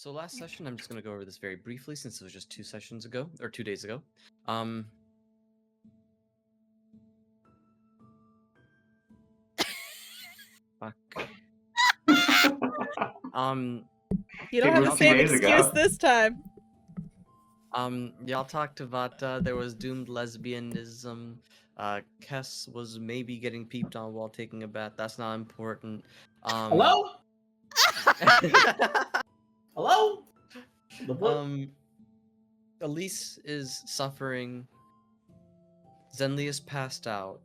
So last session, I'm just going to go over this very briefly since it was just 2 sessions ago, or 2 days ago. Fuck. You don't It have was the same 2 days excuse ago. this time. Y'all talked about there was doomed lesbianism. Kess was maybe getting peeped on while taking a bath. That's not important. Hello? Hello? Elise is suffering. Zenlius passed out.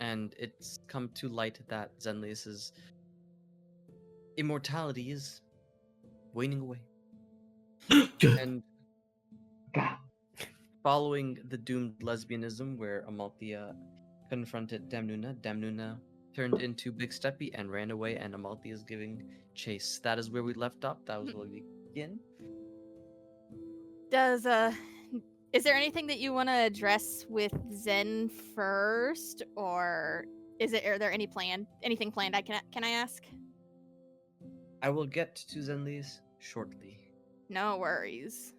And it's come to light that Zenlius's immortality is waning away. And following the doomed lesbianism where Amalthea confronted Damnuna, Damnuna turned into Big Steppy and ran away, and Amalthea is giving chase. That is where we left off. That was where we begin. Is there anything that you want to address with Zen first, or are there anything planned? Can I ask? I will get to Zenlius shortly. No worries.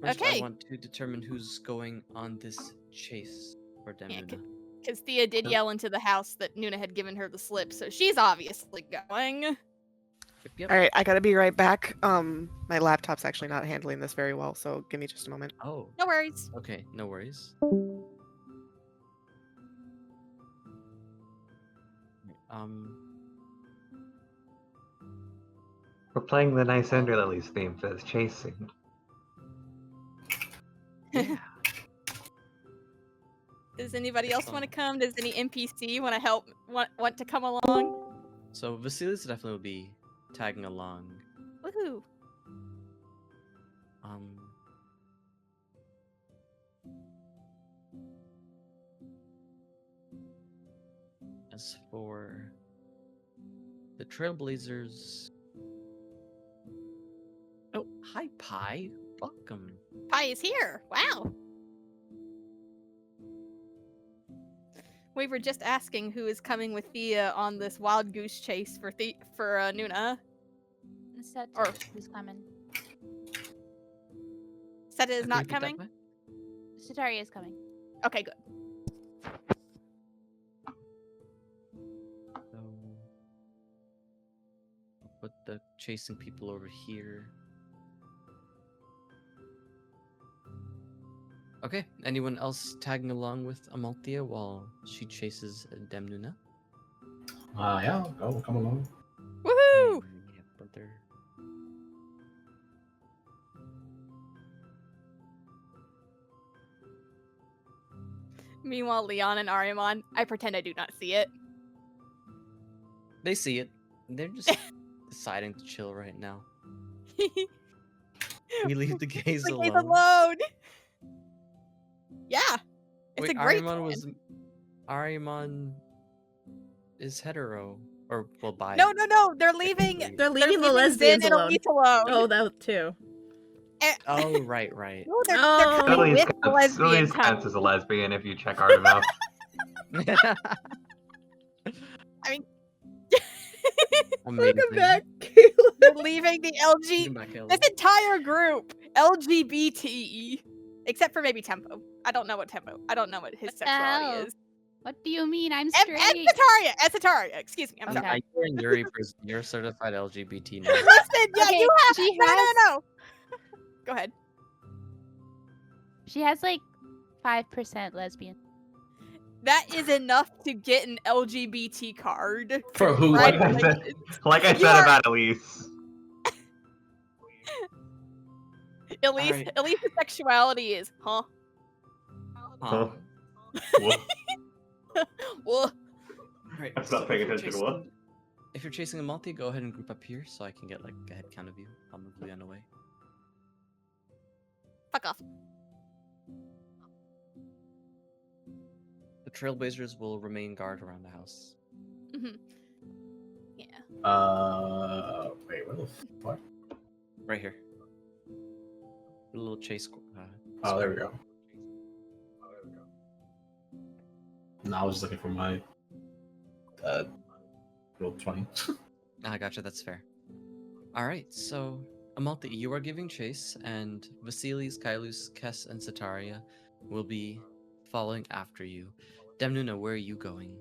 First, Okay. I want to determine who's going on this chase for Damnuna. Because Thea did yell into the house that Nuna had given her the slip, so she's obviously going. Yep. All right, I gotta be right back. My laptop's actually not handling this very well, so give me just a moment. Oh. No worries. Okay, no worries. We're playing the nice Ender Lilies theme for this chasing. Yeah. Does anybody else want to come? Does any NPC want to help? Want to come along? So Vasilis definitely will be tagging along. Woohoo! As for the Trailblazers, oh, hi Pi, welcome. Pi is here. Wow. We were just asking who is coming with Thea on this wild goose chase for Nuna. Instead, Or- who's coming? Seta is Can you not repeat that, coming? Pi? Sitaria is coming. Okay, good. So I'll put the chasing people over here. Okay, anyone else tagging along with Amalthea while she chases Damnuna? Yeah, go, come along. Woohoo! Yeah, brother. Meanwhile, Leon and Ariamon, I pretend I do not see it. They see it. They're just deciding to chill right now. We leave the gaze The alone. gaze alone. Yeah, it's Wait, a great Ariamon plan. Ariamon is hetero, or well, bi. No, they're leaving. Technically. They're leaving the Zen lesbians and alone. Elise alone. Oh, that too. Oh, right. No, they're Oh. coming with the lesbian Lily's couple. counts as a lesbian if you check hard enough. Amazing. Welcome back, Kayla. They're leaving the Welcome back, Caleb. this entire group, LGBT, except for maybe Tempo. I don't know what his What the sexuality hell? is. What do you mean? I'm And straight. Etaria, excuse me, I'm Okay. sorry. You're in Yuri prison. You're certified LGBT now. Listen, yeah, Okay, you have. she No. has- Go ahead. She has like 5% lesbian. That is enough to get an LGBT card. For who? Right? Like I You said are- about Elise. Elise's sexuality is, huh? Huh. Whoa. Well, Alright, I'm not paying if you're attention to what? chasing- If you're chasing a multi, go ahead and group up here so I can get like a head count of you. I'll move Leon away. fuck off. The Trailblazers will remain guard around the house. Mhm. Yeah. Wait, what the fuck? Right here. A little chase. Oh, there we go. No, I was just looking for my roll 20. Ah, I gotcha. That's fair. All right. So, Amalti, you are giving chase, and Vasilis, Kailus, Kes, and Sataria will be following after you. Demnuna, where are you going?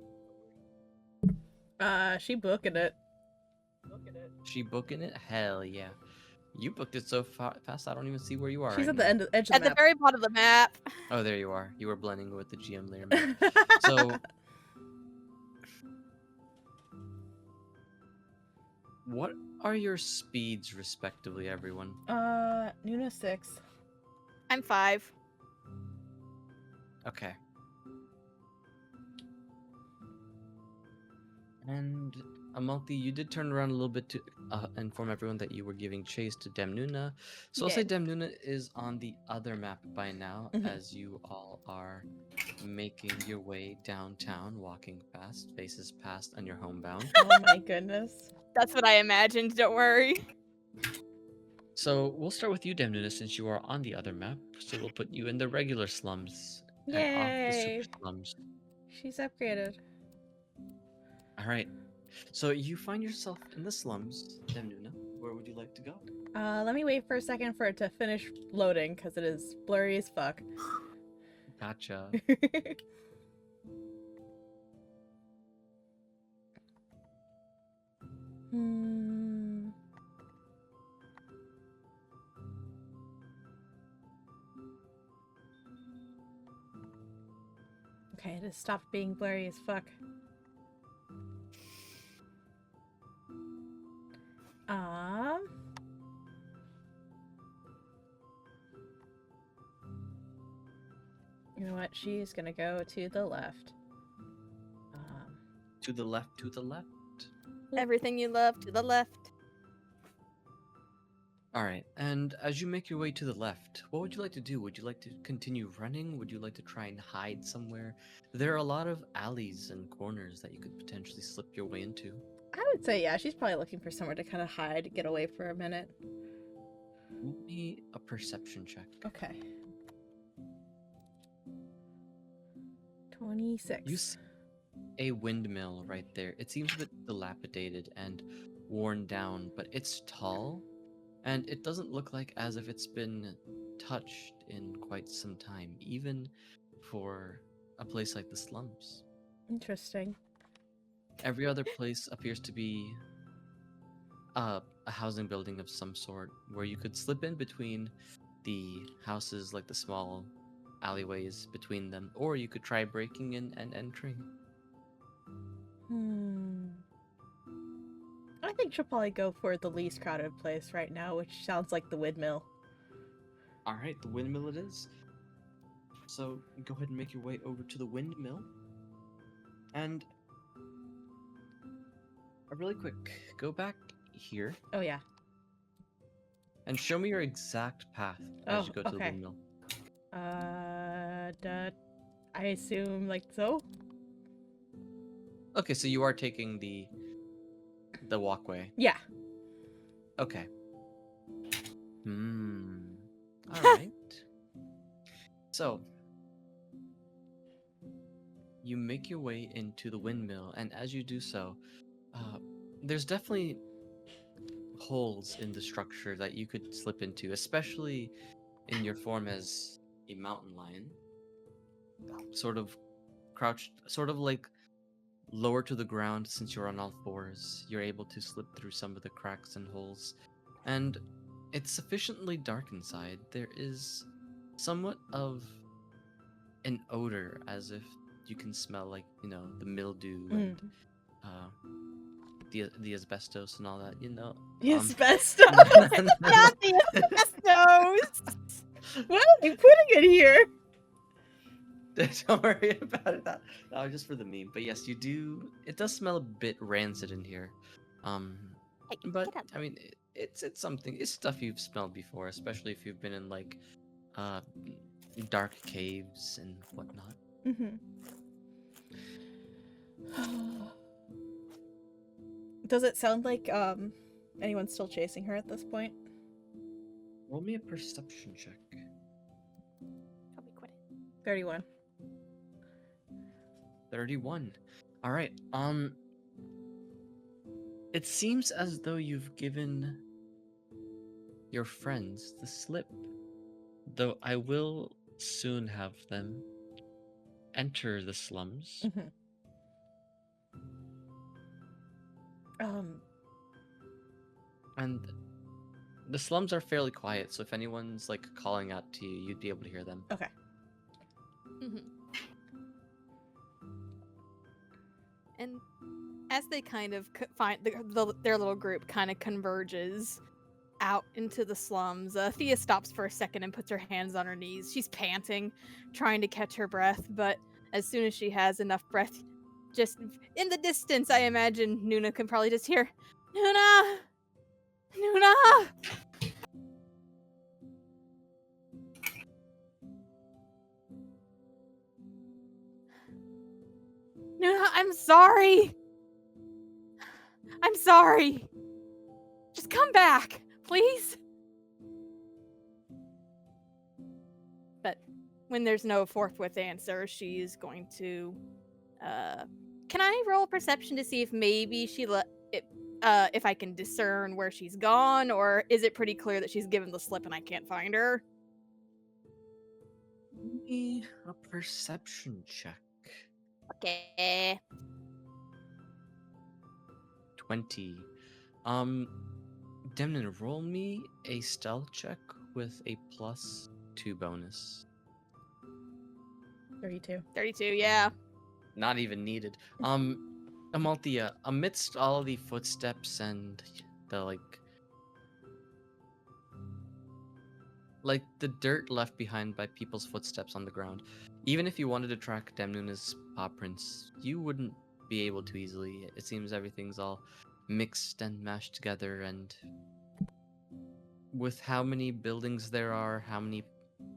She booking it. She booking it? Hell yeah. You booked it so fast, I don't even see where you are She's right at the now. edge of At the the map. very bottom of the map. Oh, there you are. You were blending with the GM layer map. So, what are your speeds, respectively, everyone? Nuna 6. I'm 5. Okay. And Amalti, you did turn around a little bit to inform everyone that you were giving chase to Demnuna. So I'll say Did. Demnuna is on the other map by now, Mhm. as you all are making your way downtown, walking fast, faces past on your homebound. Oh my goodness. That's what I imagined, don't worry. So we'll start with you, Demnuna, since you are on the other map. So we'll put you in the regular slums and off the super Yay. slums. She's upgraded. All right. So you find yourself in the slums, Demnuna. Where would you like to go? Let me wait for a second for it to finish loading, because it is blurry as fuck. Gotcha. Hmm. Okay, it has stopped being blurry as fuck. Um. You know what? She's gonna go to the left. To the left, to the left. Everything you love to the left. All right. And as you make your way to the left, what would you like to do? Would you like to continue running? Would you like to try and hide somewhere? There are a lot of alleys and corners that you could potentially slip your way into. I would say, yeah, she's probably looking for somewhere to kind of hide, get away for a minute. Roll me a perception check. Okay. 26. You see a windmill right there. It seems a bit dilapidated and worn down, but it's tall, and it doesn't look like as if it's been touched in quite some time, even for a place like the slums. Interesting. Every other place appears to be a housing building of some sort where you could slip in between the houses, like the small alleyways between them, or you could try breaking in and entering. I think she'll probably go for the least crowded place right now, which sounds like the windmill. All right, the windmill it is. So go ahead and make your way over to the windmill. And really quick, go back here Oh, yeah. and show me your exact path as you go to the okay. windmill. I assume like so? Okay, so you are taking the walkway. Yeah. Okay. All right. So you make your way into the windmill, and as you do so, there's definitely holes in the structure that you could slip into, especially in your form as a mountain lion. Sort of crouched, sort of like lower to the ground since you're on all fours. You're able to slip through some of the cracks and holes, and it's sufficiently dark inside. There is somewhat of an odor, as if you can smell, like, you know, the mildew and the asbestos and all that, you know. The asbestos! Not the asbestos! What are you putting in here? Don't worry about it. That was just for the meme. But yes, you do. It does smell a bit rancid in here. Hey, But get up. I mean, it's something. It's stuff you've smelled before, especially if you've been in like dark caves and whatnot. Does it sound like anyone's still chasing her at this point? Roll me a perception check. Probably quit it. 31. 31. All right. It seems as though you've given your friends the slip, though I will soon have them enter the slums. Mhm. And the slums are fairly quiet, so if anyone's like calling out to you, you'd be able to hear them. Okay. And as they kind of find their little group kind of converges out into the slums, Thea stops for a second and puts her hands on her knees. She's panting, trying to catch her breath, but as soon as she has enough breath, just in the distance, I imagine Nuna can probably just hear, Nuna! Nuna! Nuna, I'm sorry! I'm sorry! Just come back, please! But when there's no forthwith answer, she's going to, can I roll perception to see if maybe if I can discern where she's gone, or is it pretty clear that she's given the slip and I can't find her? Give me a perception check. Okay. 20. Demnon, roll me a stealth check with a +2 bonus. 32. 32, yeah. Not even needed. Amalthea, amidst all the footsteps and the like the dirt left behind by people's footsteps on the ground, even if you wanted to track Demnuna's paw prints, you wouldn't be able to easily. It seems everything's all mixed and mashed together, and with how many buildings there are, how many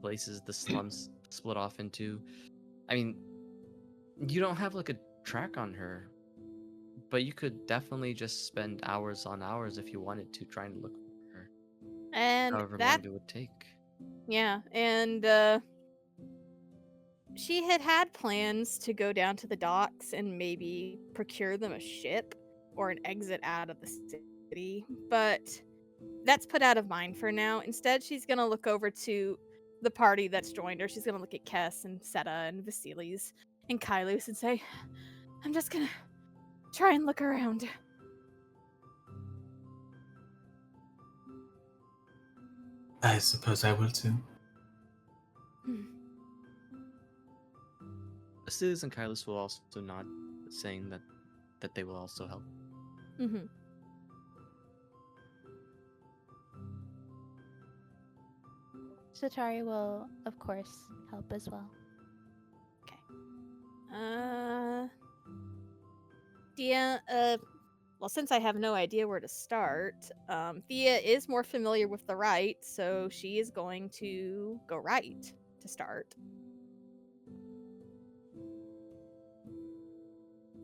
places the slums split off into, I mean, you don't have like a track on her, but you could definitely just spend hours on hours if you wanted to trying to look for her, And however that, long it would take. yeah, and she had plans to go down to the docks and maybe procure them a ship or an exit out of the city, but that's put out of mind for now. Instead, she's gonna look over to the party that's joined her. She's gonna look at Kess and Seta and Vasilis and Kylus and say, I'm just gonna try and look around. I suppose I will too. Vasilis and Kylus will also nod, saying that they will also help. Mm-hmm. Satari will, of course, help as well. Thea, well, since I have no idea where to start, Thea is more familiar with the right, so she is going to go right to start.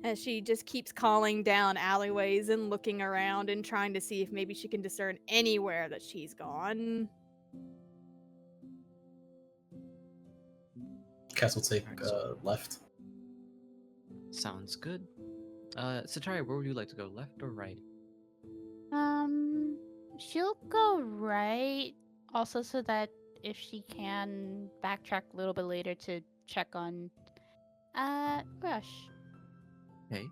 As she just keeps calling down alleyways and looking around and trying to see if maybe she can discern anywhere that she's gone. Cass will take left. Sounds good. Satari, where would you like to go, left or right? She'll go right, also so that if she can backtrack a little bit later to check on, Rush. Okay.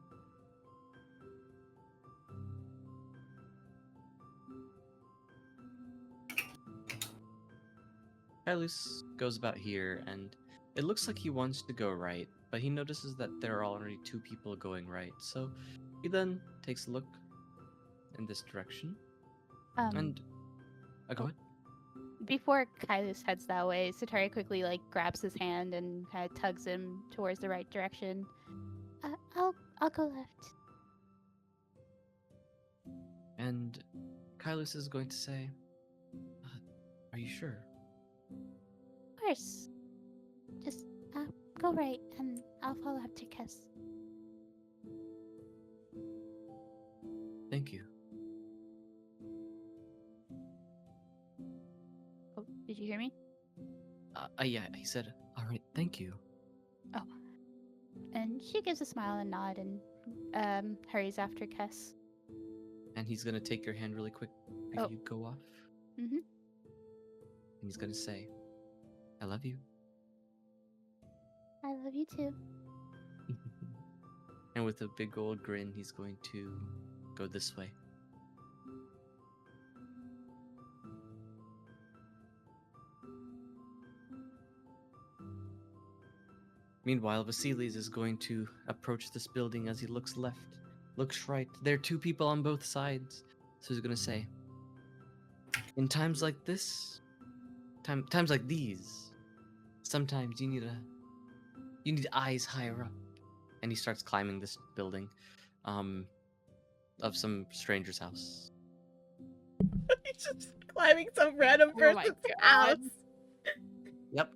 Kylus goes about here, and it looks like he wants to go right, but he notices that there are already 2 people going right, so he then takes a look in this direction, and... go ahead. Before Kylus heads that way, Satari quickly grabs his hand and kind of tugs him towards the right direction. I'll go left. And Kylus is going to say, are you sure? Of course. Just go right, and I'll follow after Kess. Thank you. Oh, did you hear me? Yeah, he said, alright, thank you. Oh. And she gives a smile and nod and hurries after Kess. And he's gonna take your hand really quick before Oh. you go off. Mhm. And he's gonna say, I love you. I love you too. And with a big old grin, he's going to go this way. Meanwhile, Vasilis is going to approach this building as he looks left, looks right. There are two people on both sides. So he's going to say, in times like this, times like these, sometimes you need eyes higher up. And he starts climbing this building of some stranger's house. He's just climbing some random Oh my person's God. house. Yep.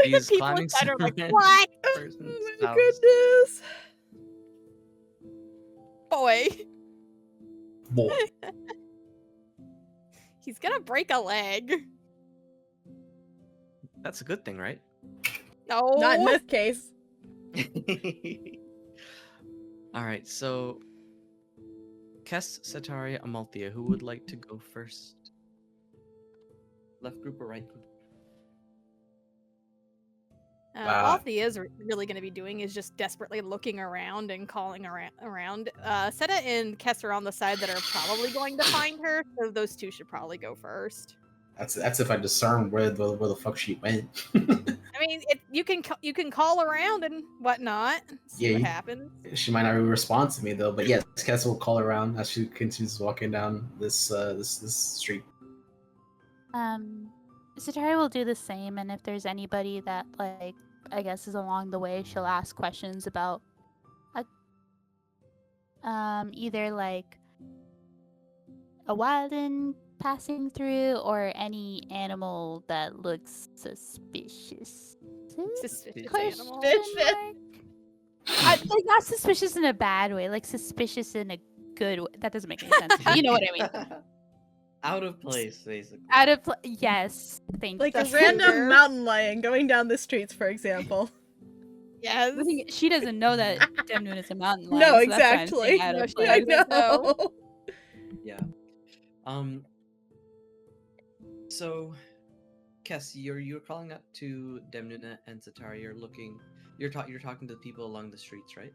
He's People climbing inside some are like, random what? person's Oh my house. goodness. Boy. Boy. He's gonna break a leg. That's a good thing, right? No. Not in this case. All right, so Kess, Sataria, Amalthea, who would like to go first? Left group or right group? All Thea's really going to be doing is just desperately looking around and calling around. Seta and Kess are on the side that are probably going to find her, so those two should probably go first. That's if I discern where the fuck she went. I mean, you can call around and whatnot, see what Yeah. happens. She might not respond to me though, but yes, Kess will call around as she continues walking down this street. Satari will do the same, and if there's anybody that, like, I guess is along the way, she'll ask questions about, either, like, a wildin passing through, or any animal that looks suspicious. Suspicious Question animal. mark? Like, not suspicious in a bad way, like, suspicious in a good way. That doesn't make any sense, but you know what I mean. Out of place, basically. Yes, thank Like you. a random mountain lion going down the streets, for example. Yes. The thing- she doesn't know that Demnoon is a mountain lion. No, so that's why I'm saying exactly. out No, of she place. I doesn't know. know. Yeah. So, Kess, you're calling out to Demnuna and Satari. You're talking to the people along the streets, right?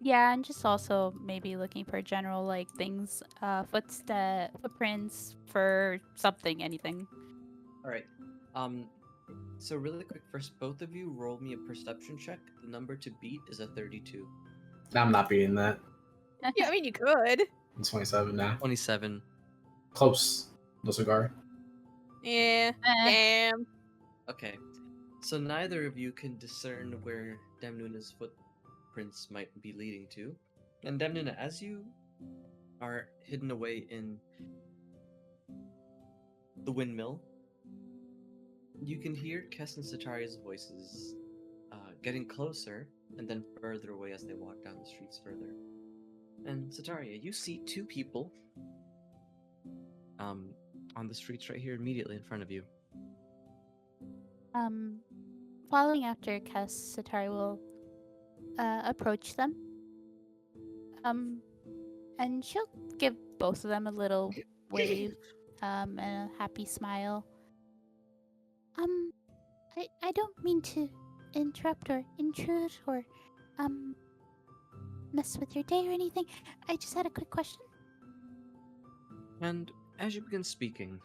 Yeah, and just also maybe looking for general, like, things, footprints for something, anything. All right. So really quick, first, both of you roll me a perception check. The number to beat is a 32. I'm not beating that. Yeah, I mean, you could. I'm 27 now. 27. Close. No cigar. Yeah. Damn. Okay. So neither of you can discern where Demnuna's footprints might be leading to. And Demnuna, as you are hidden away in the windmill, you can hear Kess and Sataria's voices getting closer and then further away as they walk down the streets further. And Sataria, you see two people on the streets right here immediately in front of you. Following after Kess, Satari will approach them. And she'll give both of them a little wave, and a happy smile. I don't mean to interrupt or intrude or mess with your day or anything. I just had a quick question. And as you begin speaking,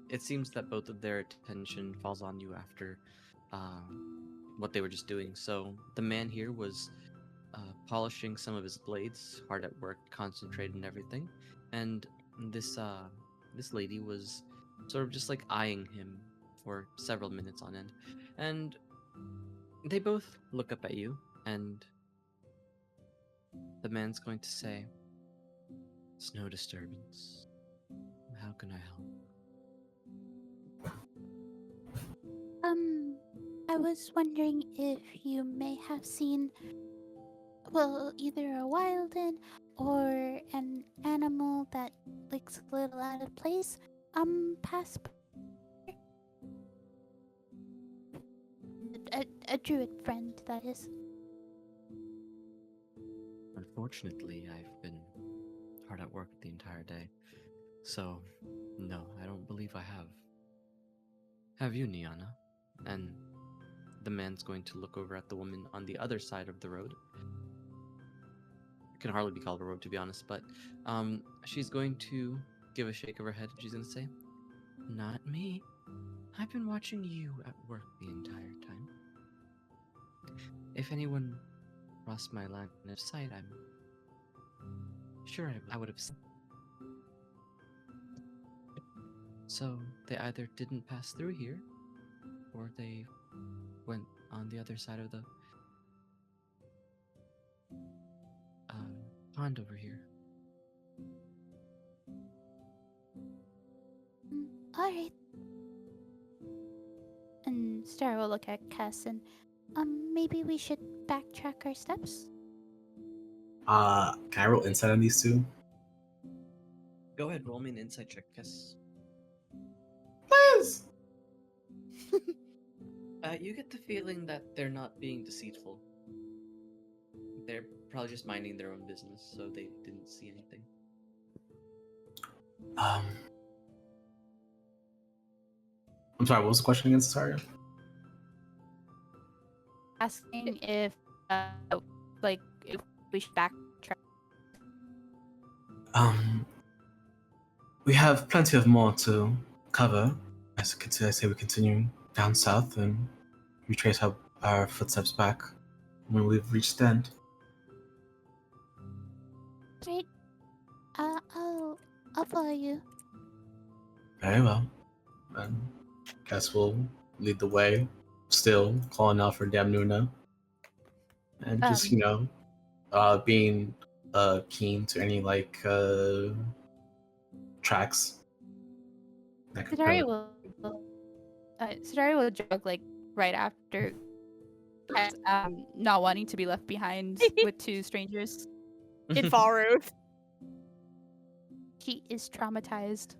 it seems that both of their attention falls on you after what they were just doing. So the man here was polishing some of his blades, hard at work, concentrated and everything. And this lady was sort of just like eyeing him for several minutes on end. And they both look up at you, and the man's going to say, "Snow disturbance. How can I help?" I was wondering if you may have seen, well, either a wildin or an animal that looks a little out of place, pass. A druid friend, that is. Unfortunately, I've been hard at work the entire day. So, no, I don't believe I have. Have you, Niana? And the man's going to look over at the woman on the other side of the road. It can hardly be called a road, to be honest, but she's going to give a shake of her head. She's going to say, "Not me. I've been watching you at work the entire time. If anyone crossed my line of sight, I'm sure I would have seen. So they either didn't pass through here, or they went on the other side of the pond over here." Alright. And Star will look at Cass and, maybe we should backtrack our steps? Can I roll insight on these two? Go ahead, roll me an insight check, Kiss. Please! You get the feeling that they're not being deceitful. They're probably just minding their own business, so they didn't see anything. I'm sorry, what was the question again, Cesaria? Asking if, if we should backtrack. We have plenty of more to cover. As I say, we continue down south and retrace our footsteps back when we've reached the end. Great. I'll follow you. Very well. And guess we'll lead the way, still calling out for Damnuna. And just, being keen to any, tracks. Sidari will jog, right after Cass, not wanting to be left behind with two strangers. In Falruth. She is traumatized.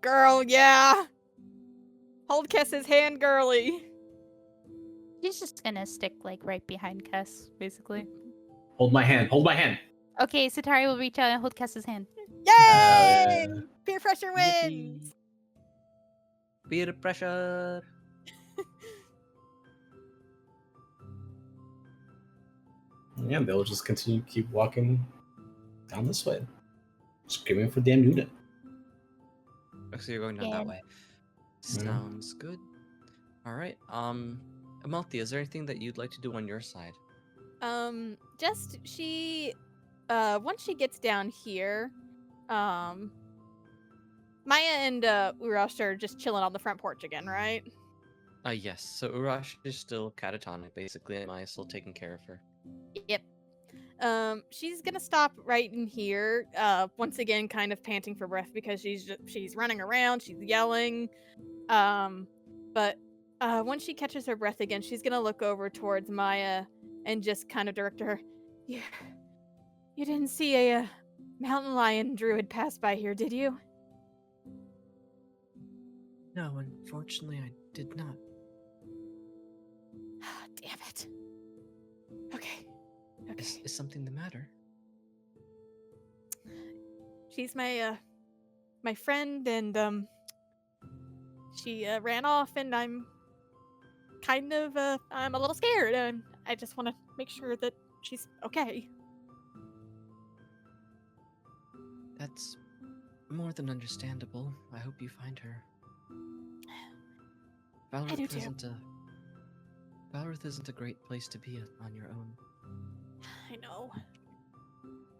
Girl, yeah. Hold Kess's hand, girly. She's just gonna stick, right behind Cass, basically. Hold my hand. Hold my hand. Okay, Sitari will reach out and hold Cass's hand. Yay! Peer pressure wins! Peer pressure! Yeah, they'll just continue to keep walking down this way. Screaming for Damnuna. So you're going down that way. Sounds good. Alright, Amalthea, is there anything that you'd like to do on your side? Just once she gets down here, Maya and Urash are just chilling on the front porch again, right? Yes. So Urash is still catatonic, basically, and Maya's still taking care of her. Yep. She's gonna stop right in here. Once again, kind of panting for breath because she's running around, she's yelling. But once she catches her breath again, she's gonna look over towards Maya and just kind of direct her. You didn't see a mountain lion druid pass by here, did you? No, unfortunately, I did not. Damn it. Okay. Is something the matter? She's my friend, and she ran off, and I'm kind of I'm a little scared, and I just want to make sure that she's okay. That's more than understandable. I hope you find her. I do too. Valorith isn't a great place to be on your own. I know.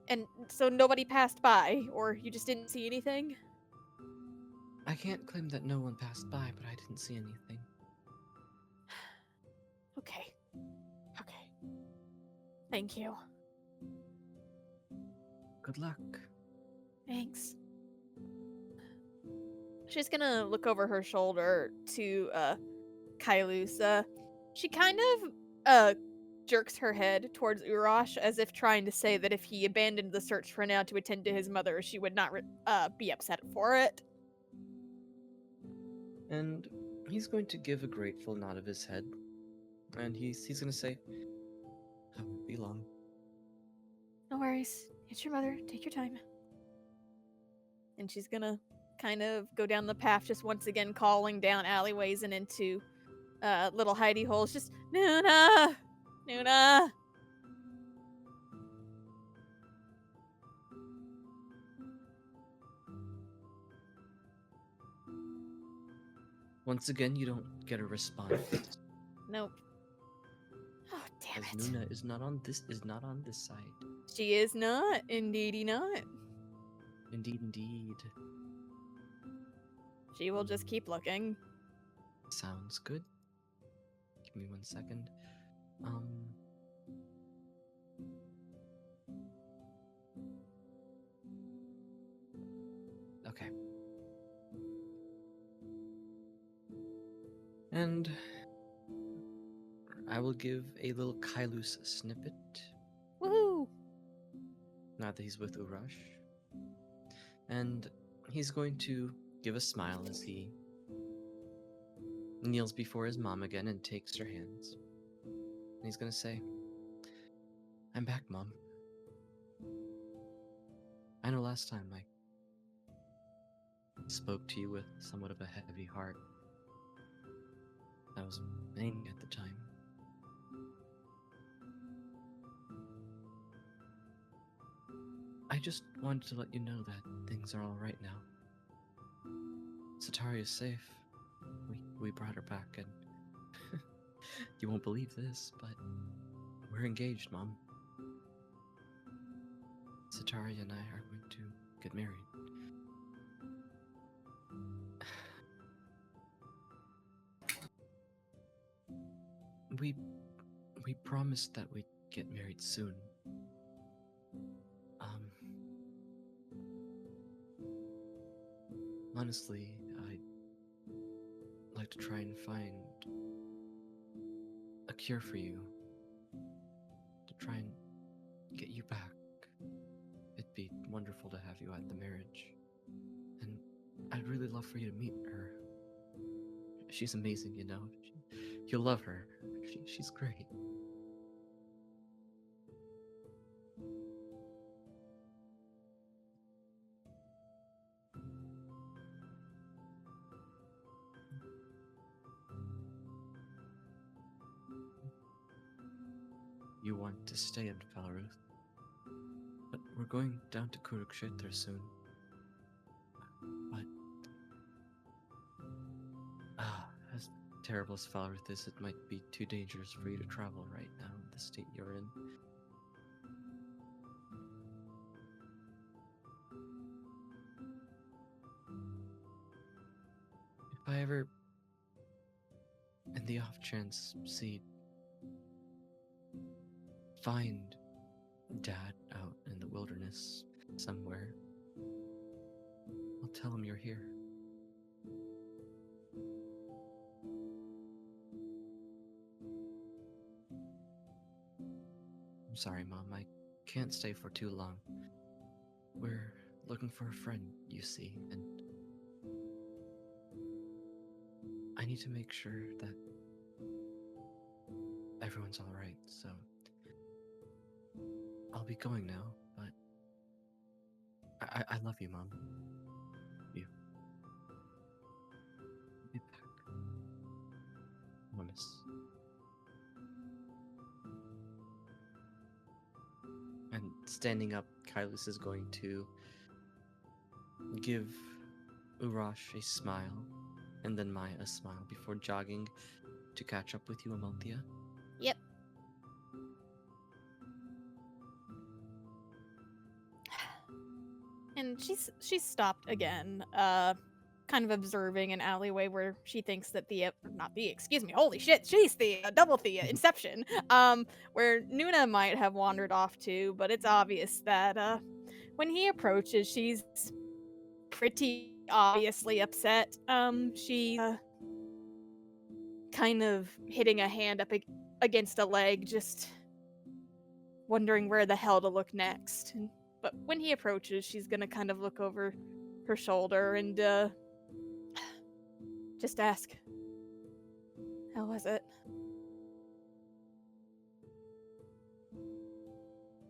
And so nobody passed by, or you just didn't see anything? I can't claim that no one passed by, but I didn't see anything. Okay. Thank you. Good luck. Thanks. She's gonna look over her shoulder to Kailus. She kind of jerks her head towards Urash as if trying to say that if he abandoned the search for now to attend to his mother, she would not be upset for it. And he's going to give a grateful nod of his head. And he's going to say, I won't be long. No worries. It's your mother. Take your time. And she's gonna kind of go down the path, just once again calling down alleyways and into little hidey holes. Just Nuna, Nuna. Once again, you don't get a response. Nope. Oh damn As it! Nuna is not on this side. She is not. Indeedy not. Indeed, indeed. She will just keep looking. Sounds good. Give me 1 second. Okay. And I will give a little Kailus snippet. Woohoo! Now that he's with Urash. And he's going to give a smile as he kneels before his mom again and takes her hands. And he's going to say, I'm back, Mom. I know last time I spoke to you with somewhat of a heavy heart. I was angry at the time. I just wanted to let you know that things are alright now. Satari is safe. We brought her back, and you won't believe this, but we're engaged, Mom. Satari and I are going to get married. We promised that we'd get married soon. Honestly, I'd like to try and find a cure for you. To try and get you back. It'd be wonderful to have you at the marriage. And I'd really love for you to meet her. She's amazing, you know. You'll love her. She's great. You want to stay in Falruth, but we're going down to Kurukshetra soon. But as terrible as Falruth is, it might be too dangerous for you to travel right now in the state you're in. If I ever, in the off chance, find Dad out in the wilderness somewhere, I'll tell him you're here. I'm sorry, Mom, I can't stay for too long. We're looking for a friend, you see, and I need to make sure that everyone's alright, so I'll be going now, but I love you, Mom. You. I'll be back. Promise. And standing up, Kylus is going to give Urash a smile, and then Maya a smile before jogging to catch up with you, Amalthea. Yep. And she's stopped again, kind of observing an alleyway where she thinks that holy shit, she's the double Thea, Inception, where Nuna might have wandered off to, but it's obvious that when he approaches, she's pretty obviously upset. She's kind of hitting a hand up against a leg, just wondering where the hell to look next. But when he approaches, she's gonna kind of look over her shoulder and just ask, how was it?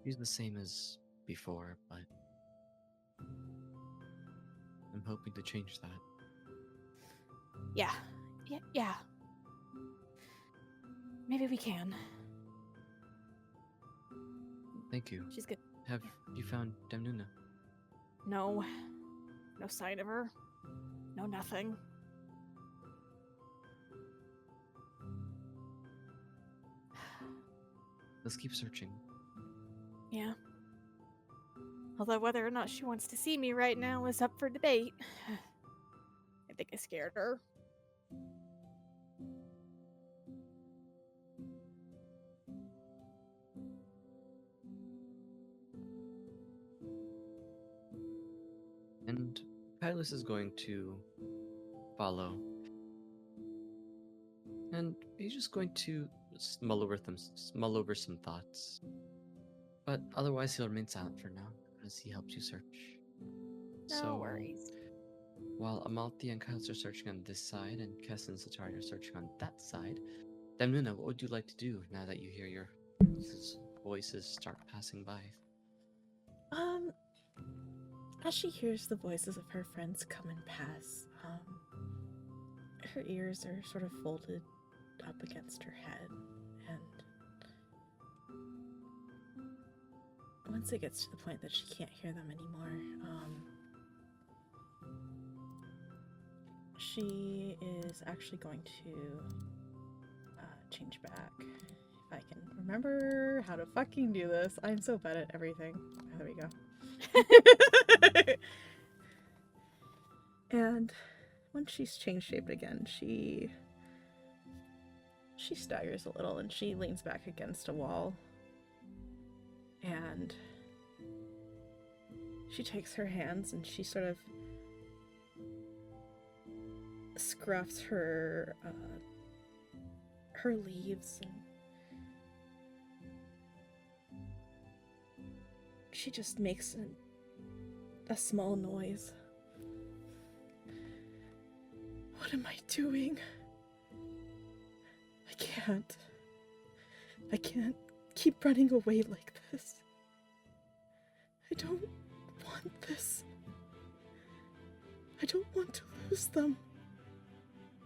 He's the same as before, but I'm hoping to change that. Yeah. Yeah. Maybe we can. Thank you. She's good. Have you found Demnuna? No. No sign of her. No nothing. Let's keep searching. Yeah. Although whether or not she wants to see me right now is up for debate. I think I scared her. And Kylus is going to follow. And he's just going to mull over some thoughts. But otherwise, he'll remain silent for now as he helps you search. No worries. While Amalthea and Kylus are searching on this side, and Kess and Satari are searching on that side, Demnuna, what would you like to do now that you hear your voices start passing by? As she hears the voices of her friends come and pass, her ears are sort of folded up against her head, and once it gets to the point that she can't hear them anymore, she is actually going to change back. If I can remember how to fucking do this. I'm so bad at everything. Oh, there we go. And once she's changed shape again, she staggers a little and she leans back against a wall. And she takes her hands and she sort of scruffs her leaves, and she just makes a small noise. What am I doing? I can't keep running away like this. I don't want this. I don't want to lose them.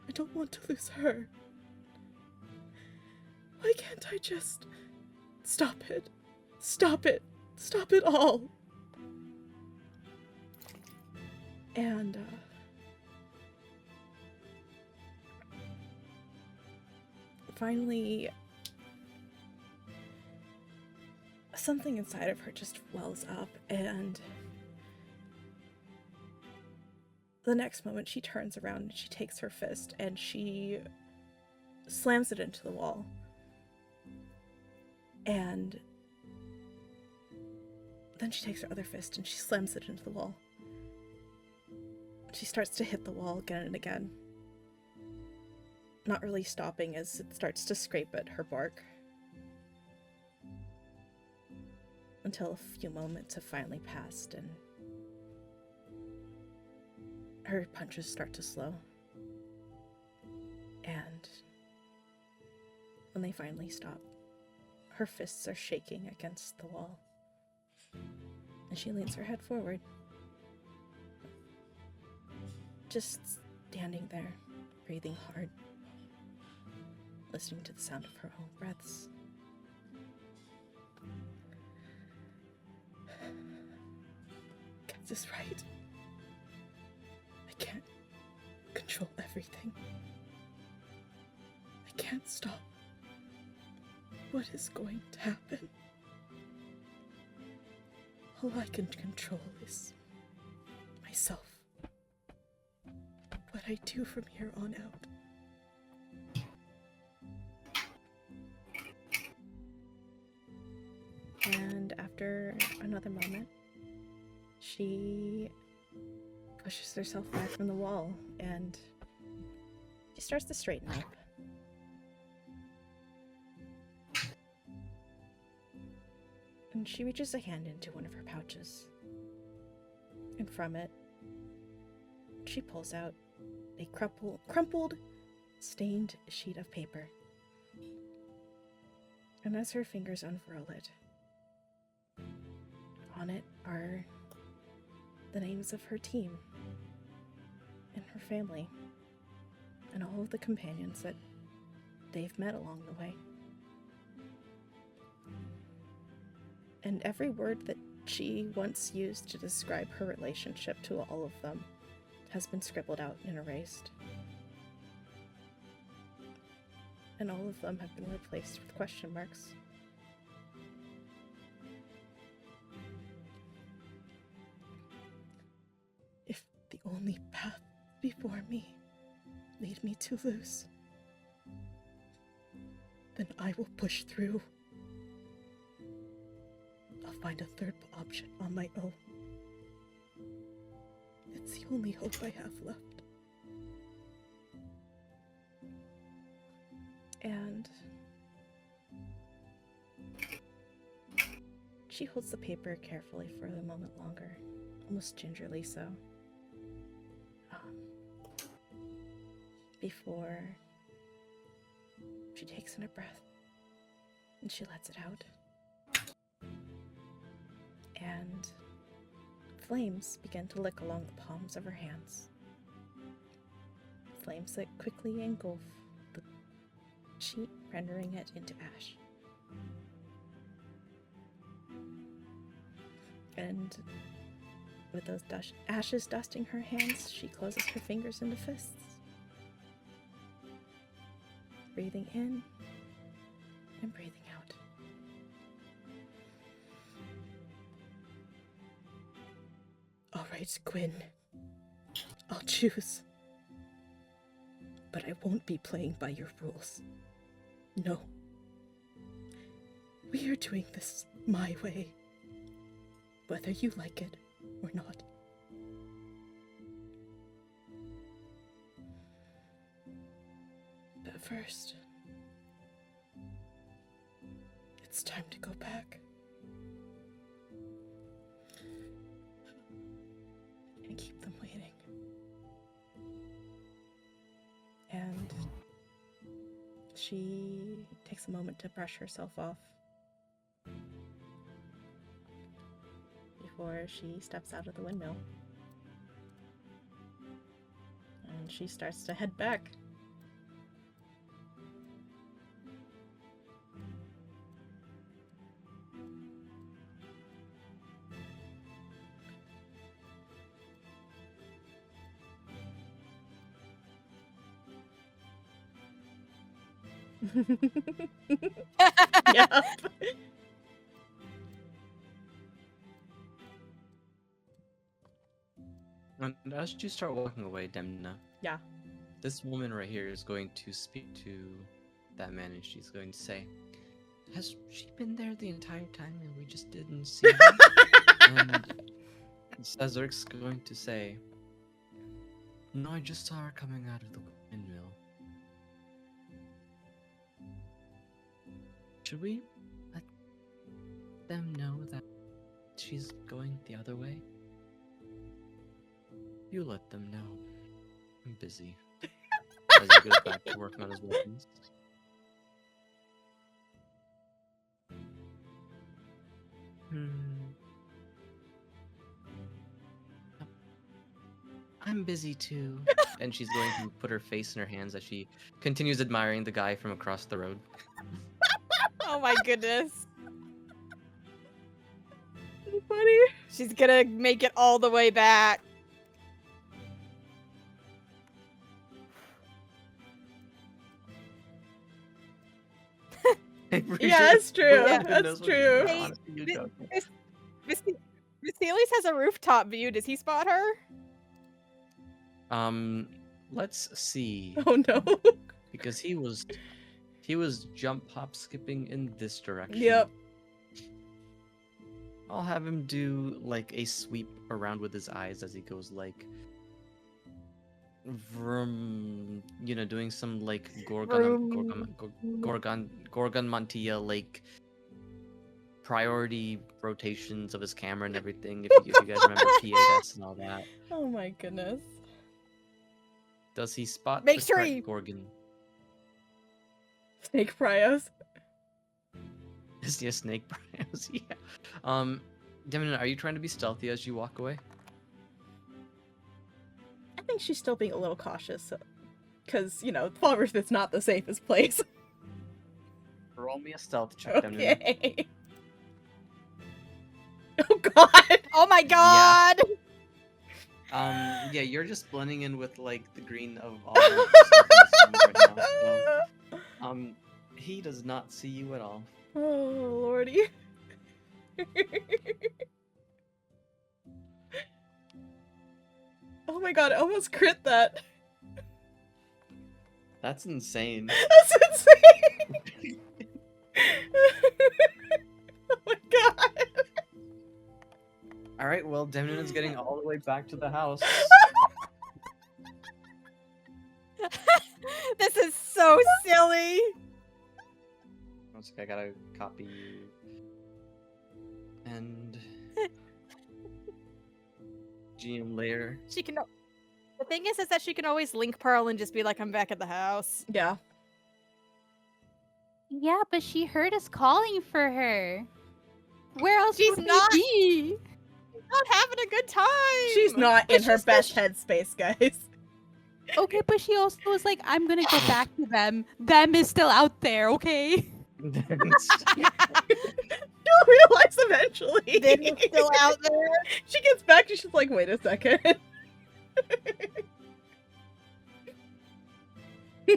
I don't want to lose her. Why can't I just stop it? Stop it! Stop it all! And, finally, something inside of her just wells up, and the next moment she turns around and she takes her fist and she slams it into the wall. And then she takes her other fist and she slams it into the wall. She starts to hit the wall again and again, not really stopping as it starts to scrape at her bark, until a few moments have finally passed and her punches start to slow. And when they finally stop, her fists are shaking against the wall, and she leans her head forward, just standing there, breathing hard, listening to the sound of her own breaths. Kez is right. I can't control everything. I can't stop what is going to happen. All I can control is myself. What I do from here on out. And after another moment, she pushes herself back from the wall and she starts to straighten up. And she reaches a hand into one of her pouches. And from it, she pulls out a crumpled, stained sheet of paper. And as her fingers unfurl it, On it are the names of her team and her family and all of the companions that they've met along the way. And every word that she once used to describe her relationship to all of them has been scribbled out and erased. And all of them have been replaced with question marks. If the only path before me lead me to lose, then I will push through. I'll find a third option on my own. It's the only hope I have left. And she holds the paper carefully for a moment longer, almost gingerly so. Before she takes in a breath and she lets it out. And flames begin to lick along the palms of her hands. Flames that quickly engulf the sheet, rendering it into ash. And with those ashes dusting her hands, she closes her fingers into fists. Breathing in and breathing out. All right, Gwyn. I'll choose. But I won't be playing by your rules. No. We are doing this my way. Whether you like it or not. But first, it's time to go back. And keep them waiting. And she takes a moment to brush herself off before she steps out of the windmill. And she starts to head back. Yep. And as you start walking away, Demna, Yeah. this woman right here is going to speak to that man, and she's going to say, "Has she been there the entire time and we just didn't see her?" And Cesaric's going to say, "No, I just saw her coming out of the windmill. Should we let them know that she's going the other way? You let them know. I'm busy." As he goes back to working on his weapons. I'm busy too. And she's going to put her face in her hands as she continues admiring the guy from across the road. Oh my goodness. So funny. She's gonna make it all the way back. Yeah, it's true. Yeah. That's true. Hey, Vasilis has a rooftop view. Does he spot her? Let's see. Oh no. Because he was jump hop skipping in this direction. Yep. I'll have him do like a sweep around with his eyes as he goes like vroom, you know, doing some like Gorgon Mantilla like priority rotations of his camera and everything. If you guys remember PAS and all that. Oh my goodness. Does he spot Make the sure correct he- Gorgon? Snake Prios. Is he a snake? Yeah. Demon, are you trying to be stealthy as you walk away? I think she's still being a little cautious, because, Fall Rift is not the safest place. Roll me a stealth check, Demon. Okay. Oh god! Oh my god! Yeah, you're just blending in with like the green of all the stuff in the sun right now. So, he does not see you at all. Oh, lordy. Oh my god, I almost crit that. That's insane. That's insane! Oh my god. All right, well, Demon is getting all the way back to the house. This is so silly. One sec, I gotta copy you. And GM later. She can. The thing is that she can always link Pearl and just be like, "I'm back at the house." Yeah. Yeah, but she heard us calling for her. Where else She's would not- we be? Not having a good time. She's not in But her she's best not- headspace, guys. Okay, but she also was like, I'm gonna go back to them. Them is still out there, okay? You'll realize eventually. They're still out there. She gets back and she's like, wait a second. I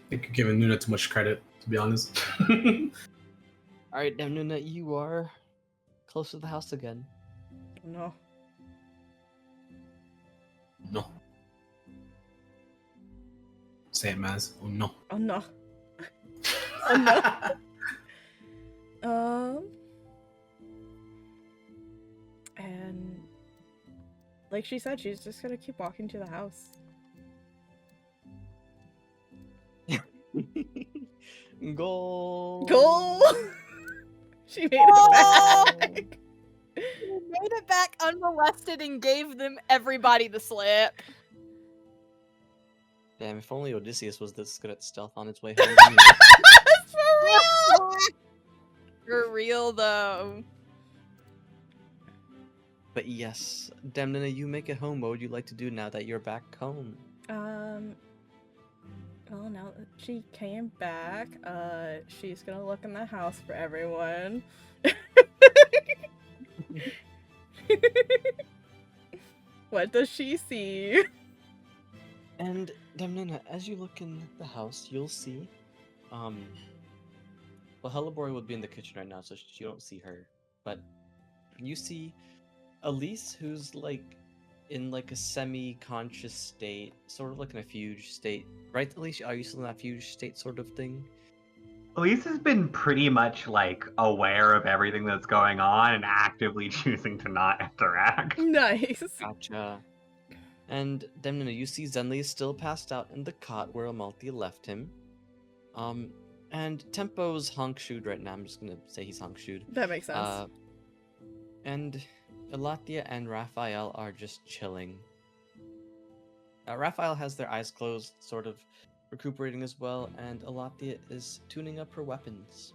think you're giving Nuna too much credit, to be honest. All right, Demnuna, you are close to the house again. No. No. Say it, Maz. Oh no. Oh no. Oh no. And like she said, she's just gonna keep walking to the house. Goal. Goal! She made Oh! it back. She made it back unmolested and gave them everybody the slip. Damn, if only Odysseus was this good at stealth on its way home. That's for real! For real though. But yes, Demnuna, you make it home. What would you like to do now that you're back home? Well, now that she came back, she's gonna look in the house for everyone. What does she see? And Demnuna, as you look in the house, you'll see, well, Hellebore would be in the kitchen right now, so you don't see her. But you see Elise, who's like in like a semi-conscious state, sort of like in a fugue state, right? Elise, are you still in that fugue state sort of thing? Elise has been pretty much like aware of everything that's going on and actively choosing to not interact. Nice. Gotcha. And Demnuna, you see Zenli is still passed out in the cot where Amalthea left him. And Tempo's honk-shooed right now. I'm just gonna say he's honk-shooed. That makes sense. And Elathia and Raphael are just chilling. Raphael has their eyes closed, sort of recuperating as well, and Elathia is tuning up her weapons.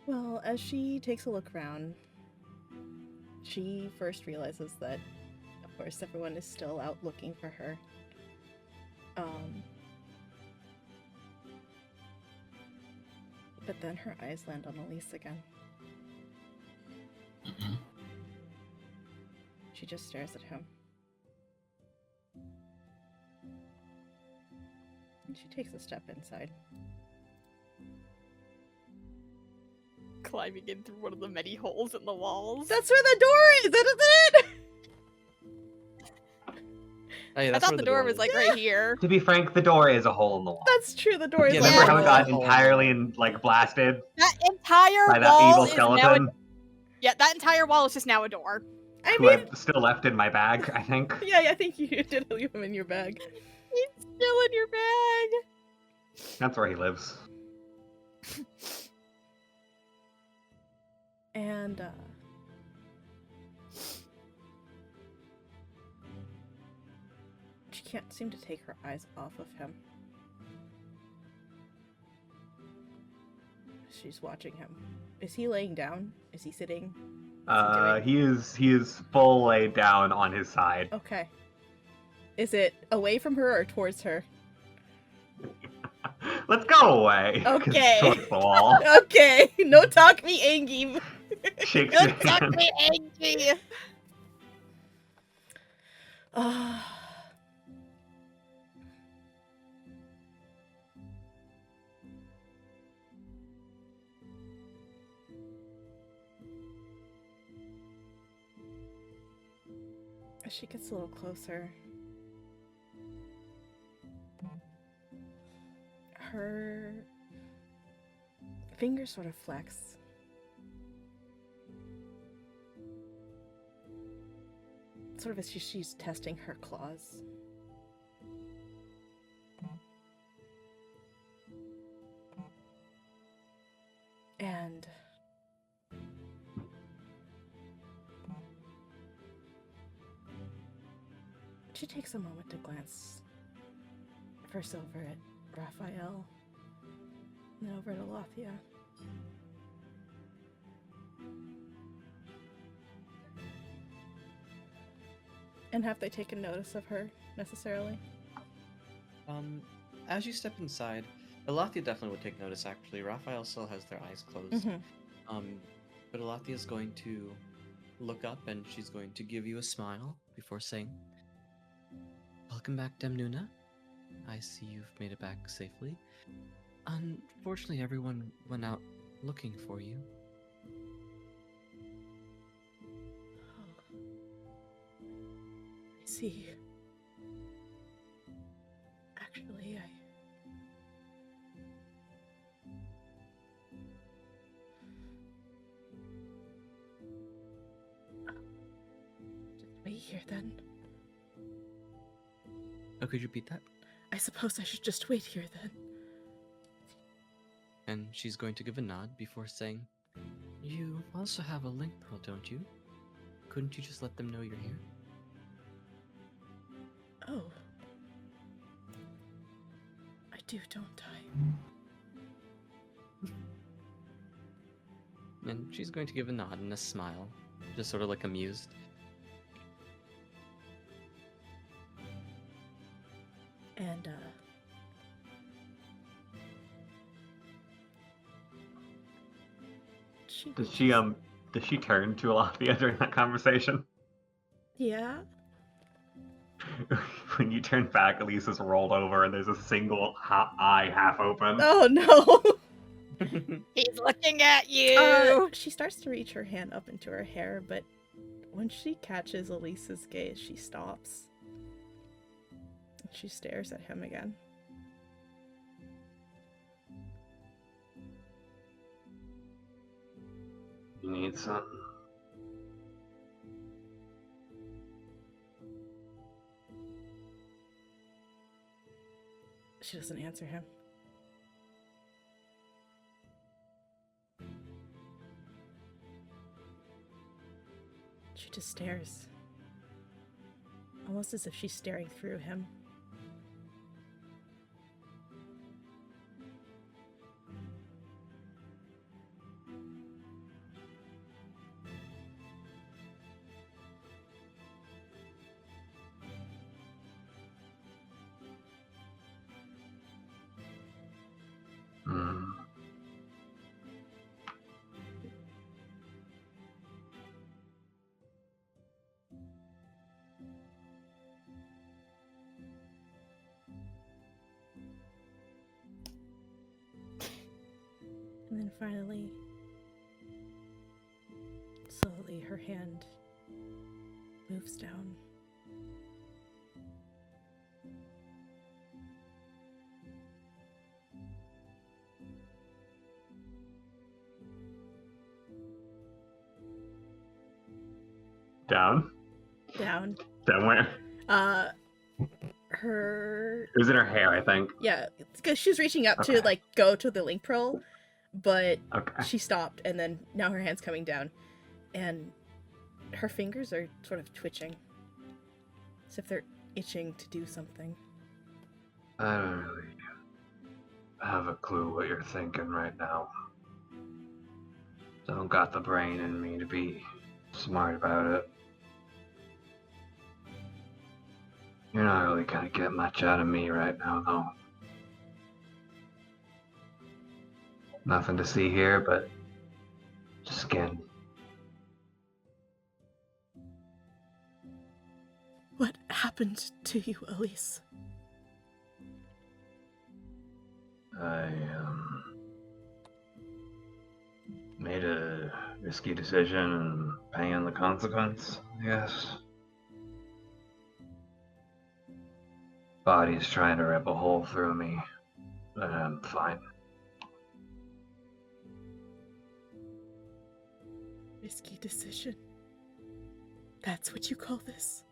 Well, as she takes a look around, she first realizes that, of course, everyone is still out looking for her. But then her eyes land on Elise again. Mhm. She just stares at him. And she takes a step inside. Climbing in through one of the many holes in the walls. That's where the door is, isn't it? Oh, yeah, I that's thought where the door was like right here. To be frank, the door is a hole in the wall. That's true, the door is Yeah, like Remember how it Yeah. got entirely like blasted That entire by that wall evil is now a, skeleton? yeah, that entire wall is just now a door. I Who mean, I've still left in my bag, I think. yeah, I think you did leave him in your bag. He's still in your bag. That's where he lives. And, she can't seem to take her eyes off of him. She's watching him. Is he laying down? Is he sitting? What's he doing? He is full laid down on his side. Okay. Is it away from her or towards her? Let's go away. 'Cause it's Okay. towards the wall. Okay. No talk me Angie. Shakes Don't his talk hand. me angry. As she gets a little closer, her fingers sort of flex. Sort of as she's testing her claws. And she takes a moment to glance first over at Raphael, and then over at Alathia. And have they taken notice of her, necessarily? As you step inside, Alathia definitely would take notice, actually. Raphael still has their eyes closed. But Alathia is going to look up and she's going to give you a smile before saying, "Welcome back, Demnuna. I see you've made it back safely. Unfortunately, everyone went out looking for you." I see. Actually, just wait here then. Oh, could you repeat that? I suppose I should just wait here then. And she's going to give a nod before saying, "You also have a link pearl, don't you? Couldn't you just let them know you're here?" Oh. I do, don't I? And she's going to give a nod and a smile, just sort of like amused. And, Does she turn to Alathia during that conversation? Yeah? When you turn back, Elisa's rolled over and there's a single eye half open. Oh no! He's looking at you. She starts to reach her hand up into her hair, but when she catches Elisa's gaze, she stops. And she stares at him again. You need something? She doesn't answer him. She just stares. Almost as if she's staring through him. And then finally, slowly her hand moves down. Down? Down. Down where? Her... It was in her hair, I think. Yeah, because she was reaching up to, Okay. like, go to the link pearl, but Okay. she stopped, and then now her hand's coming down, and her fingers are sort of twitching, as if they're itching to do something. I don't really have a clue what you're thinking right now. Don't got the brain in me to be smart about it. You're not really gonna get much out of me right now, though. Nothing to see here but skin. What happened to you, Elise? I made a risky decision and paying the consequence, I guess. Body's trying to rip a hole through me, but I'm fine. Risky decision? That's what you call this?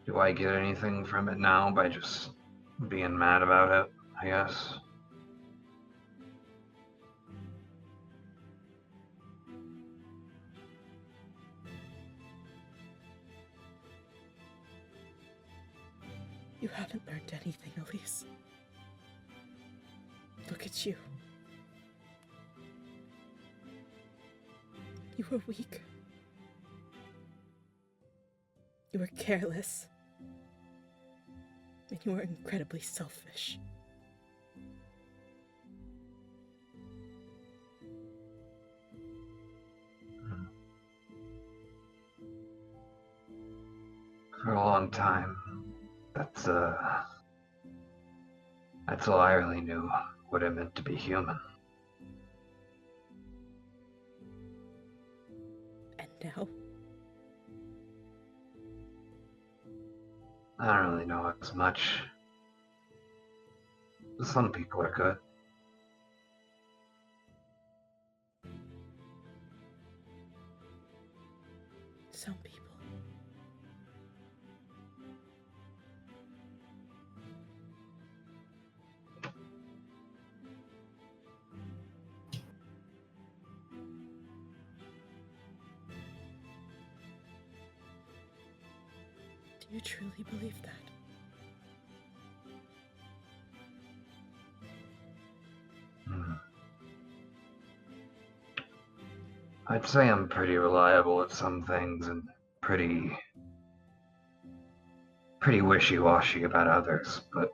Do I get anything from it now by just being mad about it, I guess? You haven't learned anything, Elise. Look at you. You were weak. You were careless. And you were incredibly selfish. For a long time, that's all I really knew what it meant to be human. And now? I don't really know as much. Some people are good. Some people. Do you truly believe that? I'd say I'm pretty reliable at some things and pretty wishy-washy about others, but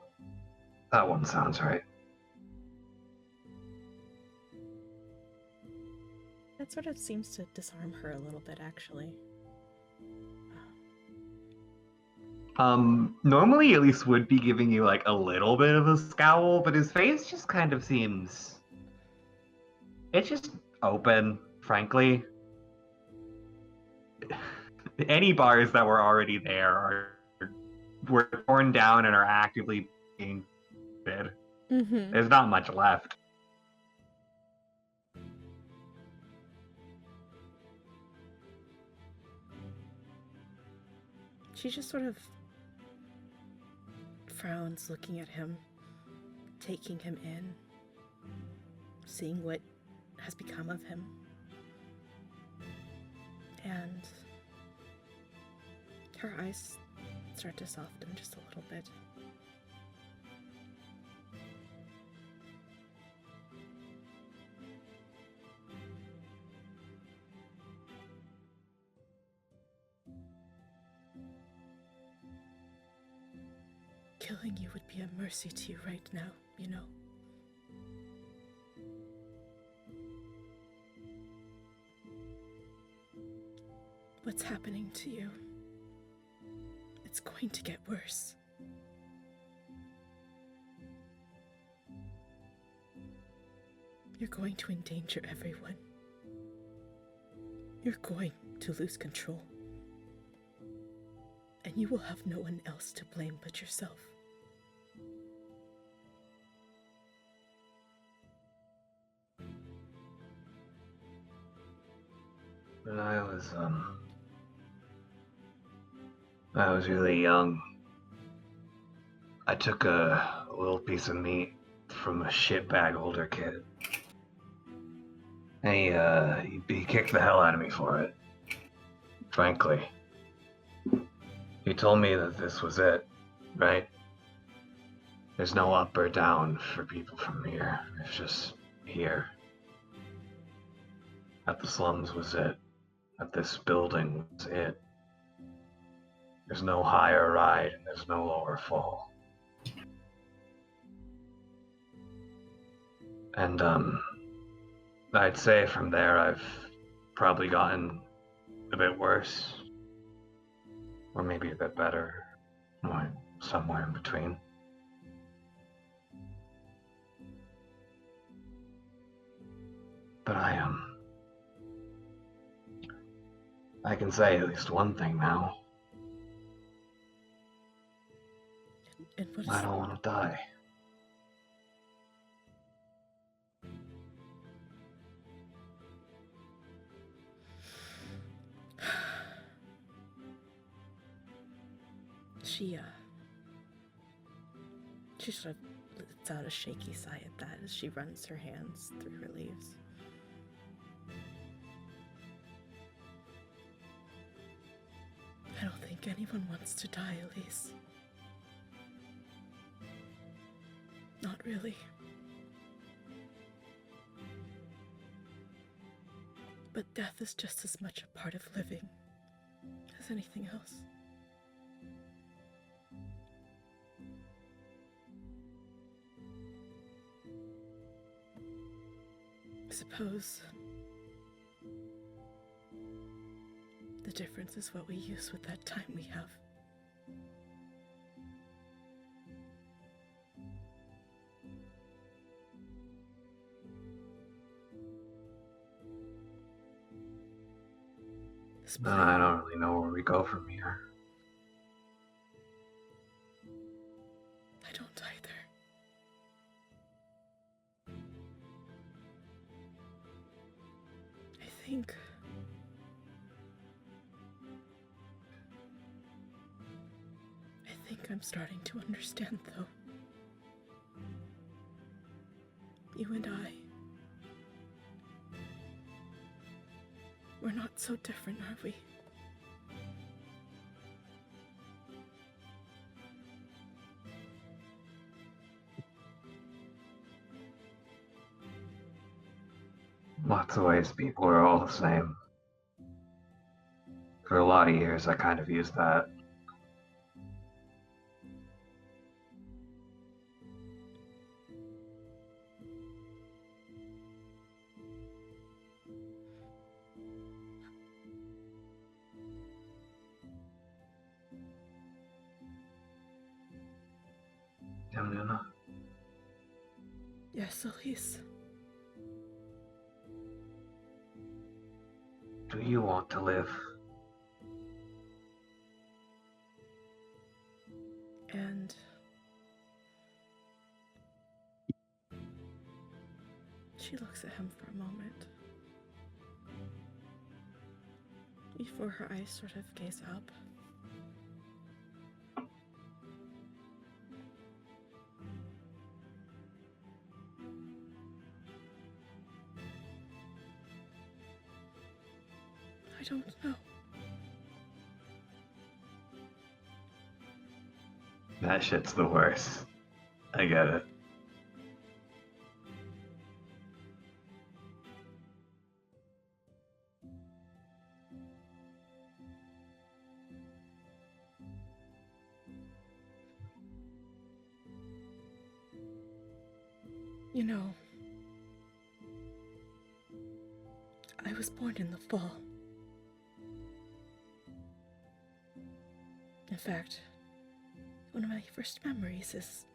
that one sounds right. That sort of seems to disarm her a little bit, actually. Normally Elise would be giving you like a little bit of a scowl, but his face just kind of seems... It's just open, frankly. Any bars that were already there were torn down and are actively being bid. Mm-hmm. There's not much left. She just sort of frowns, looking at him, taking him in, seeing what has become of him. And her eyes start to soften just a little bit. Killing you would be a mercy to you right now, you know. What's happening to you? It's going to get worse. You're going to endanger everyone. You're going to lose control. And you will have no one else to blame but yourself. When I was really young, I took a little piece of meat from a shitbag older kid. And he kicked the hell out of me for it. Frankly. He told me that this was it, right? There's no up or down for people from here. It's just here. That the slums was it. That this building was it. There's no higher ride and there's no lower fall. And I'd say from there I've probably gotten a bit worse. Or maybe a bit better. Or somewhere in between. But I can say at least one thing now. And what is I don't want to die. She sort of lets out a shaky sigh at that as she runs her hands through her leaves. I don't think anyone wants to die, Elise. Not really. But death is just as much a part of living as anything else. I suppose the difference is what we use with that time we have. I don't really know where we go from here. I don't either. I think I'm starting to understand, though. You and I, we're not so different, are we? Lots of ways people are all the same. For a lot of years, I kind of used that. Yamuna, Yes, Elise. do you want to live? And she looks at him for a moment before her eyes sort of gaze up. I don't know. That shit's the worst. I get it. You know, I was born in the fall. In fact, one of my first memories is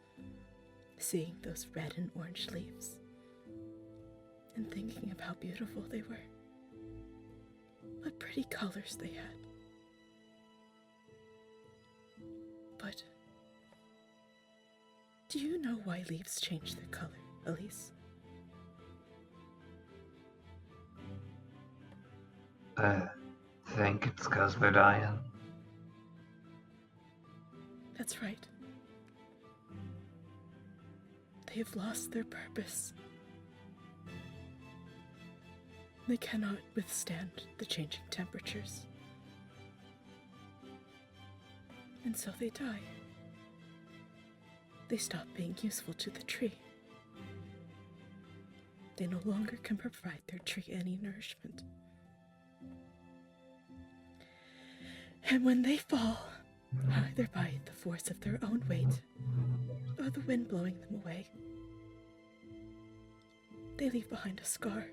seeing those red and orange leaves and thinking of how beautiful they were. What pretty colors they had. But do you know why leaves change their color, Elise? I think it's 'cause they're dying. That's right. They've lost their purpose. They cannot withstand the changing temperatures. And so they die. They stop being useful to the tree. They no longer can provide their tree any nourishment. And when they fall, either by the force of their own weight or the wind blowing them away, they leave behind a scar.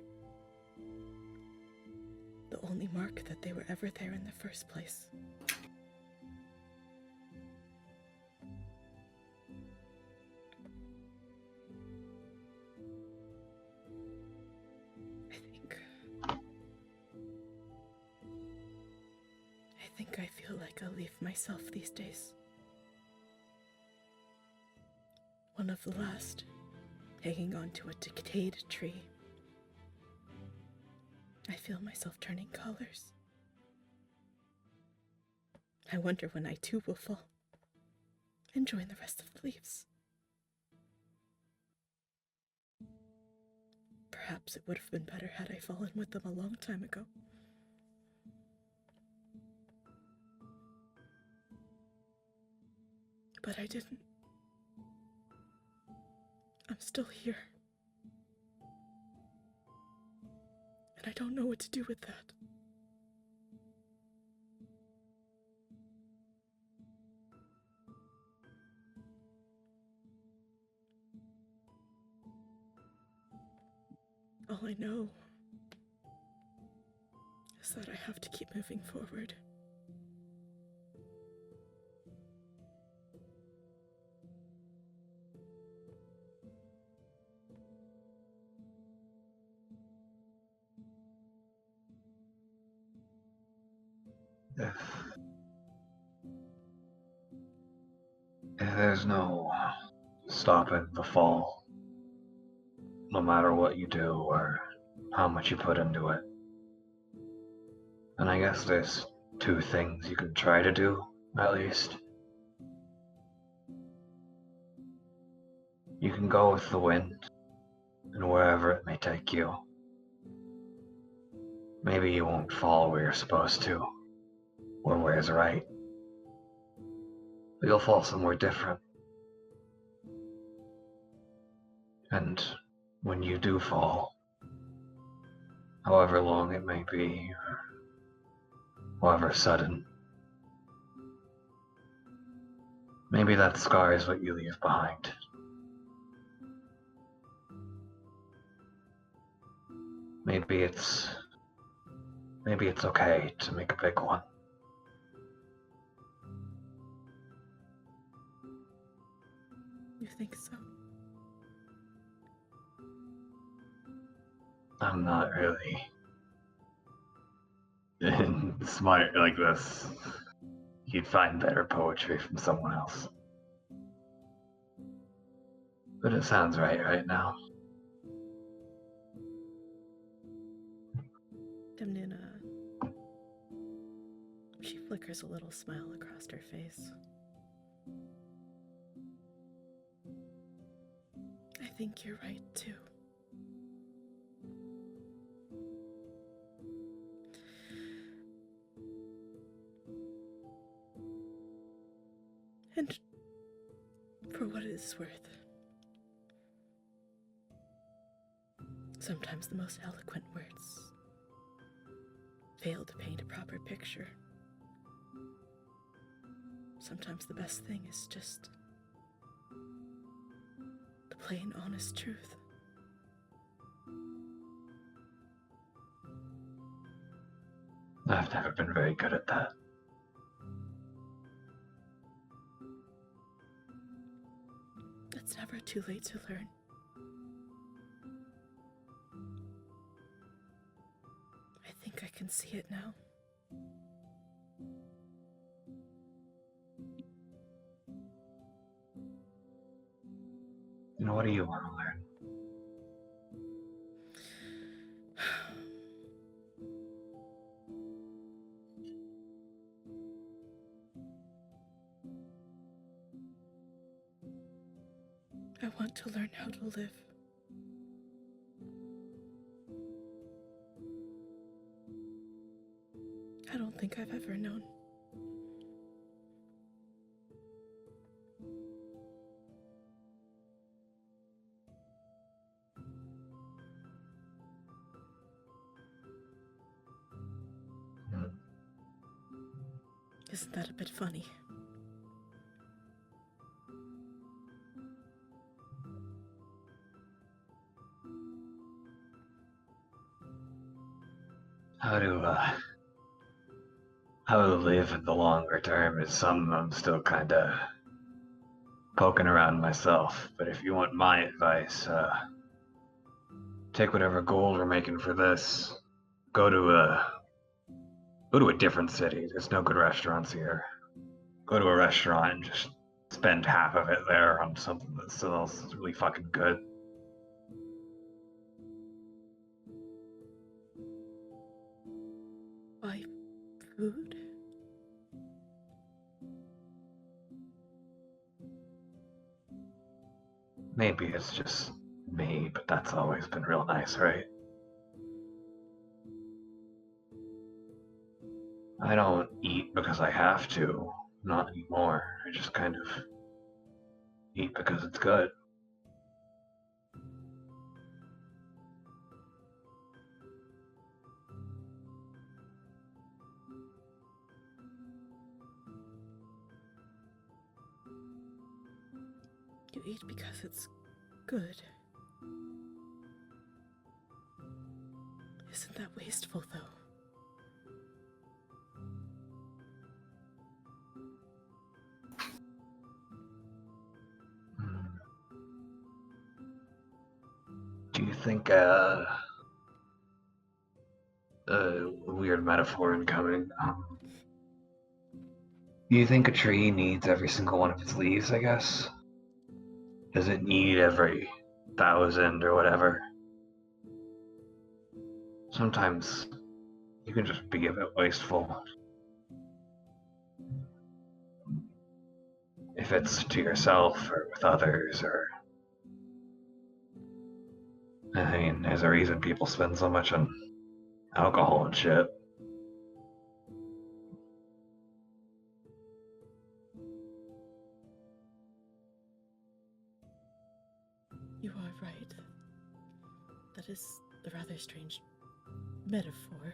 The only mark that they were ever there in the first place. I think I feel like a leaf myself these days. One of the last, hanging onto a decayed tree. I feel myself turning colors. I wonder when I too will fall and join the rest of the leaves. Perhaps it would have been better had I fallen with them a long time ago. But I didn't. I'm still here. And I don't know what to do with that. All I know is that I have to keep moving forward. If there's no stopping the fall, no matter what you do or how much you put into it, then I guess there's two things you can try to do, at least. You can go with the wind, and wherever it may take you. Maybe you won't fall where you're supposed to, or where's right. But you'll fall somewhere different. And when you do fall, however long it may be, or however sudden, maybe that scar is what you leave behind. Maybe it's okay to make a big one. You think so? I'm not really smart like this. You'd find better poetry from someone else. But it sounds right now. Demnuna, she flickers a little smile across her face. I think you're right, too. And for what it is worth, sometimes the most eloquent words fail to paint a proper picture. Sometimes the best thing is just the plain, honest truth. I've never been very good at that. It's never too late to learn. I think I can see it now. And what do you want to learn? I want to learn how to live. I don't think I've ever known. Isn't that a bit funny? How to live in the longer term is something I'm still kind of poking around myself. But if you want my advice, take whatever gold we're making for this, go to a different city. There's no good restaurants here. Go to a restaurant and just spend half of it there on something that smells really fucking good. Buy food? Maybe it's just me, but that's always been real nice, right? I don't eat because I have to, not anymore. I just kind of eat because it's good. You eat because it's good. Isn't that wasteful, though? Do you think, weird metaphor incoming, do you think a tree needs every single one of its leaves, I guess? Does it need every 1,000 or whatever? Sometimes you can just be a bit wasteful. If it's to yourself or with others, or... I mean, there's a reason people spend so much on alcohol and shit. You are right. That is a rather strange metaphor.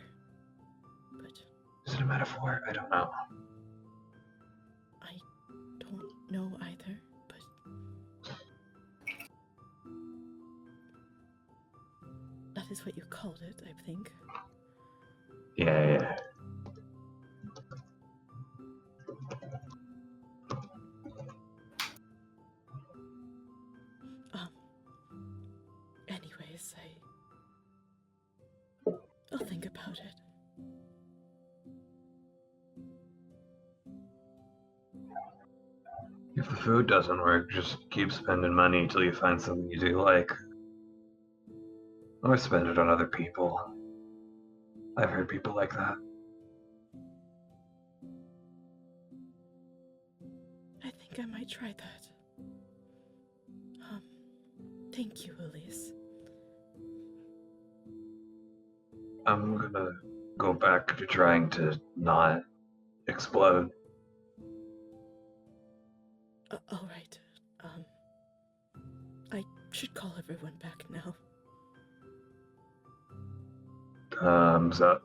But Is it a metaphor? I don't know. I don't know either, but that is what you called it, I think. Yeah. Anyways, I'll think about it. If the food doesn't work, just keep spending money until you find something you do like. Or spend it on other people. I've heard people like that. I think I might try that. Thank you, Elise. I'm gonna go back to trying to not explode. All right. I should call everyone back now. Thumbs up.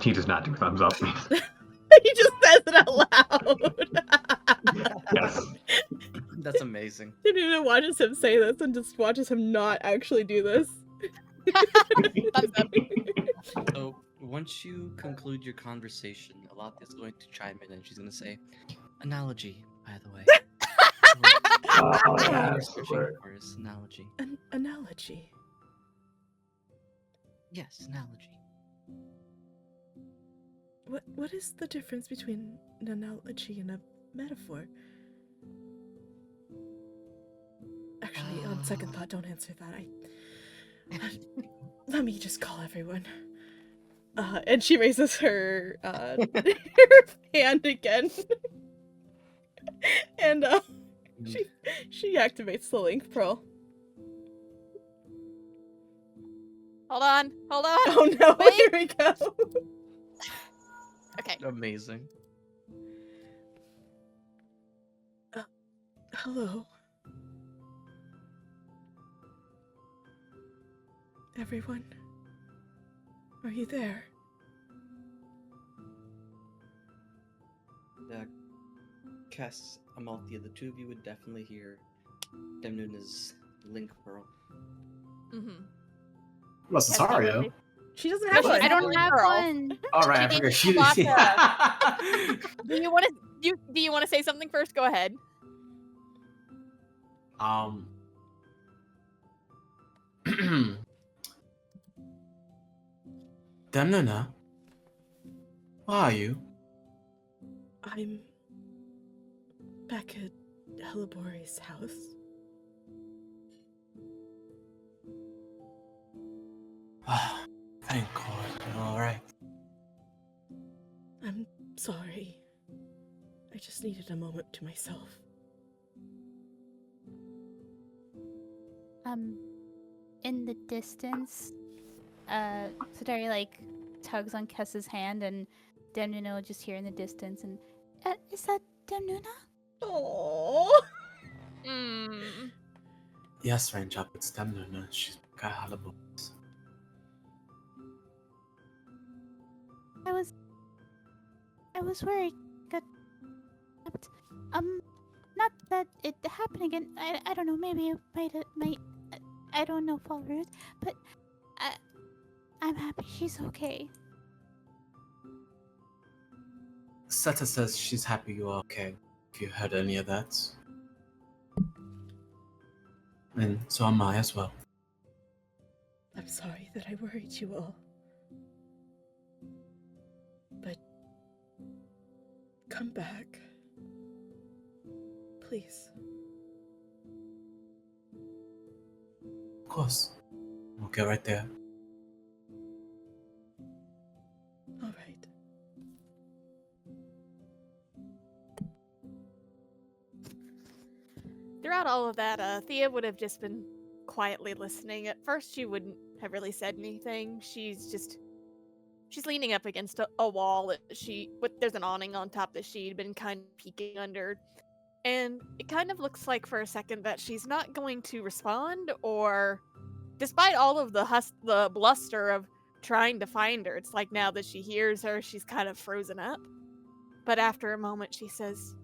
He does not do thumbs up. He just says it out loud. Yes. That's amazing. Nuna watches him say this and just watches him not actually do this. Thumbs up. So once you conclude your conversation, Alatia's going to chime in and she's going to say, "Analogy, by the way." Oh, What yeah, we're that's the searching word. for is analogy. An analogy. Yes, analogy. What is the difference between an analogy and a metaphor? Actually, on second thought, don't answer that. Let me just call everyone. And she raises her her hand again. And She activates the link pearl. Hold on. Oh no! Wait. Here we go. Okay. Amazing. Hello, everyone. Are you there? Cass, Amalthea, the two of you would definitely hear Demnuna's link pearl. Mm-hmm. Well, Cesario. She doesn't have I one. don't have Girl. one. All right, I She forgot did she. lots Do you want to say something first? Go ahead. Demnuna, where are you? I'm back at Hellebori's house. Thank God. All right. I'm sorry. I just needed a moment to myself. In the distance, Sadari like tugs on Kessa's hand, and Demnuna will just hear in the distance, and is that Demnuna? Oh. Mm. Yes, Ranger, it's Demnuna. She's got Halibuts. I was worried. Got not that it happened again. I don't know. Maybe it might. I don't know, fall rude, but I'm happy she's okay. Seta says she's happy you're okay. If you heard any of that. And so am I as well. I'm sorry that I worried you all. But come back. Please. Of course. We'll get right there. All right. Throughout all of that, Thea would have just been quietly listening. At first, she wouldn't have really said anything. She's leaning up against a wall that there's an awning on top that she'd been kind of peeking under. And it kind of looks like for a second that she's not going to respond, or despite all of the bluster of trying to find her, it's like now that she hears her, she's kind of frozen up. But after a moment, she says,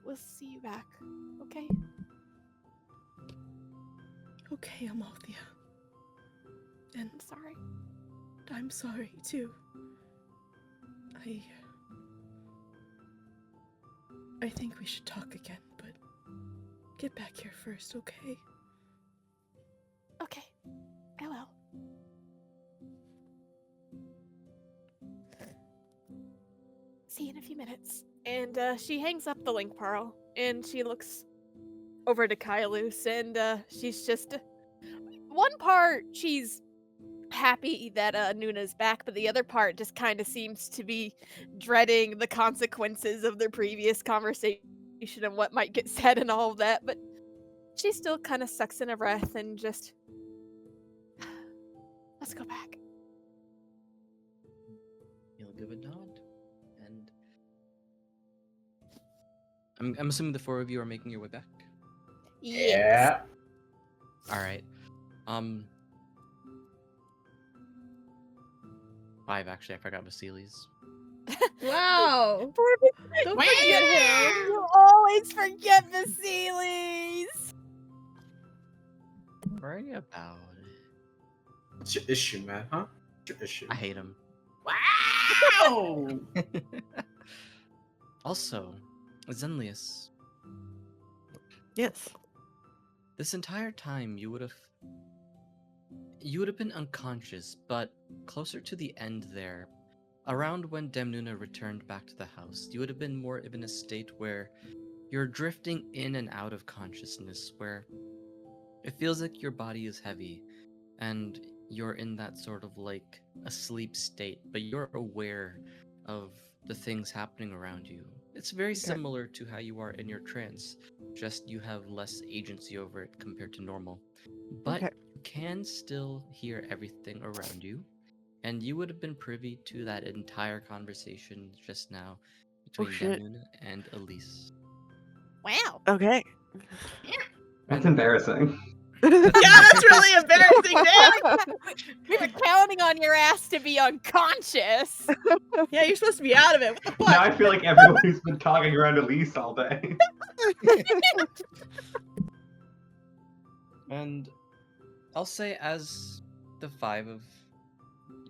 "We'll see you back, okay?" Okay, Amalthea. And I'm sorry. I'm sorry, too. I think we should talk again, but get back here first, okay? Okay, I will. See you in a few minutes. And she hangs up the link pearl, and she looks over to Kailus, and she's just... One part, she's happy that Nuna's back, but the other part just kind of seems to be dreading the consequences of their previous conversation and what might get said and all of that, but she still kind of sucks in a breath and just... Let's go back. You'll give a nod, and I'm assuming the four of you are making your way back. Yes. All right. 5 actually. I forgot Vasilis. Wow! Perfect. Don't forget him! You always forget Vasilis. Worry about it. What's your issue, man? Huh? What's your issue? I hate him. Wow! Also, Zenlius, Yes. this entire time you would have been unconscious, but closer to the end there, around when Demnuna returned back to the house, you would have been more in a state where you're drifting in and out of consciousness, where it feels like your body is heavy and you're in that sort of like a sleep state, but you're aware of the things happening around you. It's very Okay. similar to how you are in your trance, just you have less agency over it compared to normal. But Okay. you can still hear everything around you, and you would have been privy to that entire conversation just now between shit. Damnuna and Elise. Wow. Okay. That's And embarrassing. Yeah, that's really embarrassing, Dan. We were counting on your ass to be unconscious. Yeah, you're supposed to be out of it. What the fuck? Now I feel like everybody's been talking around Elise all day. And I'll say, as the 5 of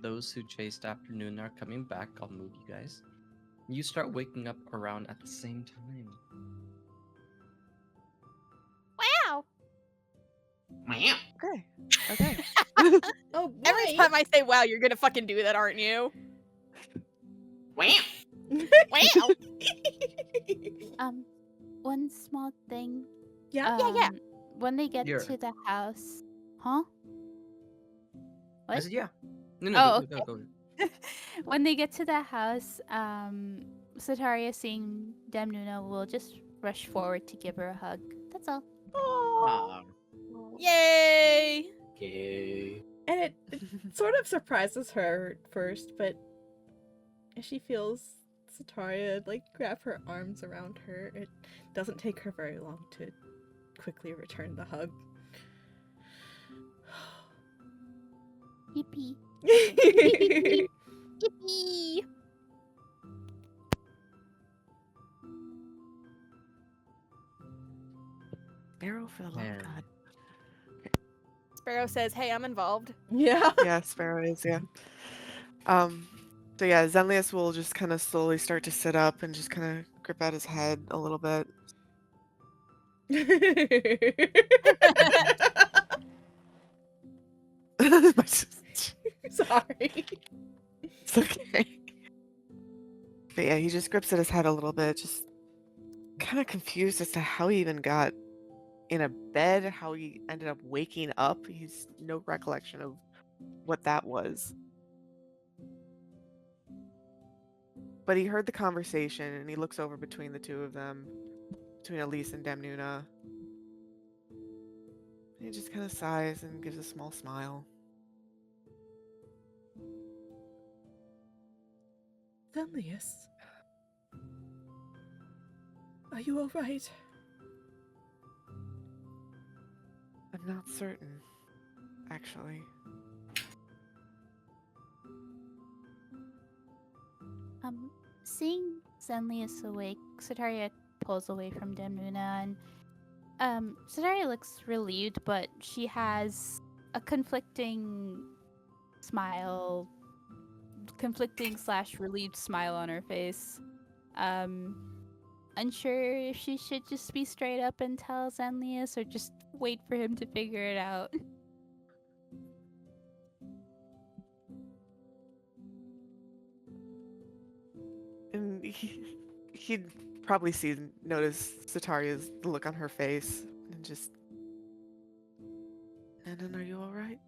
those who chased afternoon are coming back, I'll move you guys. You start waking up around at the same time. Wow. Okay. Okay. Oh boy. Every time I say wow, you're gonna fucking do that, aren't you? Wow. One small thing. Yeah. Yeah. When they get You're- to the house, huh? I What? said, yeah. No, Oh, go. When they get to the house, Sataria, seeing Damnuna, will just rush forward to give her a hug. That's all. Aww. Yay! Okay. And it sort of surprises her at first, but as she feels Sataria like grab her arms around her, it doesn't take her very long to quickly return the hug. Yippee. Yippee! Sparrow, for the love Man. of God. Sparrow says, "Hey, I'm involved." Yeah. Yeah, Sparrow is, yeah. So yeah, Zenlius will just kind of slowly start to sit up and just kind of grip at his head a little bit. Sorry. It's okay. But yeah, he just grips at his head a little bit, just kind of confused as to how he even got in a bed, how he ended up waking up. He's no recollection of what that was. But he heard the conversation and he looks over between the two of them, between Elise and Damnuna. He just kind of sighs and gives a small smile. Zenlius. Are you alright? I'm not certain, actually. Seeing Zenlius awake, Sataria pulls away from Damnuna, and Sataria looks relieved, but she has a conflicting / relieved smile on her face. Unsure if she should just be straight up and tell Zenlius or just wait for him to figure it out. And he'd probably notice Sataria's look on her face and just, Nanan, are you alright?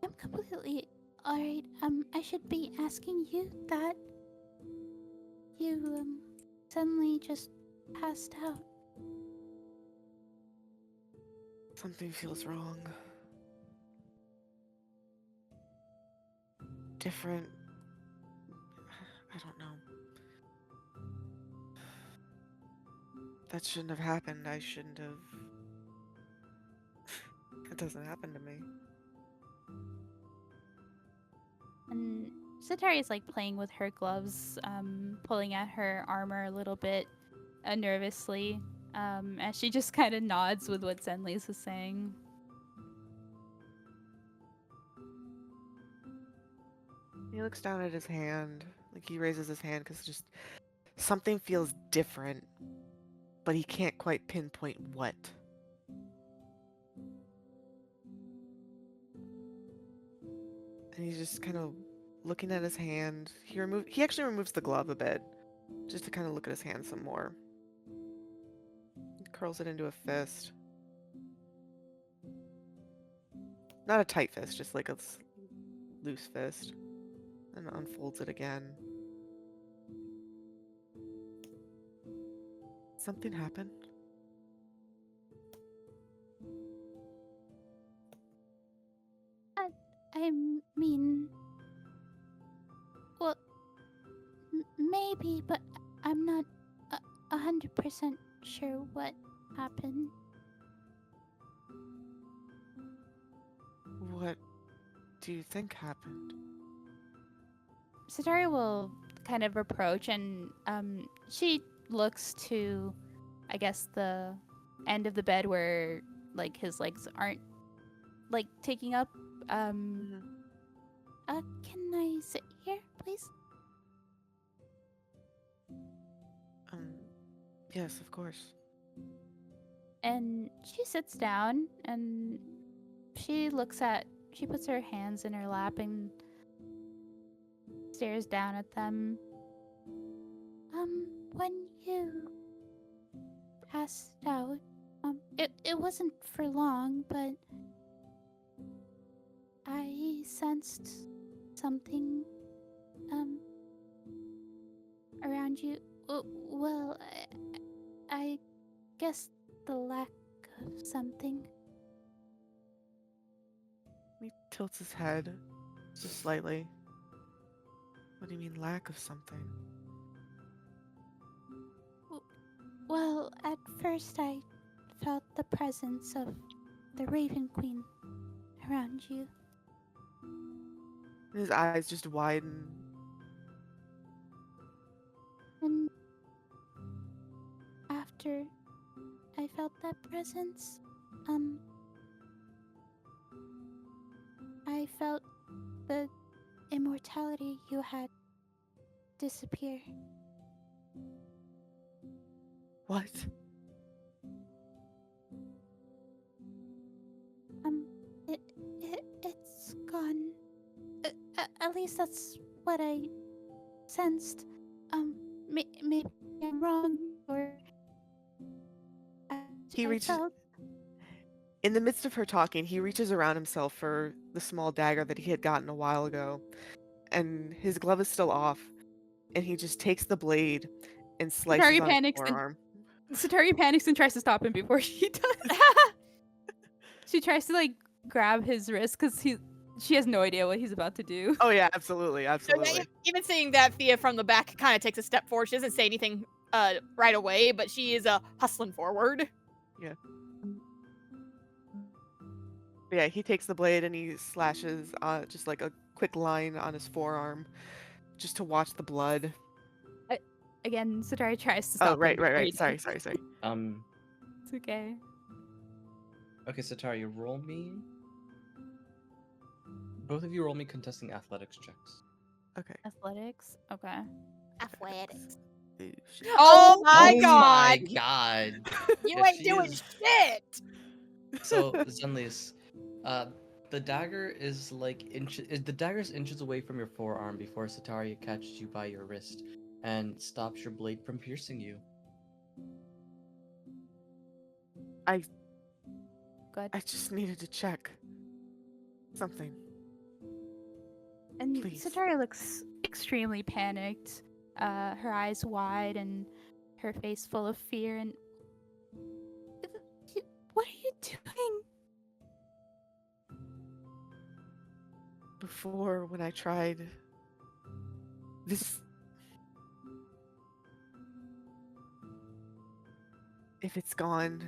I'm completely alright. I should be asking you that. You, suddenly just passed out. Something feels wrong. Different. I don't know. That shouldn't have happened. I shouldn't have. It doesn't happen to me. And Sataria's like playing with her gloves, pulling at her armor a little bit nervously, as she just kind of nods with what Zenlius is saying. He looks down at his hand. Like he raises his hand because just something feels different, but he can't quite pinpoint what. And he's just kind of looking at his hand. He actually removes the glove a bit, just to kind of look at his hand some more. He curls it into a fist. Not a tight fist, just like a loose fist. and unfolds it again. Something happened? I mean, well, maybe, but I'm not 100% sure what happened. What do you think happened? Satari will kind of approach, and she looks to, I guess, the end of the bed where like his legs aren't like taking up. Can I sit here, please? Yes, of course. And she sits down, and she puts her hands in her lap and stares down at them. When you passed out, it wasn't for long, but I sensed something, around you. Well, I guess the lack of something. He tilts his head just slightly. What do you mean, lack of something? Well, at first I felt the presence of the Raven Queen around you. His eyes just widen. And after I felt that presence, I felt the immortality you had disappear. What? It's gone. At least that's what I sensed. Maybe I'm wrong, or He I reaches. felt. In the midst of her talking, he reaches around himself for the small dagger that he had gotten a while ago, and his glove is still off, and he just takes the blade and slices on his forearm. Satari panics and tries to stop him before she does. She tries to like grab his wrist because she has no idea what he's about to do. Oh yeah, absolutely, So, yeah, absolutely. even seeing that, Thea from the back kind of takes a step forward. She doesn't say anything right away, but she is hustling forward. Yeah. Yeah, he takes the blade and he slashes just like a quick line on his forearm, just to watch the blood. Again, Satari tries to Oh, stop him. right. Sorry. It's okay. Okay, Satari, roll me. Both of you roll me contesting athletics checks. Okay. Athletics? Okay. Athletics. Ooh, shit. Oh my Oh god! my god! You If ain't she doing is- shit! So, Zenlius, the dagger is like the dagger's inches away from your forearm before Satari catches you by your wrist and stops your blade from piercing you. Good. I just needed to check something. And Please. Satari looks extremely panicked, her eyes wide and her face full of fear. And what are you doing? Before, when I tried this, if it's gone,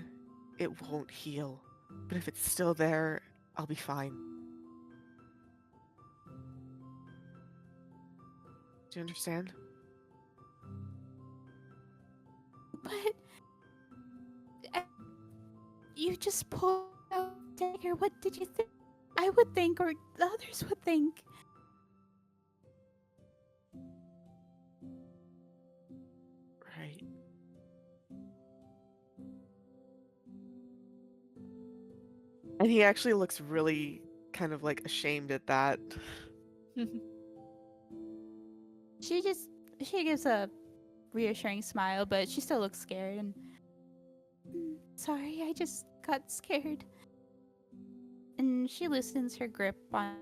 it won't heal. But if it's still there, I'll be fine. Do you understand? But you just pulled out a dagger. What did you think I would think, or the others would think? Right. And he actually looks really kind of like ashamed at that. She gives a reassuring smile, but she still looks scared. And Sorry, I just got scared. and she loosens her grip on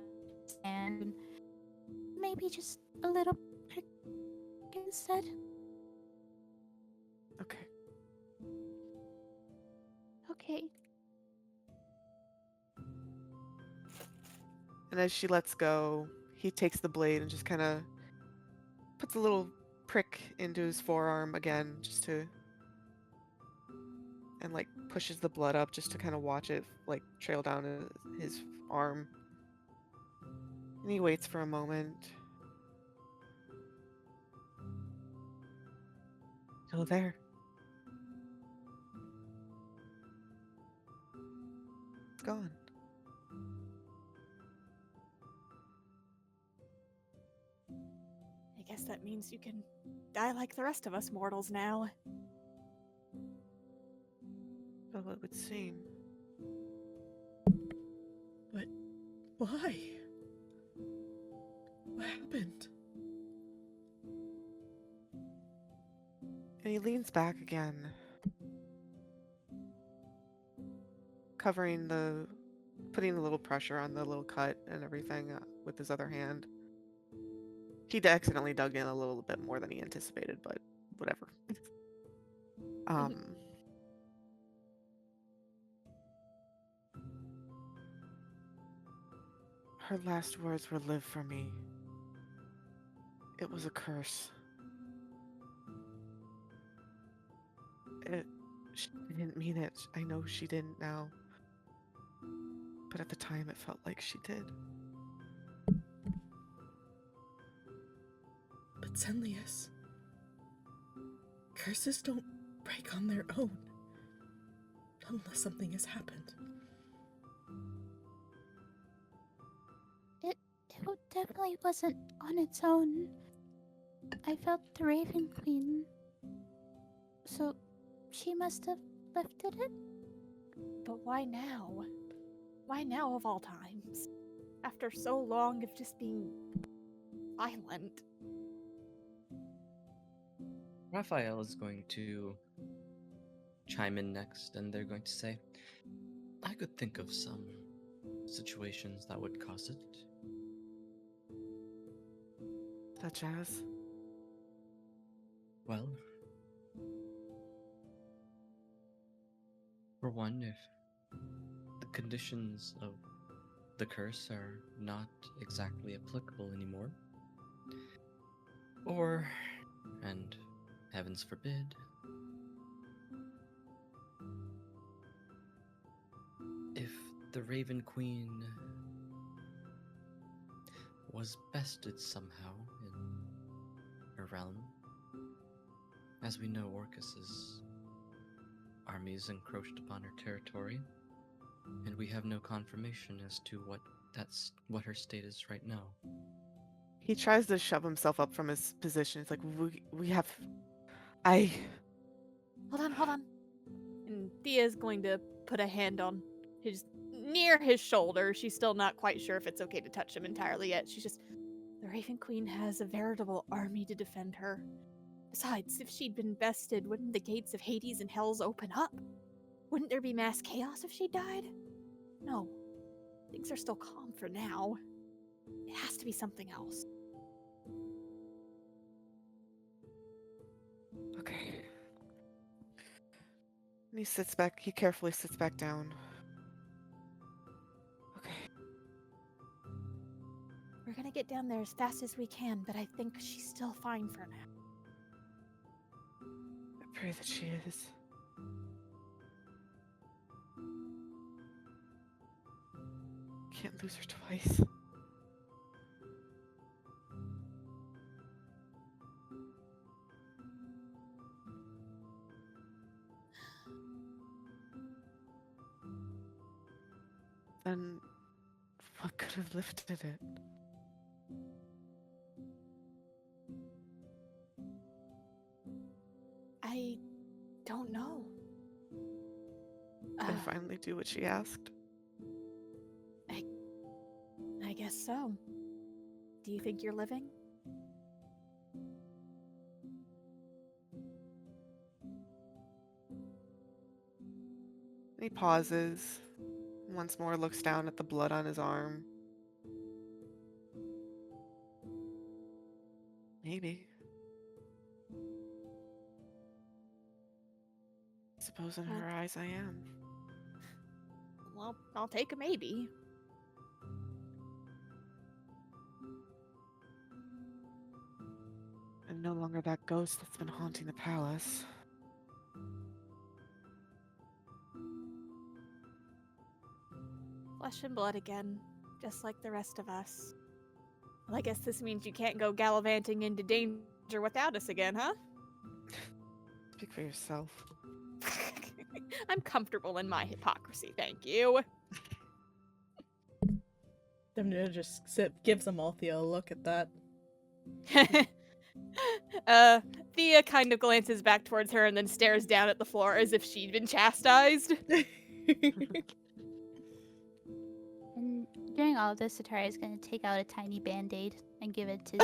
his hand. And maybe just a little prick instead. Okay. Okay. And as she lets go, he takes the blade and just kind of puts a little prick into his forearm again, just to, and like pushes the blood up just to kind of watch it like trail down his arm. And he waits for a moment. Still there. It's gone. I guess that means you can die like the rest of us mortals now. Well, it would seem. But why? What happened? And he leans back again, putting a little pressure on the little cut and everything with his other hand. He accidentally dug in a little bit more than he anticipated, but whatever. Her last words were "live for me." It was a curse. She didn't mean it. I know she didn't now. But at the time, it felt like she did. But Zenlius, curses don't break on their own. Unless something has happened. It definitely wasn't on its own. I felt the Raven Queen. So she must have lifted it? But why now? Why now of all times? After so long of just being silent. Raphael is going to chime in next, and they're going to say, I could think of some situations that would cause it. Such as? Well, for one, if the conditions of the curse are not exactly applicable anymore, or, and heavens forbid, if the Raven Queen was bested somehow in her realm. As we know, Orcus's armies encroached upon her territory, and we have no confirmation as to what her state is right now. He tries to shove himself up from his position. It's like, we have... Hold on. And Thea's going to put a hand on near his shoulder. She's still not quite sure if it's okay to touch him entirely yet. She's just, the Raven Queen has a veritable army to defend her. Besides, if she'd been bested, wouldn't the gates of Hades and Hells open up? Wouldn't there be mass chaos if she died? No. Things are still calm for now. It has to be something else. Okay. And he carefully sits back down. Okay. We're gonna get down there as fast as we can, but I think she's still fine for now. I pray that she is. Can't lose her twice. Then what could have lifted it? I don't know. And finally do what she asked? I guess so. Do you think you're living? He pauses, once more looks down at the blood on his arm. Maybe. Suppose in her eyes I am. Well, I'll take a maybe. I'm no longer that ghost that's been haunting the palace. Flesh and blood again, just like the rest of us. Well, I guess this means you can't go gallivanting into danger without us again, huh? Speak for yourself. I'm comfortable in my hypocrisy, thank you. Demnuna just gives Amalthea a look at that. Thea kind of glances back towards her and then stares down at the floor as if she'd been chastised. And during all of this, Satara is going to take out a tiny band-aid and give it to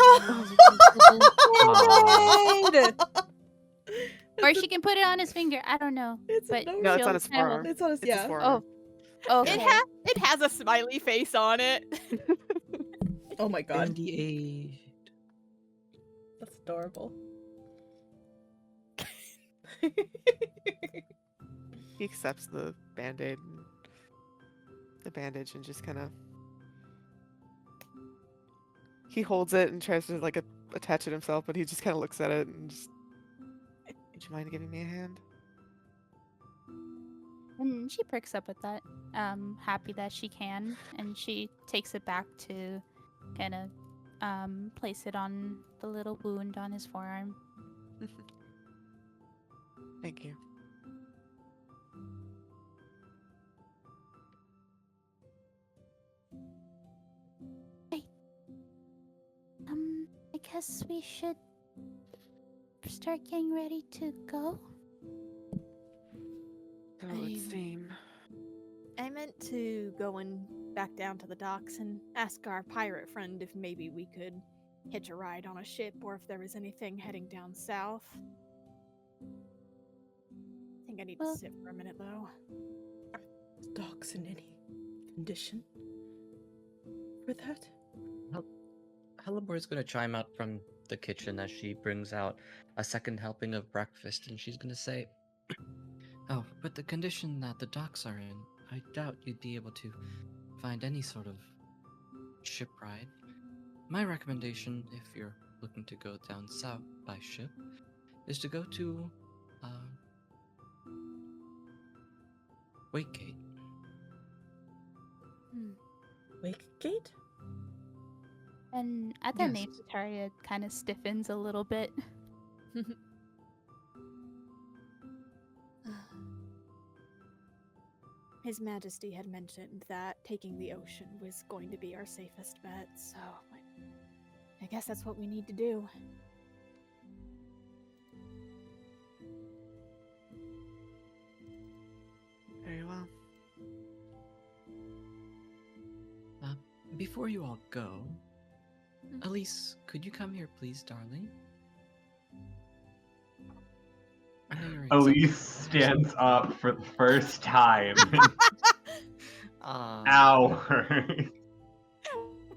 Band-Aid! Or she can put it on his finger. I don't know. It's But adorable. No, it's she'll on his kinda hold- forearm. It's on his, It's his yeah. forearm. Oh, okay. It has a smiley face on it. Oh my god. Bandy-aid. That's adorable. He accepts the band-aid and the bandage and just kind of... He holds it and tries to like attach it himself, but he just kind of looks at it and just... Would you mind giving me a hand? And she perks up with that. Happy that she can. And she takes it back to kind of place it on the little wound on his forearm. Thank you. I guess we should start getting ready to go. So it would seem. I meant to go and back down to the docks and ask our pirate friend if maybe we could hitch a ride on a ship or if there was anything heading down south. I think I need Well- to sit for a minute though. Dogs in any condition for that? Helleboy's gonna chime out from the kitchen as she brings out a second helping of breakfast, and she's gonna say, "Oh, but the condition that the docks are in, I doubt you'd be able to find any sort of ship ride. My recommendation, if you're looking to go down south by ship, is to go to Wakegate." Wakegate? And at that Yes. name, Zataria kind of stiffens a little bit. His Majesty had mentioned that taking the ocean was going to be our safest bet, so I guess that's what we need to do. Very well. Before you all go, Elise, could you come here, please, darling? I know you're Elise excited. stands up for the first time in hours.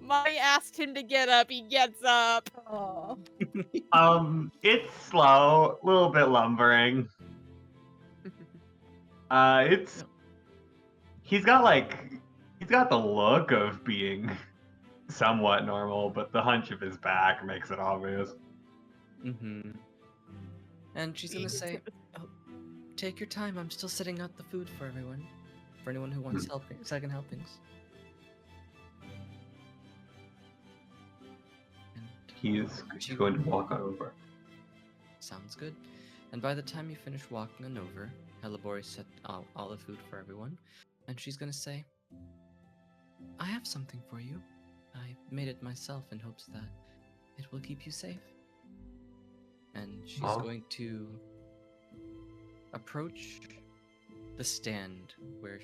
Mommy asked him to get up, he gets up. Aww. It's slow, a little bit lumbering. He's got the look of being somewhat normal, but the hunch of his back makes it obvious. Mm-hmm. And she's gonna say, "Oh, take your time. I'm still setting out the food for everyone. For anyone who wants second helpings." And She's going to walk on over. sounds good. And by the time you finish walking on over, Hellebore set out all the food for everyone, and she's gonna say, "I have something for you. I made it myself in hopes that it will keep you safe." And she's Oh. going to approach the stand where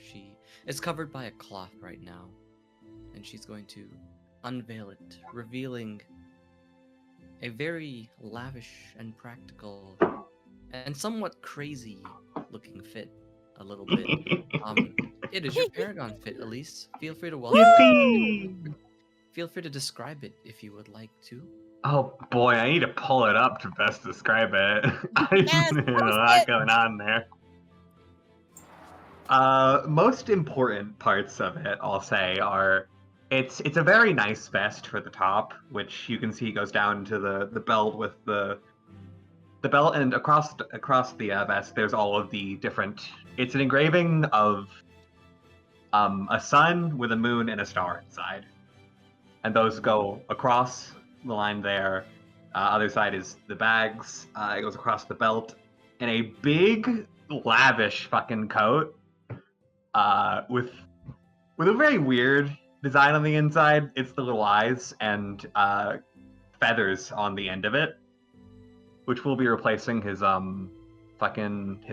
it's covered by a cloth right now, and she's going to unveil it, revealing a very lavish and practical and somewhat crazy looking fit a little bit. It is your Paragon fit, Elise. Feel free to welcome it. Yippee! Feel free to describe it if you would like to. Oh boy, I need to pull it up to best describe it. Yes, There's a post lot it. going on there. Most important parts of it, I'll say, are it's a very nice vest for the top, which you can see goes down to the belt with the belt, and across the vest there's all of the different. It's an engraving of a sun with a moon and a star inside, and those go across the line there. Other side is the bags. It goes across the belt, and a big, lavish fucking coat with a very weird design on the inside. It's the little eyes and feathers on the end of it, which will be replacing his his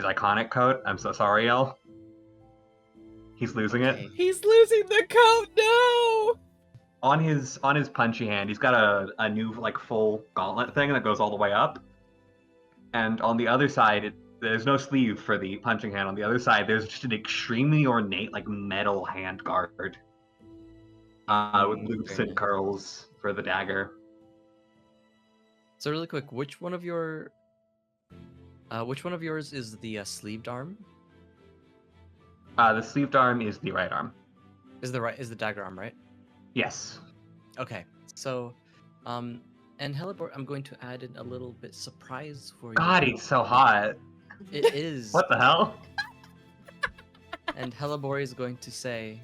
iconic coat. I'm so sorry, El. He's losing Okay. it. He's losing the coat. No. On his punchy hand, he's got a new like full gauntlet thing that goes all the way up, and on the other side, there's no sleeve for the punching hand. On the other side, there's just an extremely ornate like metal hand guard, with loops Very and nice. curls for the dagger. So really quick, which one of yours is the sleeved arm? The sleeved arm is the right arm. Is the dagger arm, right? Yes. Okay. So, and Hellebore, I'm going to add in a little bit surprise for you. God, he's so hot. It is. What the hell? And Hellebore is going to say,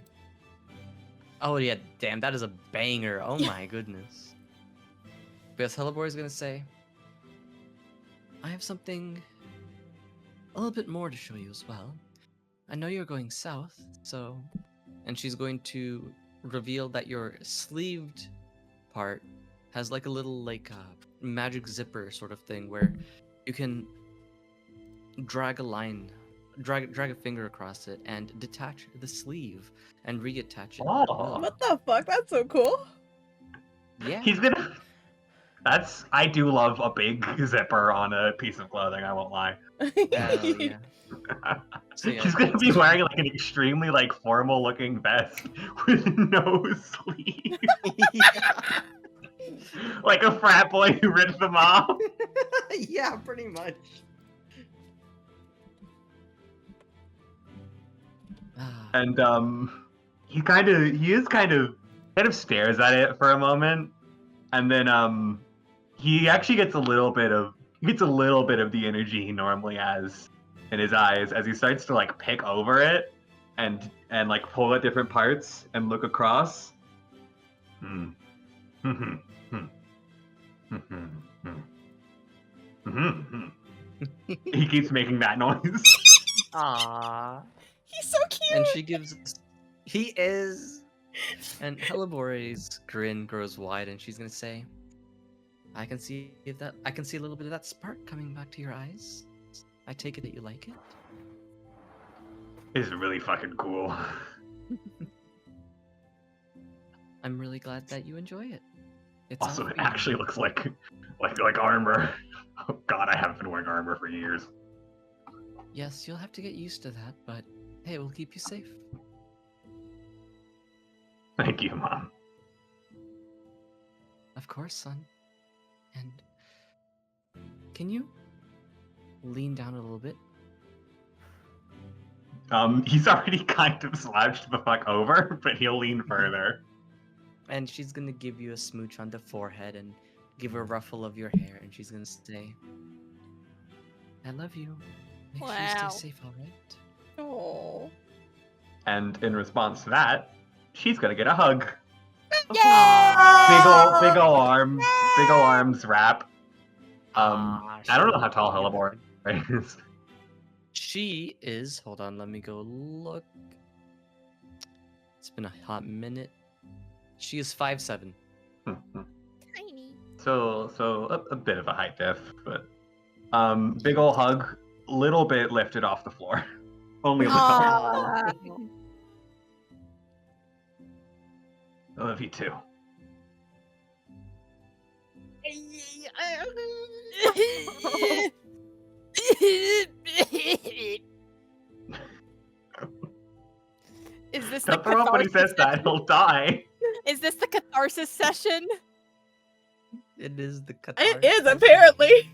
"Oh yeah, damn, that is a banger! Oh my goodness." Because Hellebore is going to say, "I have something a little bit more to show you as well. I know you're going south, so..." And she's going to reveal that your sleeved part has like a little magic zipper sort of thing where you can drag a finger across it and detach the sleeve and reattach it. Oh. What the fuck? That's so cool. Yeah. He's gonna. I do love a big zipper on a piece of clothing. I won't lie. Hell yeah. So yeah, He's gonna be wearing like an extremely like formal looking vest with no sleeve, like a frat boy who ripped them off. Yeah, pretty much. And he is kind of stares at it for a moment, and then he actually gets a little bit of the energy he normally has in his eyes as he starts to like pick over it and like pull at different parts and look across. He keeps making that noise. Aww. He's so cute. And she gives he is. And Hellebor's grin grows wide and she's gonna say, I can see a little bit of that spark coming back to your eyes. I take it that you like it. It's really fucking cool. I'm really glad that you enjoy it. It's Also, all it for you. actually looks like armor. Oh god, I haven't been wearing armor for years. Yes, you'll have to get used to that, but hey, we'll keep you safe. Thank you, Mom. Of course, son. And can you lean down a little bit? He's already kind of slouched the fuck over, but he'll lean further. And she's gonna give you a smooch on the forehead and give a ruffle of your hair, and she's gonna say, I love you. Make sure you Wow. stay safe, alright? Oh. And in response to that, she's gonna get a hug. Yay! Big ol' arms wrap. I don't know how tall Hellebore is. She is. Hold on, let me go look. It's been a hot minute. She is 5'7". Tiny. So a bit of a height diff, but big ol' hug, little bit lifted off the floor. Only a little. Aw. I love you too. Is this the Cut the rope when he catharsis says that, he'll die. Is this the catharsis session? It is the It is, catharsis. apparently!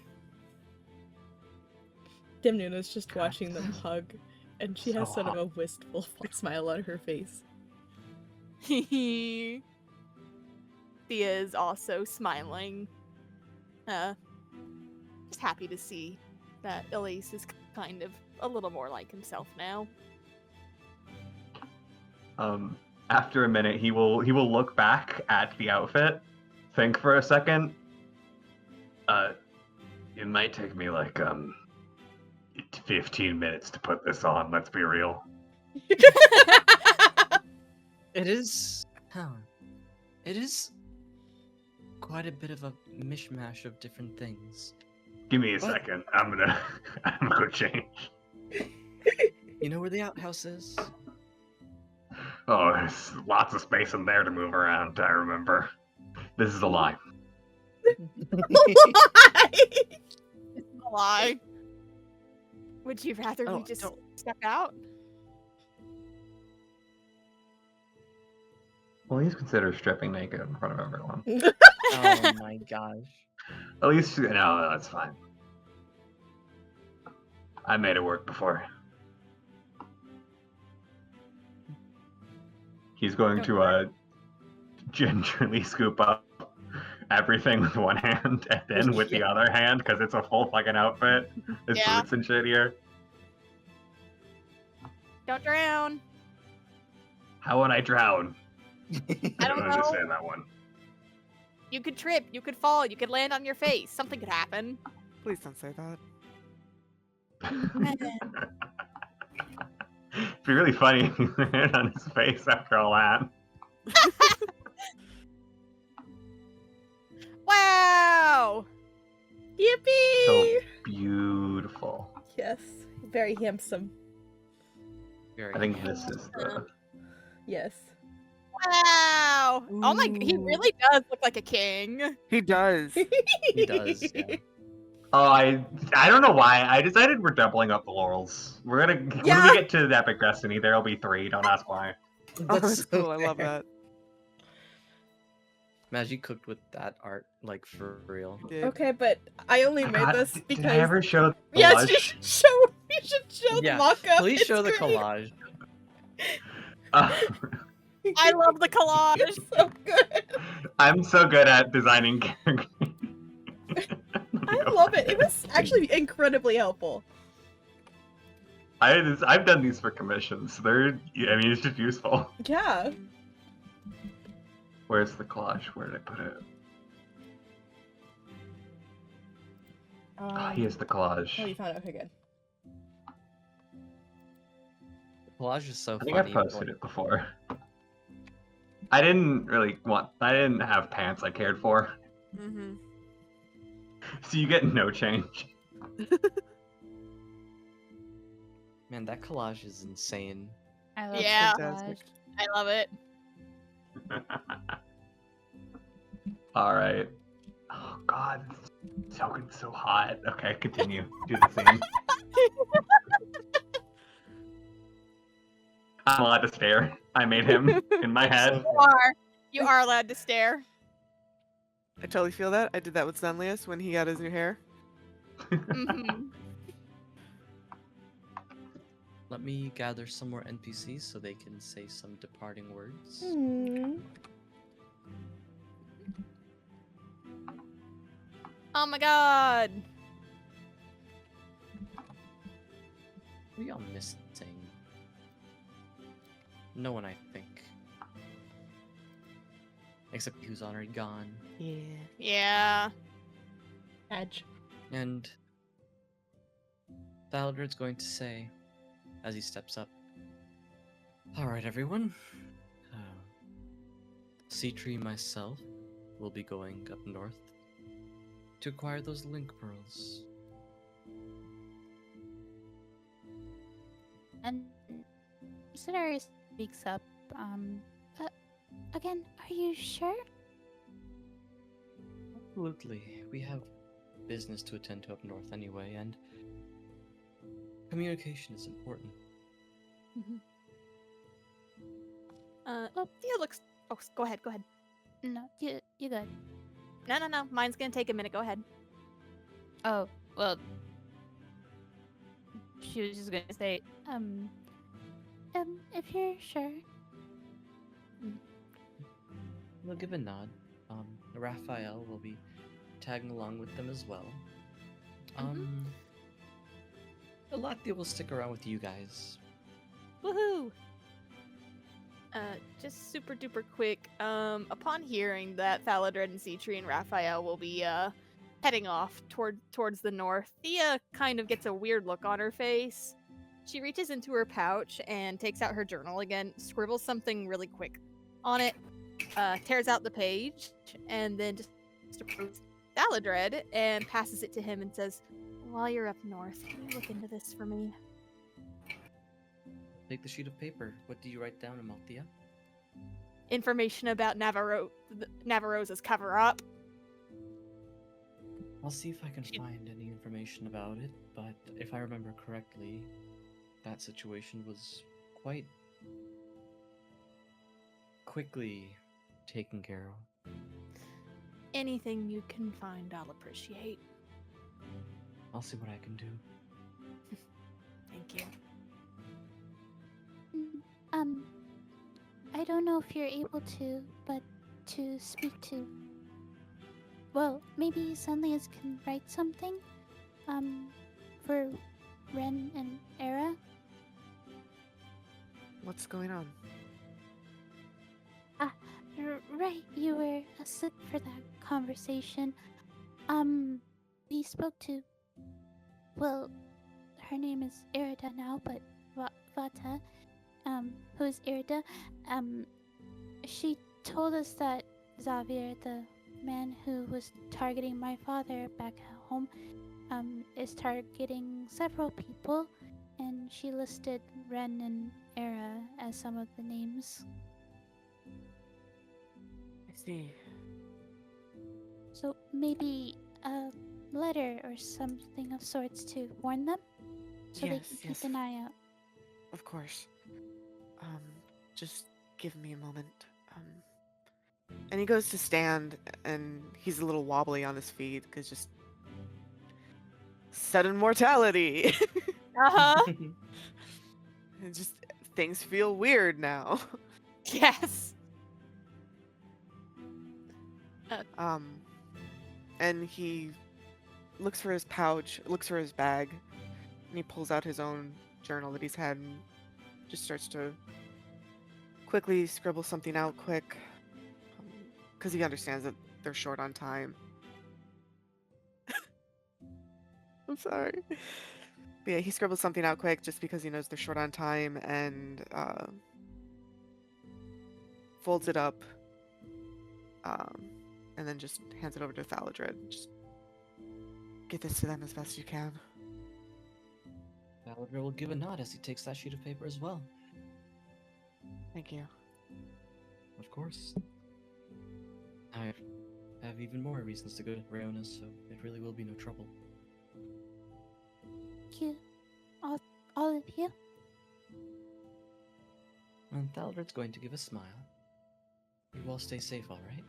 Dimnuna's just God. watching them hug, and she has So sort of hot. a wistful smile on her face. Thea is also smiling. Just happy to see that Elise is kind of a little more like himself now. After a minute, he will look back at the outfit, think for a second. It might take me like 15 minutes to put this on. Let's be real. It is. It is quite a bit of a mishmash of different things. Give me a What? second. I'm gonna go change. You know where the outhouse is? Oh, there's lots of space in there to move around. I remember. This is a lie. Why? It's a lie. Would you rather Oh, we just don't- step out? Please consider stripping naked in front of everyone. Oh my gosh. At least, no, that's fine. I made it work before. He's going to gingerly scoop up everything with one hand and then with the other hand, because it's a full fucking outfit. There's Yeah. boots and shit here. Don't drown. How would I drown? I don't know. understand that one. You could trip, you could fall, you could land on your face. Something could happen. Please don't say that. It'd be really funny if he landed on his face after all that. Wow! Yippee! So beautiful. Yes, very handsome. Very I think handsome. this is the. Yes. Wow! Oh my, he Ooh. really does look like a king. He does. He does, yeah. Oh, I don't know why. I decided we're doubling up the laurels. We're gonna when Yeah. we get to the Epic Destiny, there'll be 3. Don't ask why. Oh, that's cool. I love that. Magic cooked with that art, like for real. He did. Okay, but I only I made got- this did because. I ever show the Yes, collage? you should show. You should show Yeah, the mock-up. Please It's show the great. collage. I love the collage. It's so good. I'm so good at designing characters. I love it. It was actually incredibly helpful. I've done these for commissions. I mean, it's just useful. Yeah. Where's the collage? Where did I put it? Here's the collage. Oh, you found it. Okay, good. Collage is so I think funny. I've posted it before. I didn't have pants I cared for. Mm-hmm. So you get no change. Man, that collage is insane. I love Yeah. Fantastic. I love it. Alright. Oh god, it's so hot. Okay, continue. Do the same. I'm allowed to stare. I made him in my head. You are allowed to stare. I totally feel that. I did that with Zenlius when he got his new hair. Mm-hmm. Let me gather some more NPCs so they can say some departing words. Hmm. Oh my god. We all missing. No one, I think. Except who's already gone. Yeah. Yeah. Edge. And Thaldred's going to say, as he steps up, "Alright, everyone. Sea-Tree myself will be going up north to acquire those link pearls." And Solaris speaks up. Again, are you sure? Absolutely. We have business to attend to up north anyway, and communication is important. Thea looks. Oh, go ahead. No, you good. No. Mine's gonna take a minute. Go ahead. Oh, well. She was just gonna say, if you're sure. We'll give a nod. Raphael will be tagging along with them as well. Alathia will stick around with you guys. Woohoo! Just super duper quick. Upon hearing that Thaladred and Citri and Raphael will be heading off towards the north, Thea kind of gets a weird look on her face. She reaches into her pouch and takes out her journal again, scribbles something really quick on it, tears out the page, and then just approaches Thaladred and passes it to him and says, "While you're up north, can you look into this for me?" Take the sheet of paper. What do you write down, Amalthea? Information about Navarrose's cover-up. I'll see if I can find any information about it, but if I remember correctly, that situation was quite quickly taken care of. Anything you can find, I'll appreciate. I'll see what I can do. Thank you. I don't know if you're able to, but to speak to. Well, maybe Sunlias can write something, for Ren and Era. What's going on? Right, you were asleep for that conversation. We spoke to. Well, her name is Erida now, but Vata, who's Erida, she told us that Xavier, the man who was targeting my father back at home, is targeting several people, and she listed Ren and Era as some of the names. I see. So maybe a letter or something of sorts to warn them, so they Yes, can yes. keep an eye out. Of course. Just give me a moment. And he goes to stand, and he's a little wobbly on his feet because just sudden mortality. Uh-huh. And just things feel weird now. Yes. And he looks for his pouch, looks for his bag, and he pulls out his own journal that he's had and just starts to quickly scribble something out quick, because he understands that they're short on time. I'm sorry. But yeah, he scribbles something out quick just because he knows they're short on time, and folds it up, and then just hands it over to Thaladred. Just get this to them as best you can. Valadre will give a nod as he takes that sheet of paper as well. Thank you. Of course. I have even more reasons to go to Raona, so it really will be no trouble. Thank you, all of you. And Thaladred's going to give a smile. You all stay safe, alright?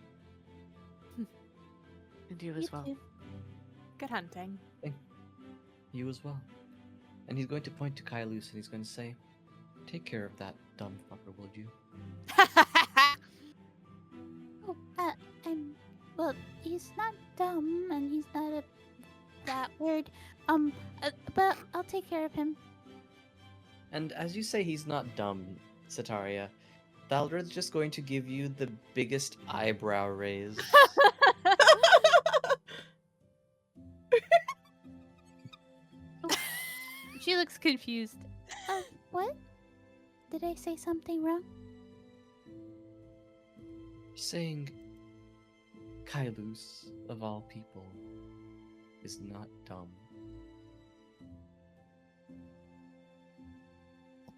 And you as well. too. Good hunting. You as well. And he's going to point to Kailus and he's going to say, "Take care of that dumb fucker, would you?" Oh, well, he's not dumb, and he's not that weird. But I'll take care of him. And as you say he's not dumb, Sataria, Thaladred's just going to give you the biggest eyebrow raise. She looks confused. What? Did I say something wrong? Saying Kailus, of all people, is not dumb.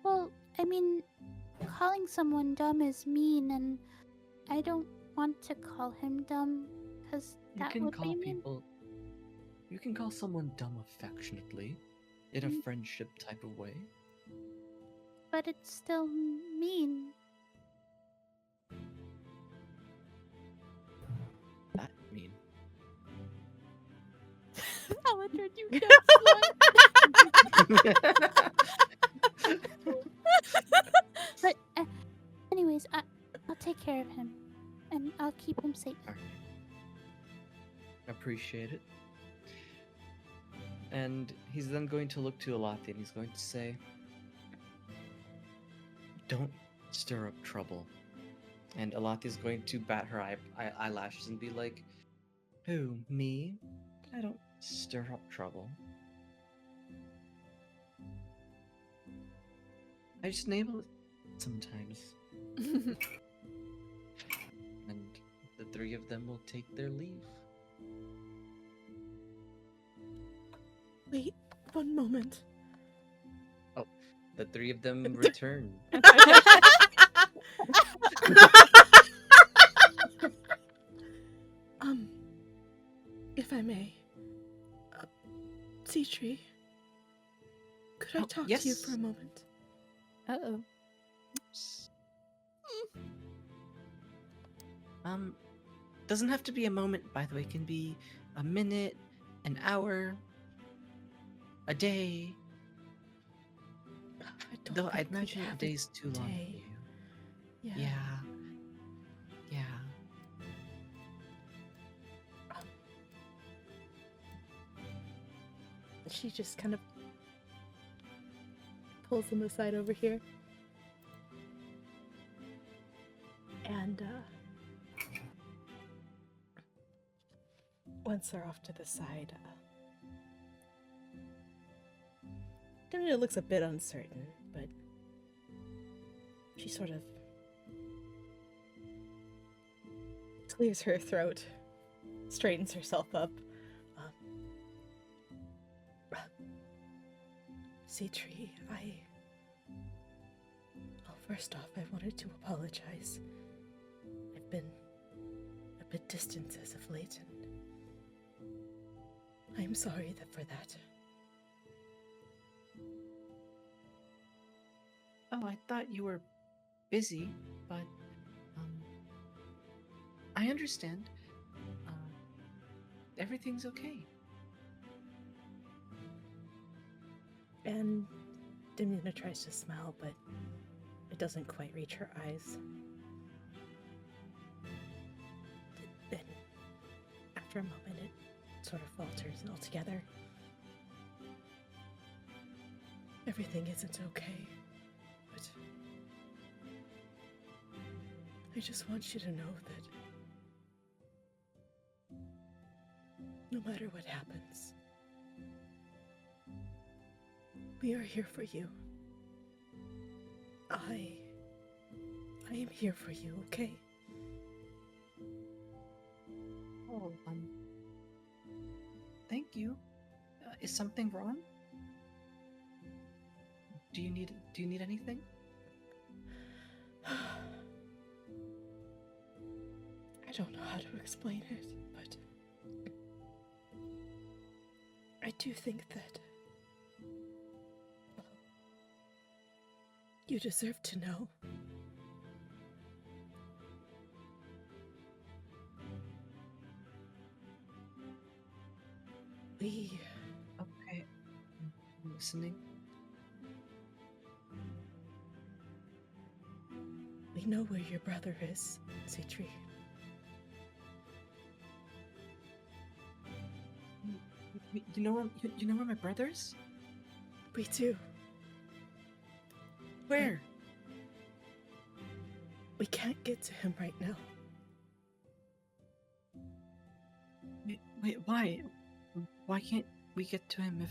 Well, I mean, calling someone dumb is mean, and I don't want to call him dumb, because You that can would call be mean. people. You can call someone dumb affectionately, in a friendship type of way. But it's still mean. That mean. You dumb slut. But anyways, I'll take care of him, and I'll keep him safe. Alright. Appreciate it. And he's then going to look to Alathi and he's going to say, "Don't stir up trouble." And Alathi is going to bat her eyelashes and be like, "Who, me? I don't stir up trouble. I just enable it sometimes." And the three of them will take their leave. Wait, one moment. The three of them return. If I may, Sea-Tree, could I Oh, talk to you yes. for a moment? Uh-oh. Doesn't have to be a moment, by the way. It can be a minute, an hour, a day. I don't Though think I'd we imagine a have day's too long for day. you. Yeah. Yeah. She just kind of pulls him aside over here. And once they're off to the side, Demna looks a bit uncertain, but she sort of clears her throat, straightens herself up. Sea-Tree, well, first off, I wanted to apologize. I've been a bit distant as of late, and I'm sorry for that. Oh, I thought you were busy, but I understand. Everything's okay. And Demna tries to smile, but it doesn't quite reach her eyes. Then, after a moment, it sort of falters altogether. Everything isn't okay, but I just want you to know that no matter what happens, we are here for you. I am here for you, okay? Oh, thank you. Is something wrong? Do you need anything? I don't know how to explain it, but I do think that you deserve to know. Okay. I'm listening. We know where your brother is, Sea-Tree. You know where my brother is? We do. Where? We can't get to him right now. Wait, why? Why can't we get to him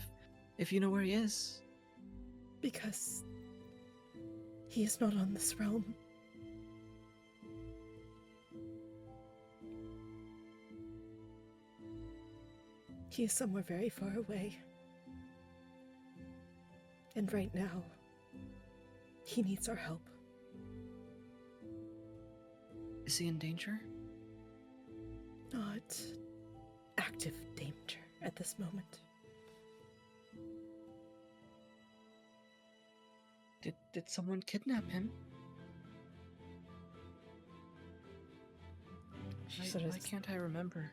if you know where he is? Because he is not on this realm. He is somewhere very far away. And right now, he needs our help. Is he in danger? Not active danger at this moment. Did someone kidnap him? She sort of Why can't I remember?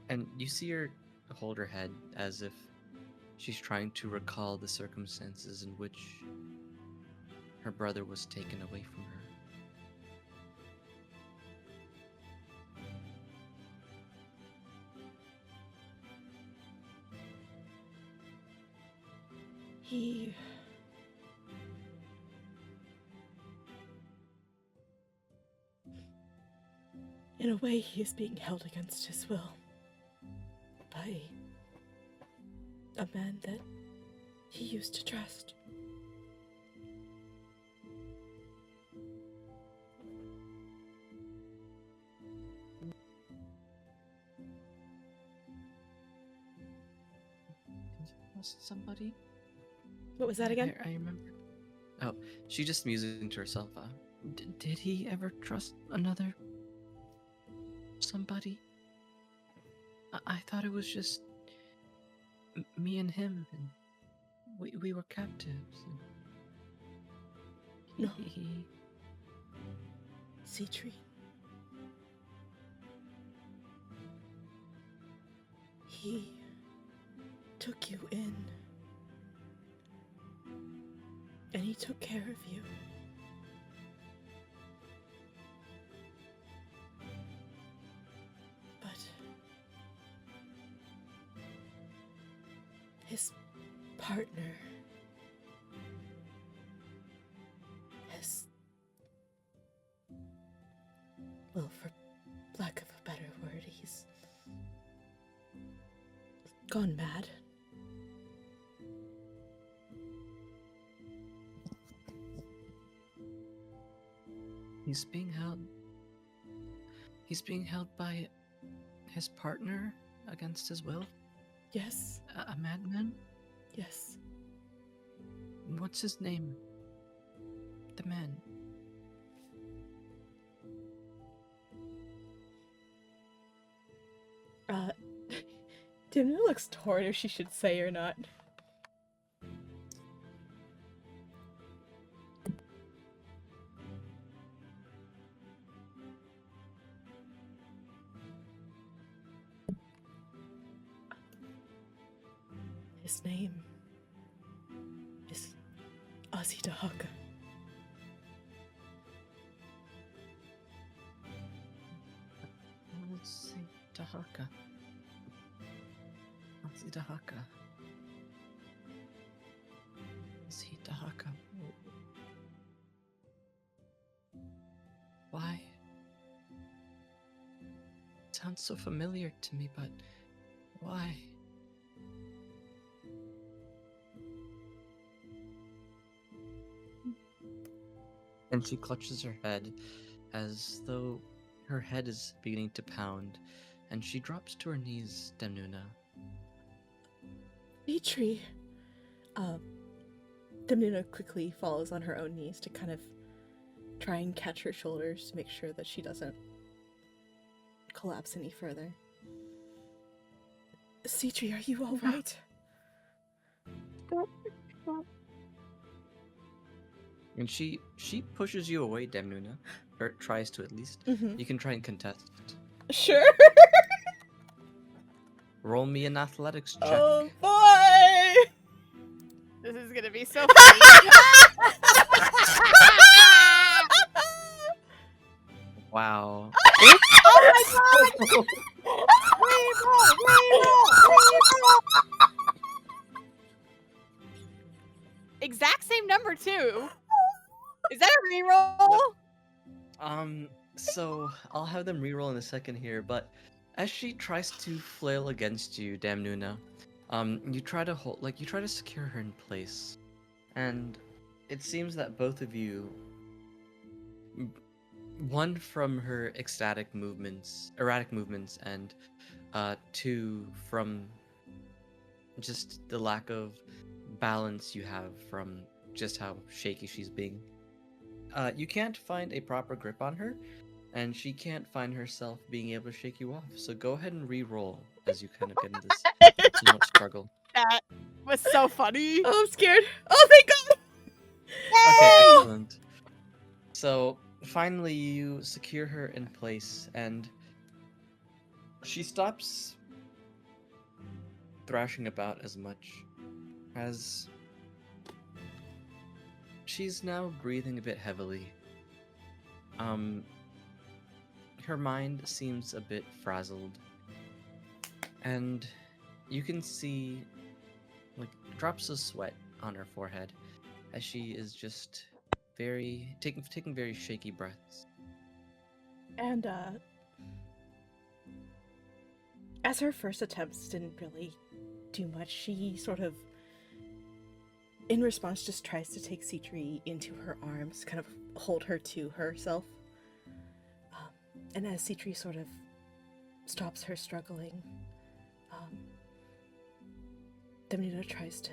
And you see her hold her head as if she's trying to recall the circumstances in which her brother was taken away from her. He... In a way, he is being held against his will by a man that he used to trust. Lost somebody? What was that again? I remember. Oh, she just musing to herself. Did he ever trust another somebody? I thought it was just me and him, and we were captives. And No. he Citrine. He took you in. And he took care of you. But his partner has, well, for lack of a better word, he's gone mad. He's being held by his partner against his will? Yes, A madman? yes. What's his name? The man. Dimna looks torn if she should say or not. His name is Azidahaka. Let's see. Dahaka. Dahaka. Dahaka. Why? It sounds so familiar to me, but why? And she clutches her head as though her head is beginning to pound, and she drops to her knees, Demnuna. Dimitri. Demnuna quickly falls on her own knees to kind of try and catch her shoulders to make sure that she doesn't collapse any further. Citri, are you alright? And she pushes you away, Demnuna, or tries to at least. Mm-hmm. You can try and contest. Sure. Roll me an athletics check. Oh boy! This is gonna be so funny. Wow. Oh my god! Reroll! Exact same number too. Is that a reroll? So I'll have them reroll in a second here, but as she tries to flail against you, Damnuna, you try to secure her in place, and it seems that both of you, one from her erratic movements, and two from just the lack of balance you have from just how shaky she's being. You can't find a proper grip on her, and she can't find herself being able to shake you off. So go ahead and re-roll as you kind of get into this somewhat struggle. That was so funny. Oh, I'm scared. Oh, thank God! Okay, excellent. So finally you secure her in place, and she stops thrashing about as much as she's now breathing a bit heavily. Her mind seems a bit frazzled, and you can see like drops of sweat on her forehead as she is just taking very shaky breaths. And as her first attempts didn't really do much, she sort of, in response, just tries to take Citri into her arms, kind of hold her to herself. And as Citri sort of stops her struggling, Demnina tries to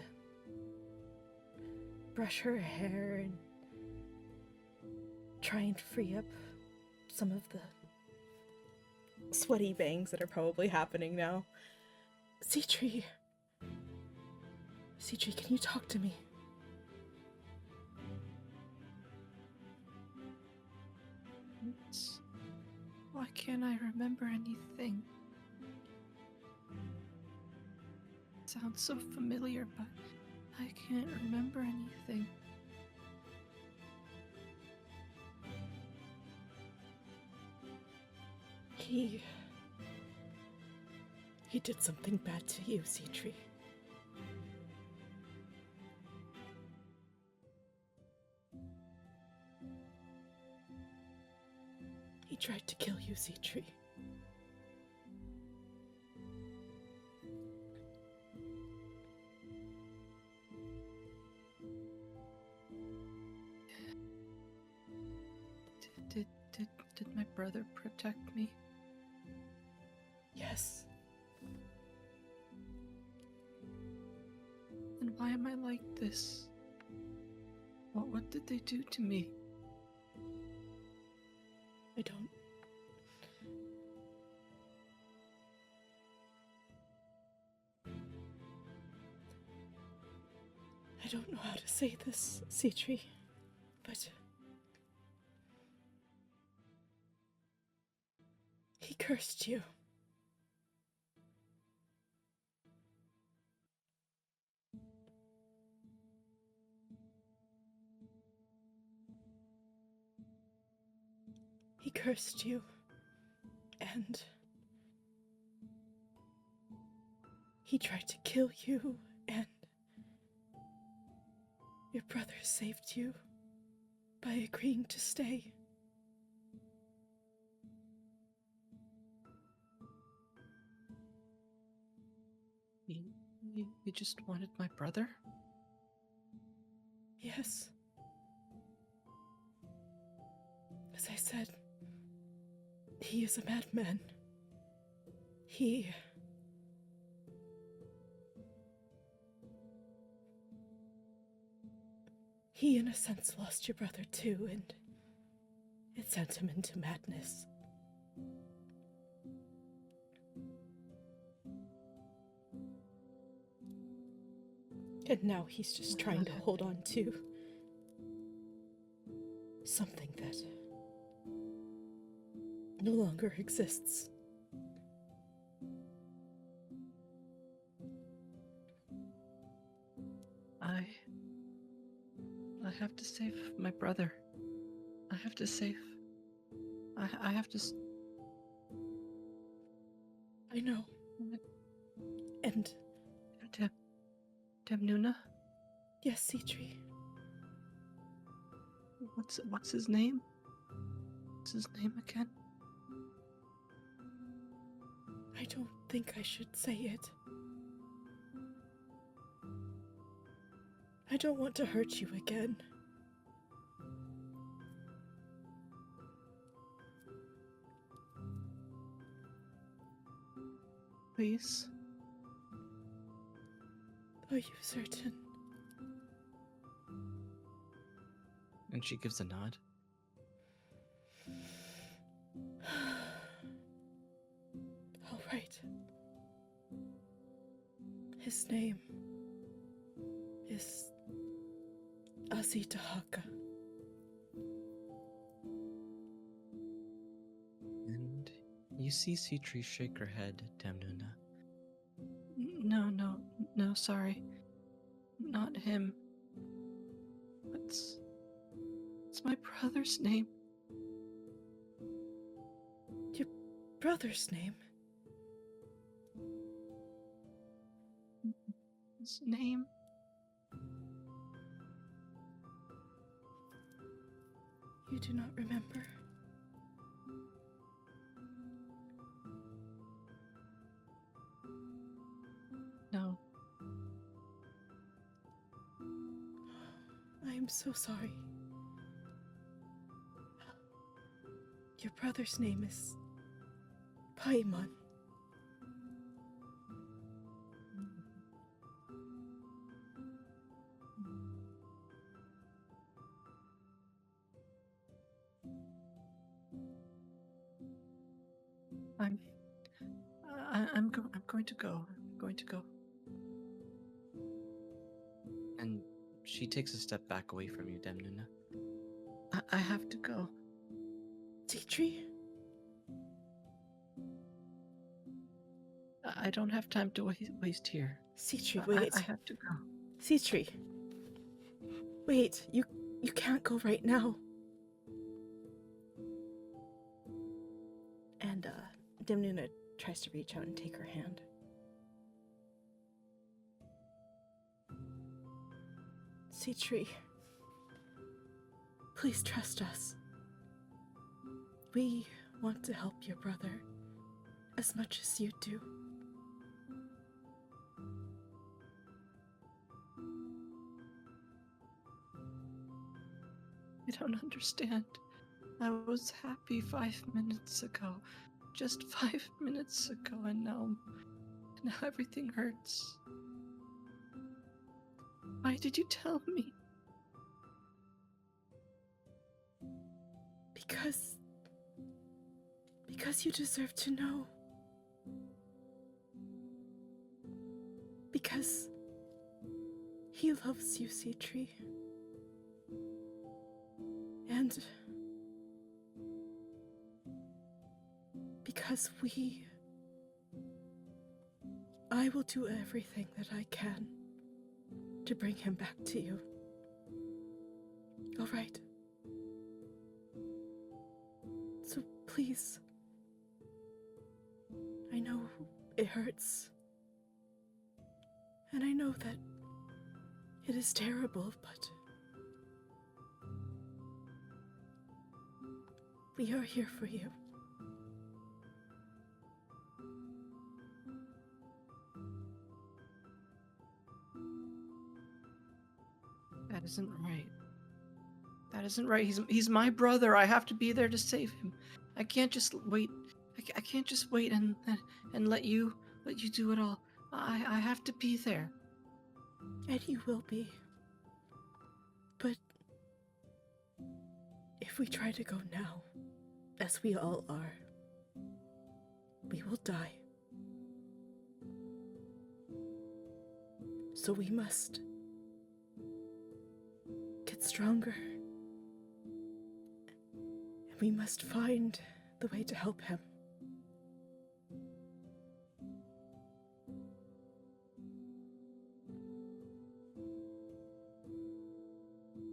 brush her hair and try and free up some of the sweaty bangs that are probably happening now. Citri, can you talk to me? Why can't I remember anything? It sounds so familiar, but I can't remember anything. He did something bad to you, Citri. He tried to kill you, Citri. Did my brother protect me? Yes. Then why am I like this? What did they do to me? I don't know how to say this, Citri, but he cursed you. He cursed you, and he tried to kill you, and your brother saved you by agreeing to stay. You just wanted my brother? Yes. As I said, he is a madman. He in a sense lost your brother too, and it sent him into madness. And now he's just trying to hold on to something that no longer exists. I have to save my brother. I have to save... I have to... I know. And... Demnuna? Yes, Citri. What's his name? What's his name again? I don't think I should say it. I don't want to hurt you again. Please? Are you certain? And she gives a nod. All right. His name is Azitahaka. And you see Citri shake her head, Damnuna. No, sorry. Not him. It's my brother's name. Your brother's name? His name? You do not remember? No. I am so sorry. Your brother's name is Paimon. I'm going to go. I'm going to go. And she takes a step back away from you, Demnuna. I have to go. Dietrich? I don't have time to waste here. Dietrich, wait. I have to go. Dietrich. Wait, you can't go right now. And Demnuna tries to reach out and take her hand. Dietrich, please trust us. We want to help your brother as much as you do. I don't understand. I was happy 5 minutes ago. Just 5 minutes ago, and now everything hurts. Why did you tell me? Because you deserve to know. Because he loves you, Dietrich. And because I will do everything that I can to bring him back to you. All right? So please, I know it hurts. And I know that it is terrible, but we are here for you. That isn't right. That isn't right. He's my brother. I have to be there to save him. I can't just wait. I can't just wait and let you do it all. I have to be there. And you will be. But if we try to go now, as we all are, we will die. So we must get stronger. And we must find the way to help him.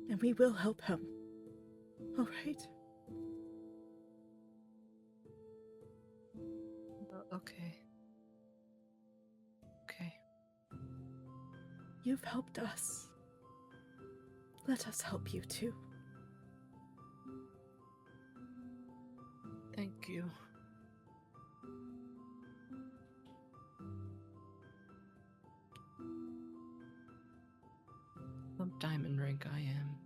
And we will help him. All right? Okay. Okay. You've helped us. Let us help you too. Thank you. What diamond rank I am.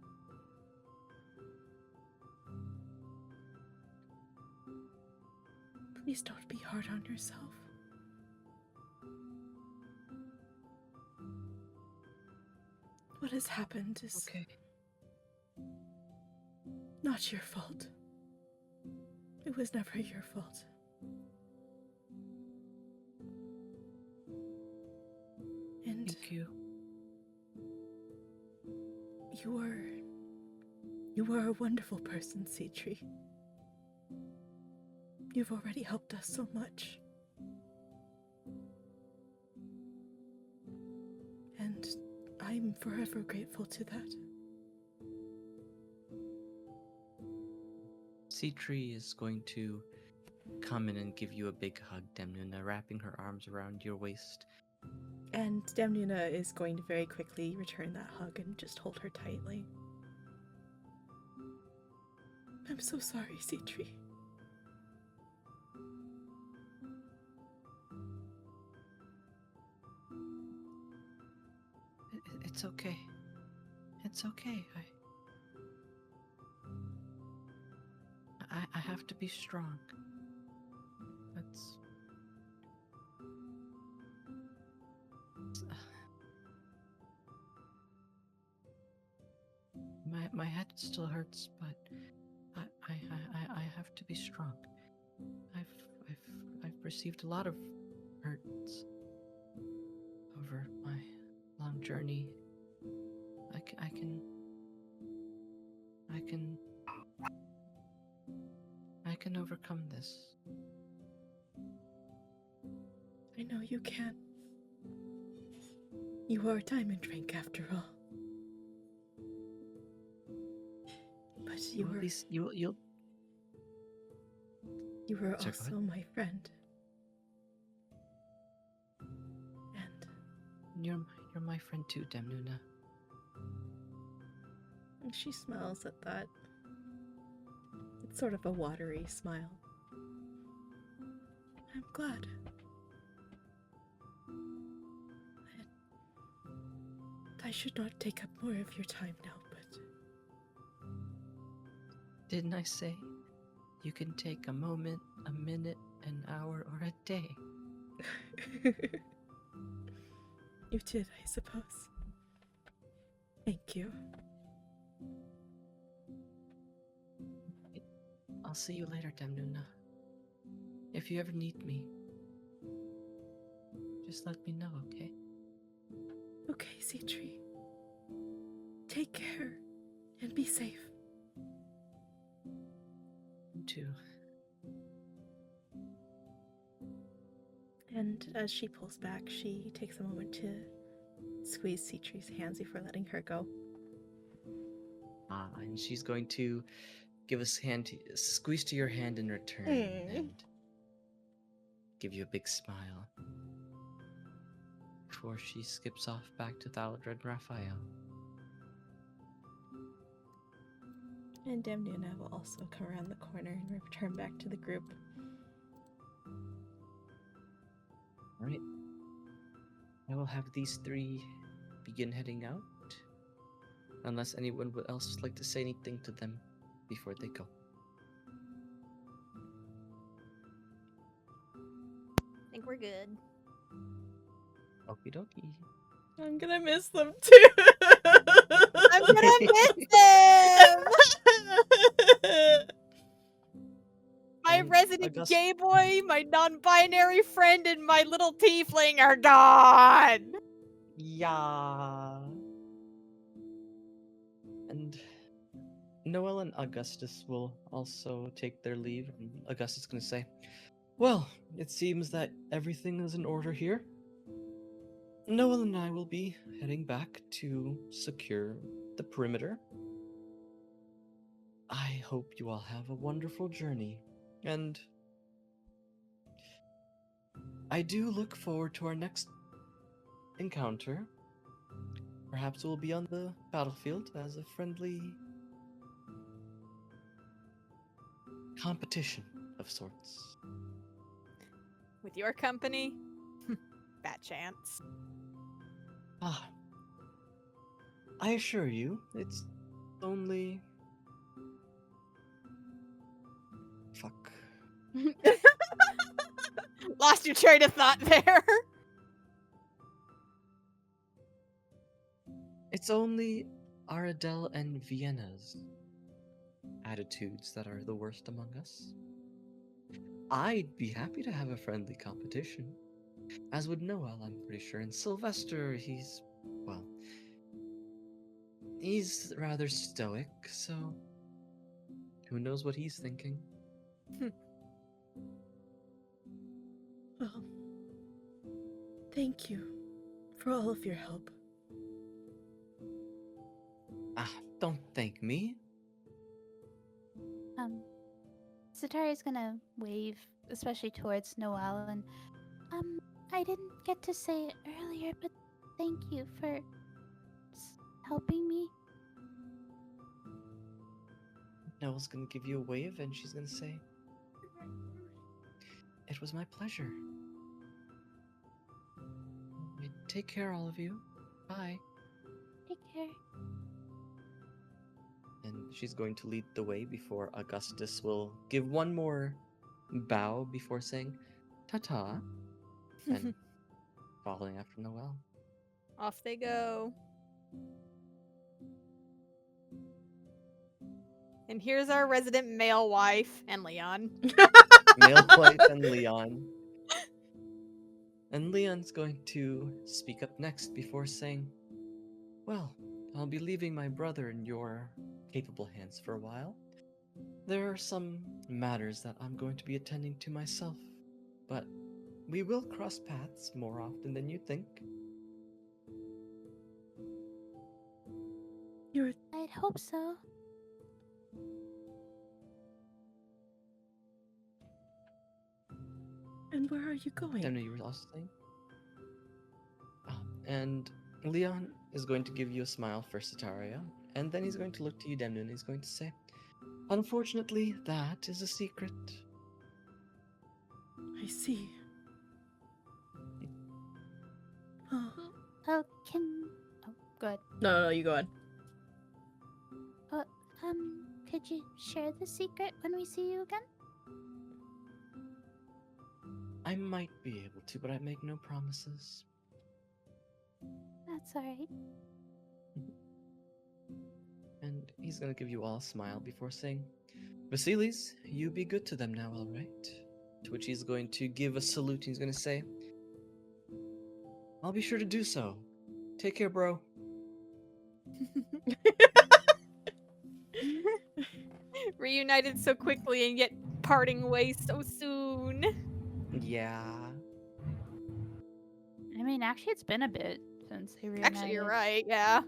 Please don't be hard on yourself. What has happened is Okay. not your fault. It was never your fault. And Thank you. you are a wonderful person, Dietrich. You've already helped us so much. And I'm forever grateful to that. Sea-Tree is going to come in and give you a big hug, Demnuna, wrapping her arms around your waist. And Demnuna is going to very quickly return that hug and just hold her tightly. I'm so sorry, Sea-Tree. It's okay. It's okay. I have to be strong. That's. My head still hurts, but I have to be strong. I've received a lot of hurts over my long journey. I can overcome this. I know you can. You are a diamond rank after all. But you were You'll you were Sorry, go also my friend. And you're my friend too, Demnuna. she smiles at that. It's sort of a watery smile. I'm glad. I should not take up more of your time now, but... Didn't I say you can take a moment, a minute, an hour, or a day? You did, I suppose. Thank you. I'll see you later, Demnuna. If you ever need me, just let me know, okay? Okay, Sea-Tree. Take care and be safe. You too. And as she pulls back, she takes a moment to squeeze Sea-Tree's hands before letting her go. And she's going to give us squeeze to your hand in return and give you a big smile before she skips off back to Thaladred and Raphael. And Demnuna will also come around the corner and return back to the group. Alright. I will have these three begin heading out. Unless anyone else would like to say anything to them before they go. I think we're good. Okie dokie. I'm gonna miss them too. I'm gonna miss them! My And resident gay boy, my non-binary friend, and my little tiefling are gone! Yeah. And Noel and Augustus will also take their leave. And Augustus is going to say, well, it seems that everything is in order here. Noel and I will be heading back to secure the perimeter. I hope you all have a wonderful journey. And I do look forward to our next encounter. Perhaps we'll be on the battlefield as a friendly competition of sorts. With your company? Fat chance. I assure you, it's only... Fuck. Lost your train of thought there. It's only Ardale and Vienna's attitudes that are the worst among us. I'd be happy to have a friendly competition. As would Noel, I'm pretty sure. And Sylvester, he's rather stoic, so who knows what he's thinking. Well, thank you for all of your help. Don't thank me. Satari's gonna wave, especially towards Noelle, and I didn't get to say it earlier, but thank you for helping me. Noelle's gonna give you a wave and she's gonna say, "It was my pleasure. Take care, all of you. Bye." Take care. And she's going to lead the way before Augustus will give one more bow before saying, "Ta-ta," and following after Noelle. Off they go. And here's our resident male wife and Leon. Male wife and Leon. And Leon's going to speak up next before saying, "Well, I'll be leaving my brother in your capable hands for a while. There are some matters that I'm going to be attending to myself, but we will cross paths more often than you think." I'd hope so. And where are you going? Demna, you were also saying? And Leon is going to give you a smile for Sataria, and then he's going to look to you, Demna, and he's going to say, "Unfortunately, that is a secret." I see. Oh. Oh, go ahead. No, you go ahead. Could you share the secret when we see you again? I might be able to, but I make no promises. That's alright. And he's going to give you all a smile before saying, "Vasilis, you be good to them now, all right?" To which he's going to give a salute. He's going to say, "I'll be sure to do so. Take care, bro." Reunited so quickly and yet parting ways so soon. Yeah. I mean, actually, it's been a bit since they reunited. Actually, you're right, yeah.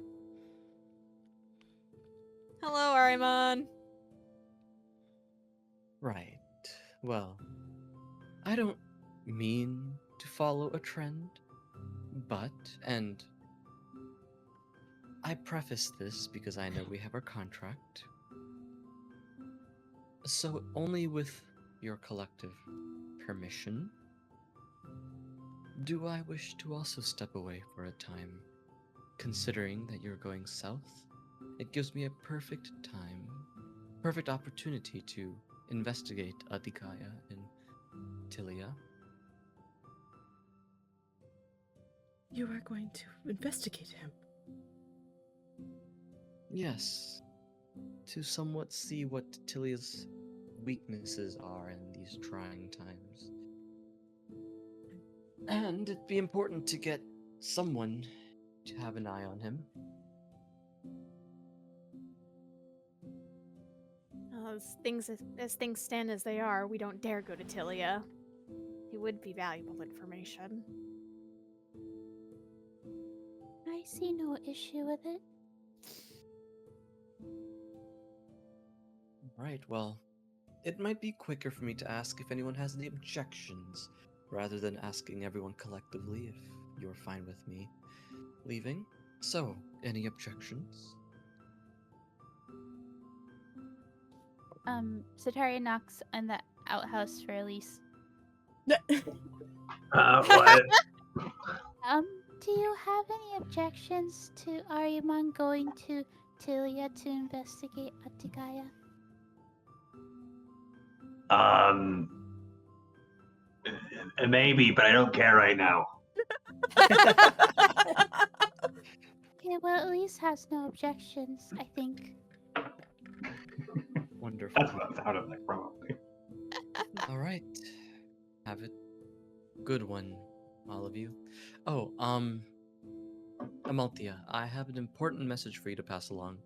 Hello, Arimon. Right. Well, I don't mean to follow a trend, but, and I preface this because I know we have our contract. So only with your collective permission do I wish to also step away for a time. Considering that you're going south, it gives me a perfect time, perfect opportunity to investigate Adhikaya in Tilia. You are going to investigate him. Yes, to somewhat see what Tilia's weaknesses are in these trying times. And it'd be important to get someone to have an eye on him. As things stand as they are, we don't dare go to Tilia. It would be valuable information. I see no issue with it. Right, well, it might be quicker for me to ask if anyone has any objections, rather than asking everyone collectively if you're fine with me leaving. So, any objections? Satari knocks on the outhouse for Elise. What? Do you have any objections to Arimon going to Tilia to investigate Adhikaya? Maybe, but I don't care right now. Okay, well, Elise has no objections, I think. Wonderful. That's what it sounded like, probably. All right. Have a good one, all of you. Oh, Amalthea, I have an important message for you to pass along.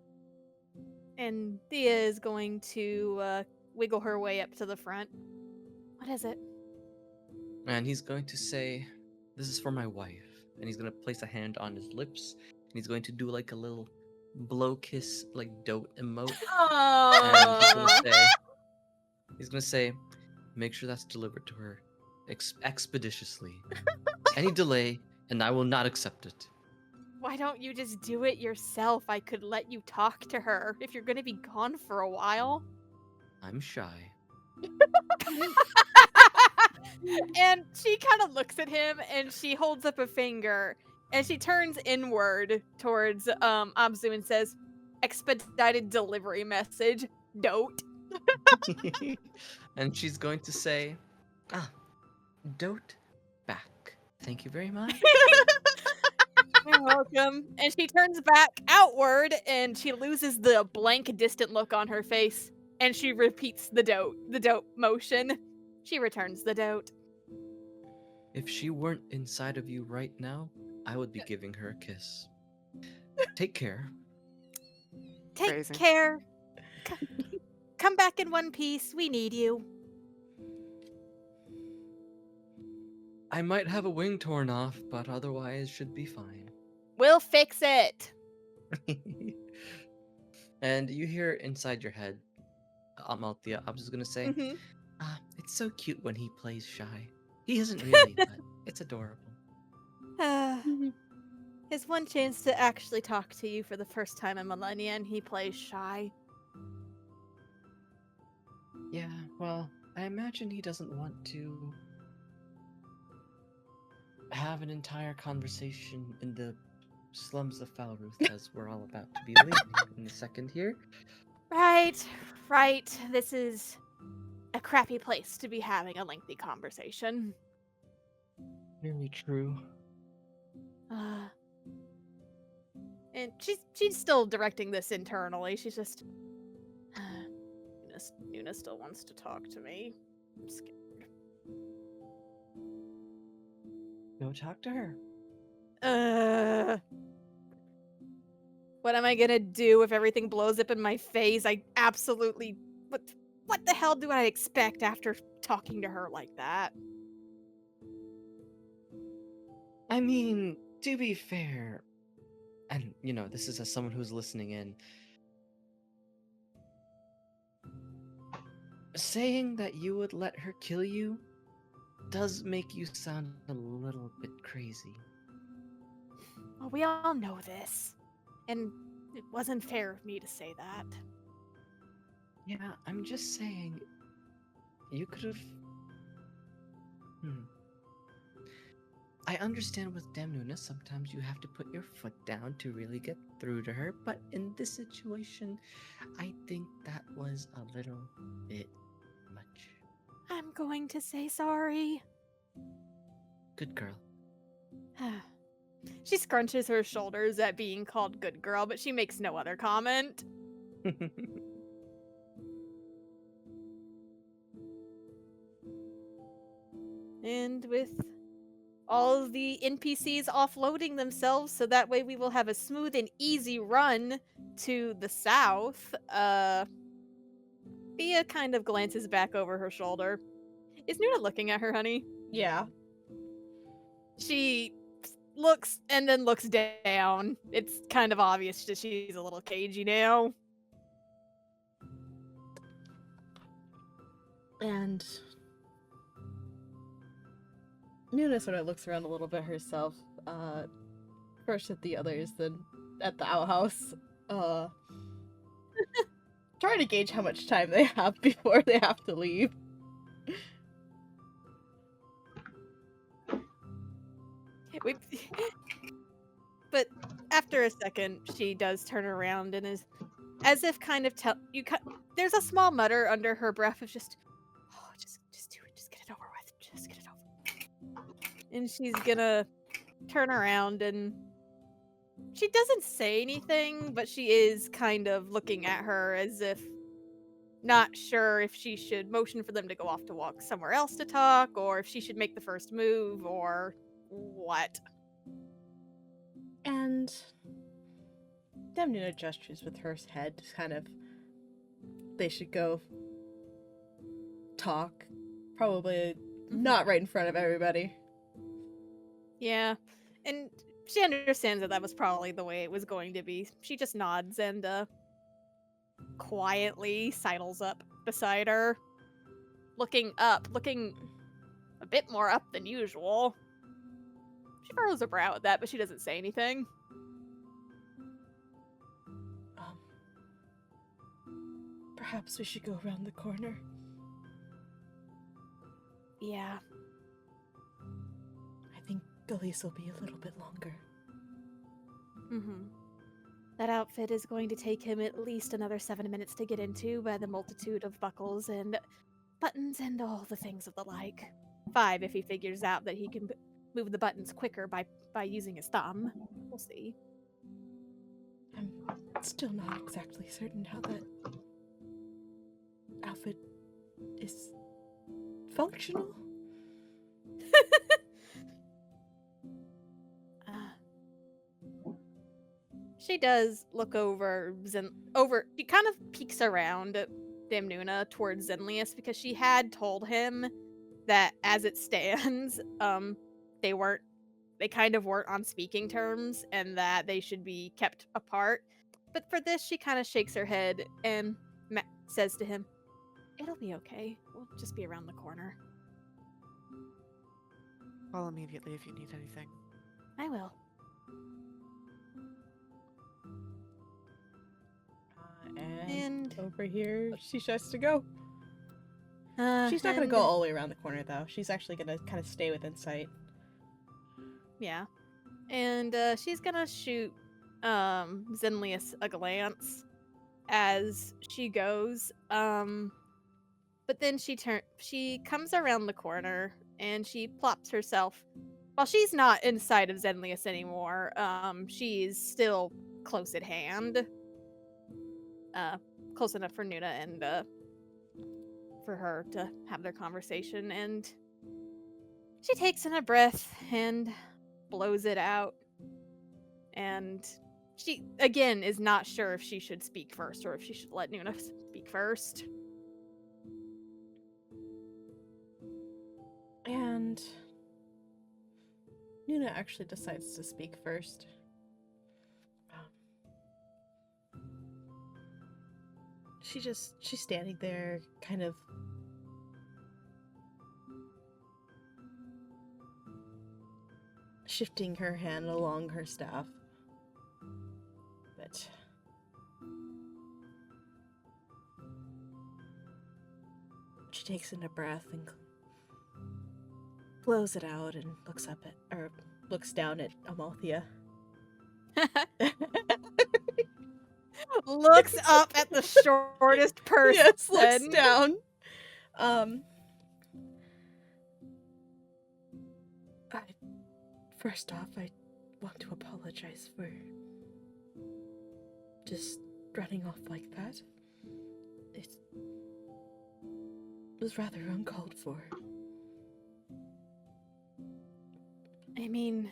And Thea is going to wiggle her way up to the front. What is it? And he's going to say, "This is for my wife." And he's going to place a hand on his lips, and he's going to do like a little blow kiss like dote emote. And Aww. he's gonna say, make sure that's delivered to her expeditiously. Any delay, and I will not accept it. Why don't you just do it yourself? I could let you talk to her if you're gonna be gone for a while. I'm shy. And she kind of looks at him and she holds up a finger and she turns inward towards Abzu and says, expedited delivery message, dote. And she's going to say, dote back. Thank you very much. You're welcome. And she turns back outward and she loses the blank, distant look on her face. And she repeats the dote motion. She returns the dote. If she weren't inside of you right now, I would be giving her a kiss. Take care. Take Crazy. care. Come back in one piece. We need you. I might have a wing torn off, but otherwise should be fine. We'll fix it. And you hear inside your head, Amalthea, I was gonna say, Mhm. It's so cute when he plays shy. He isn't really, but it's adorable. His one chance to actually talk to you for the first time in millennia, and he plays shy. Yeah, well, I imagine he doesn't want to have an entire conversation in the slums of Falruth, as we're all about to be leaving in a second here. Right. This is a crappy place to be having a lengthy conversation. Very true. And she's still directing this internally. She's just, Nuna still wants to talk to me. I'm scared. Go talk to her. What am I gonna do if everything blows up in my face? I absolutely... What the hell do I expect after talking to her like that? I mean, to be fair, and this is as someone who's listening in, saying that you would let her kill you does make you sound a little bit crazy. Well, we all know this. And it wasn't fair of me to say that. Yeah, I'm just saying, you could have... I understand with Damnuna, sometimes you have to put your foot down to really get through to her, but in this situation, I think that was a little bit much. I'm going to say sorry. Good girl. She scrunches her shoulders at being called good girl, but she makes no other comment. And with all of the NPCs offloading themselves, so that way we will have a smooth and easy run to the south, Thea kind of glances back over her shoulder. Is Nuna looking at her, honey? Yeah. She looks and then looks down. It's kind of obvious that she's a little cagey now. And Nuna sort of looks around a little bit herself, first at the others, then at the outhouse, trying to gauge how much time they have before they have to leave. But after a second, she does turn around and is as if kind of there's a small mutter under her breath of just do it, just get it over with, just get it over. And she's gonna turn around and she doesn't say anything, but she is kind of looking at her as if not sure if she should motion for them to go off to walk somewhere else to talk, or if she should make the first move, or what. And Demnuna gestures with her head, kind of, they should go talk. Probably not right in front of everybody. Yeah. And she understands that that was probably the way it was going to be. She just nods and quietly sidles up beside her, looking a bit more up than usual. She furrows her brow at that, but she doesn't say anything. Perhaps we should go around the corner. Yeah. I think Elise will be a little bit longer. Mm-hmm. That outfit is going to take him at least another 7 minutes to get into by the multitude of buckles and buttons and all the things of the like. 5 if he figures out that he can move the buttons quicker by using his thumb. We'll see. I'm still not exactly certain how that outfit is functional. She does look over she kind of peeks around at Damnuna towards Zenlius because she had told him that as it stands, they kind of weren't on speaking terms and that they should be kept apart. But for this, she kind of shakes her head and says to him, "It'll be okay. We'll just be around the corner." Call immediately if you need anything. I will. And over here, she has to go. She's not going to and- go all the way around the corner, though. She's actually going to kind of stay within sight. Yeah. And she's gonna shoot Zenlius a glance as she goes. But then she comes around the corner and she plops herself. While she's not inside of Zenlius anymore, she's still close at hand. Close enough for Nuna and for her to have their conversation, and she takes in a breath and blows it out. And she, again, is not sure if she should speak first or if she should let Nuna speak first. And Nuna actually decides to speak first. She's standing there, kind of shifting her hand along her staff. But she takes in a breath and blows it out and looks down at Amalthea. Looks up at the shortest person. Yes, looks down. First off, I want to apologize for just running off like that. It was rather uncalled for. I mean,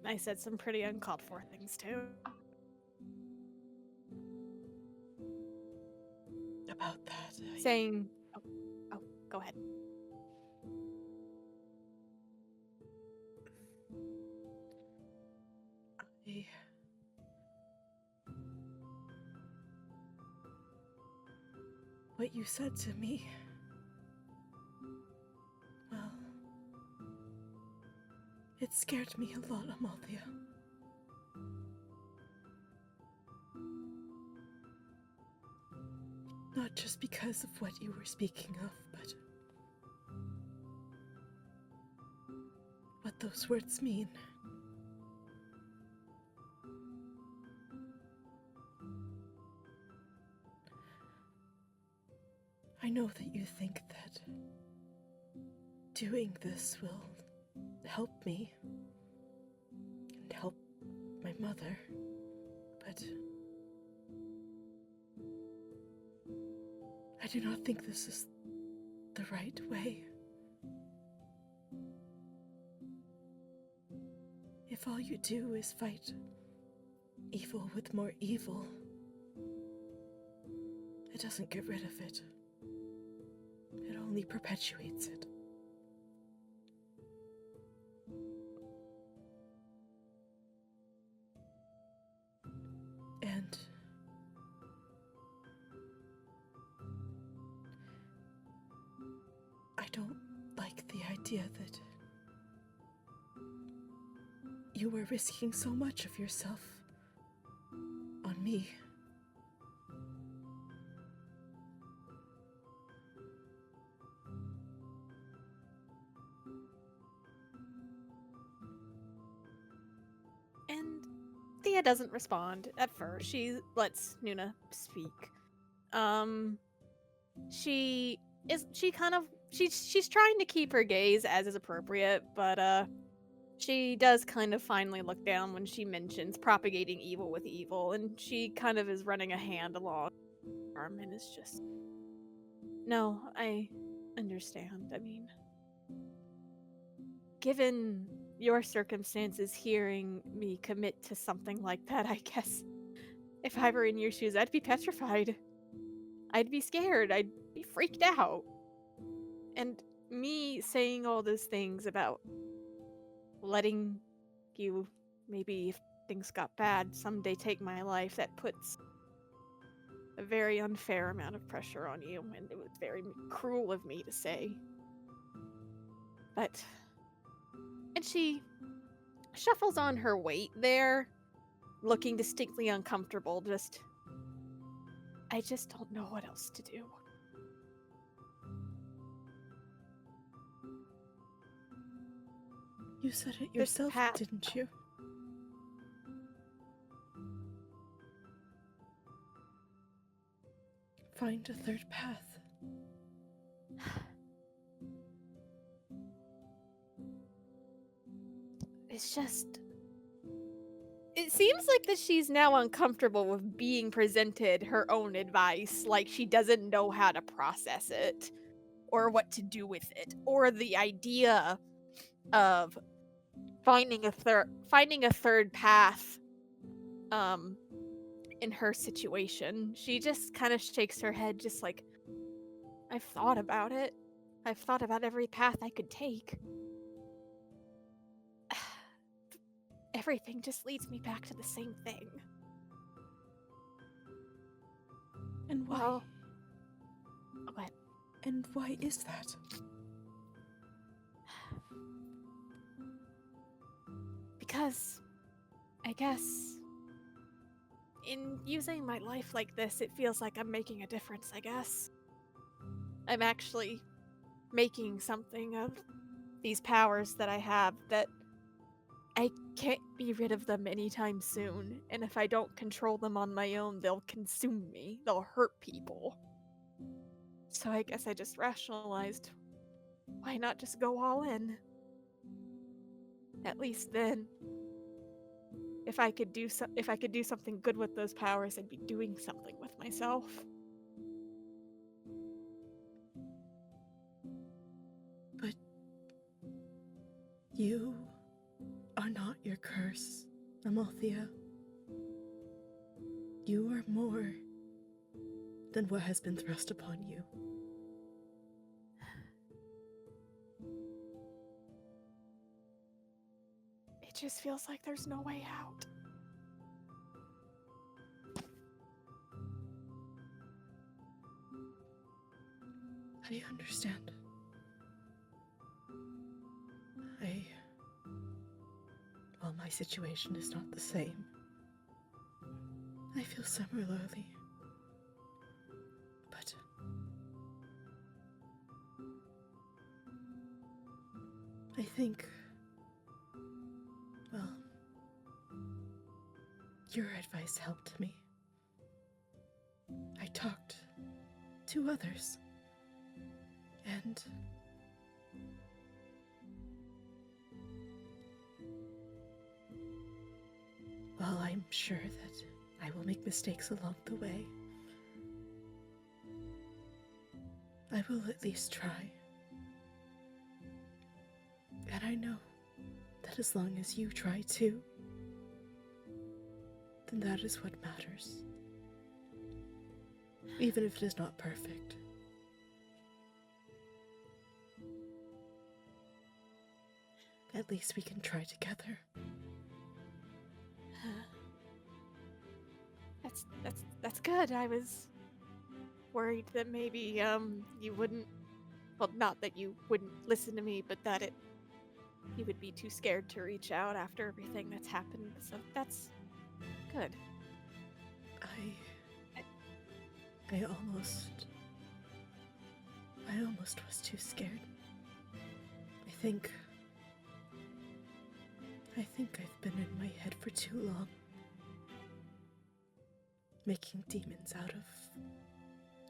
I said some pretty uncalled for things too. About that, Saying, oh, go ahead. What you said to me, well, it scared me a lot, Amalthea. Not just because of what you were speaking of, but what those words mean. I know that you think that doing this will help me and help my mother, but I do not think this is the right way. If all you do is fight evil with more evil, it doesn't get rid of it. It only perpetuates it. idea that you were risking so much of yourself on me. And Thea doesn't respond at first. She lets Nuna speak. She's trying to keep her gaze as is appropriate, but she does kind of finally look down when she mentions propagating evil with evil, and she kind of is running a hand along her arm and is just, no, I understand. I mean, given your circumstances, hearing me commit to something like that, I guess if I were in your shoes, I'd be petrified. I'd be scared. I'd be freaked out. And me saying all those things about letting you, maybe if things got bad, someday take my life, that puts a very unfair amount of pressure on you, and it was very cruel of me to say. But... And she shuffles on her weight there, looking distinctly uncomfortable, I just don't know what else to do. You said it yourself, didn't you? Find a third path. It's just... It seems like that she's now uncomfortable with being presented her own advice, like she doesn't know how to process it, or what to do with it, or the idea of finding a third path in her situation. She just kind of shakes her head, just like, I've thought about it. I've thought about every path I could take. Everything just leads me back to the same thing. And why? Well, what? And why is that? Because, I guess, in using my life like this, it feels like I'm making a difference, I guess. I'm actually making something of these powers that I have that I can't be rid of them anytime soon, and if I don't control them on my own, they'll consume me. They'll hurt people. So I guess I just rationalized, why not just go all in? At least then, if I could do something good with those powers, I'd be doing something with myself. But you are not your curse, Amalthea. You are more than what has been thrust upon you. It just feels like there's no way out. I understand. While my situation is not the same, I feel similarly. But I think, well, your advice helped me. I talked to others, and while I'm sure that I will make mistakes along the way, I will at least try. And I know that as long as you try too, then that is what matters. Even if it is not perfect. At least we can try together. That's good. I was worried that maybe you wouldn't well, not that you wouldn't listen to me, but that you would be too scared to reach out after everything that's happened. So that's good. I almost was too scared. I think I've been in my head for too long, making demons out of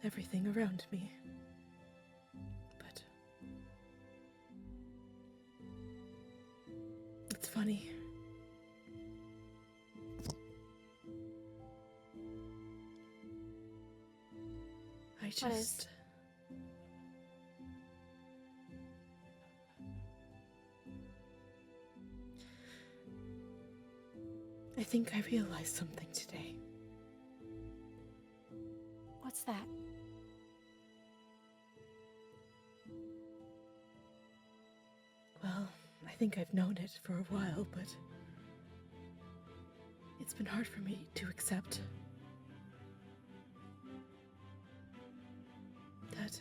everything around me. But it's funny. I think I realized something today. What's that? Well, I think I've known it for a while, but it's been hard for me to accept that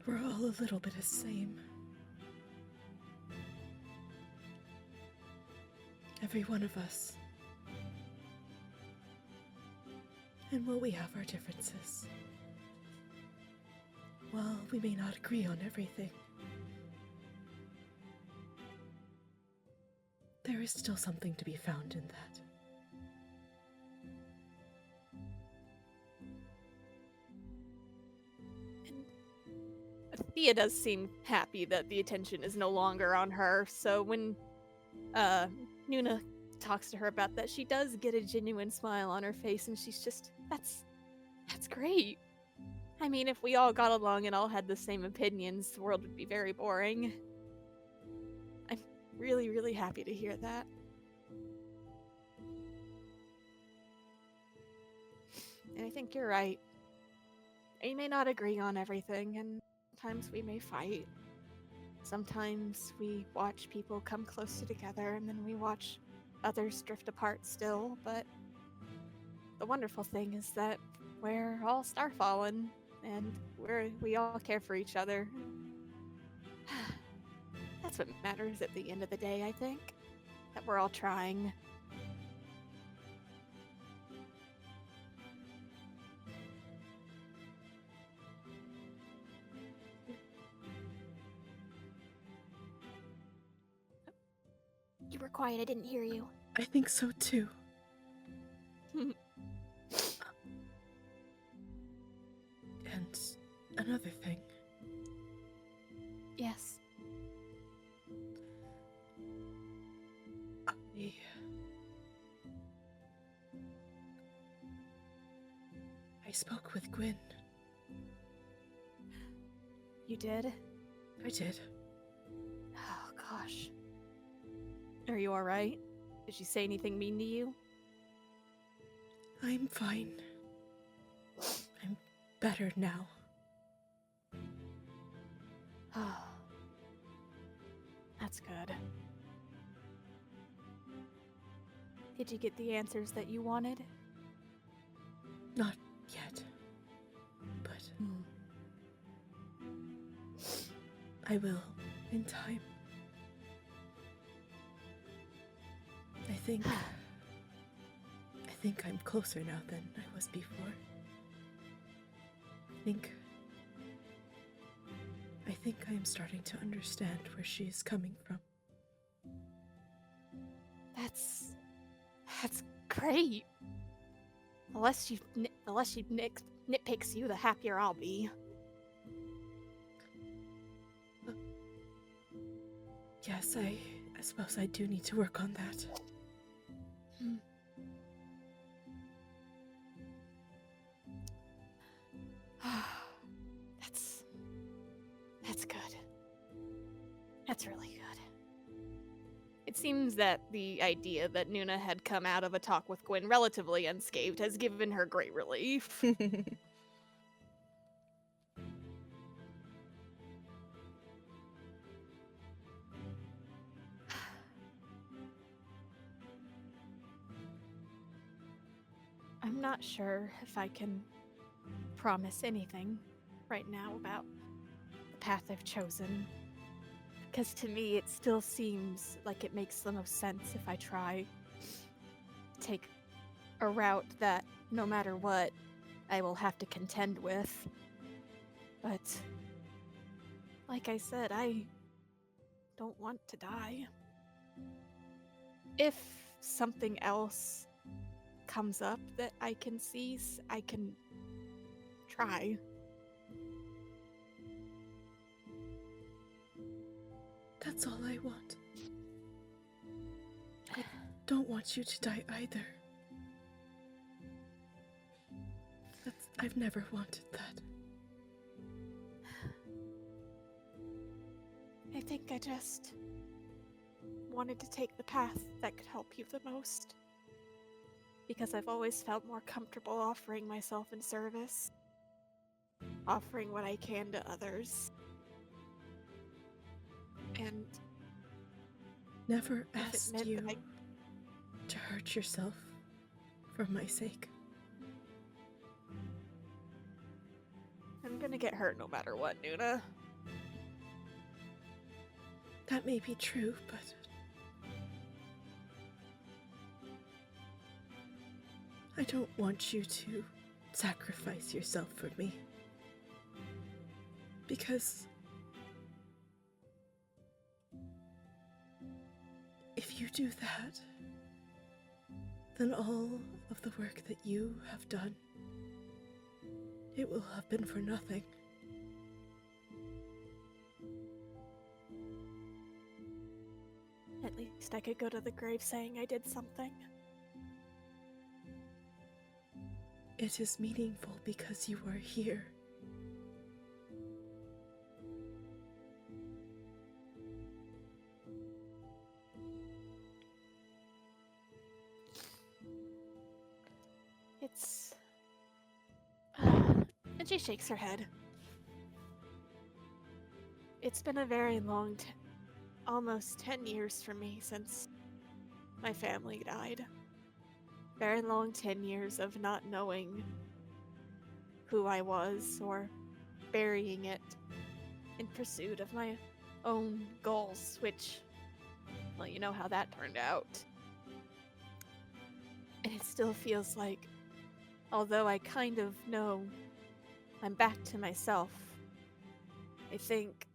we're all a little bit the same. Every one of us. And while we have our differences, while we may not agree on everything, there is still something to be found in that. Thea does seem happy that the attention is no longer on her, so when Nuna talks to her about that, she does get a genuine smile on her face, and she's just, that's great. I mean, if we all got along and all had the same opinions, the world would be very boring. I'm really, really happy to hear that. And I think you're right. We may not agree on everything, and sometimes we may fight. Sometimes we watch people come closer together, and then we watch others drift apart still, but the wonderful thing is that we're all Starfallen, and we all care for each other. That's what matters at the end of the day, I think. That we're all trying. You were quiet, I didn't hear you. I think so too. And another thing. Yes. I spoke with Gwyn. You did? I did. Oh, gosh. Are you alright? Did she say anything mean to you? I'm fine. I'm better now. Oh. That's good. Did you get the answers that you wanted? Not yet. But I will in time. I think I'm closer now than I was before. I think I am starting to understand where she is coming from. That's great. The less she nitpicks you, the happier I'll be. Yes, I suppose I do need to work on that. That's good. That's really good. It seems that the idea that Nuna had come out of a talk with Gwyn relatively unscathed has given her great relief. I'm not sure if I can promise anything right now about the path I've chosen. Because to me, it still seems like it makes the most sense if I try to take a route that, no matter what, I will have to contend with. But, like I said, I don't want to die. If something else comes up that I can seize, I can try. That's all I want. I don't want you to die either. I've never wanted that. I think I just wanted to take the path that could help you the most. Because I've always felt more comfortable offering myself in service. Offering what I can to others. And Never if it asked meant you that to hurt yourself for my sake. I'm gonna get hurt no matter what, Nuna. That may be true, but I don't want you to sacrifice yourself for me. Because if you do that, then all of the work that you have done, it will have been for nothing. At least I could go to the grave saying I did something. It is meaningful because you are here. It's... and she shakes her head. It's been a very long almost 10 years for me since my family died. Very long 10 years of not knowing who I was or burying it in pursuit of my own goals, which, well, you know how that turned out. And it still feels like, although I kind of know I'm back to myself, I think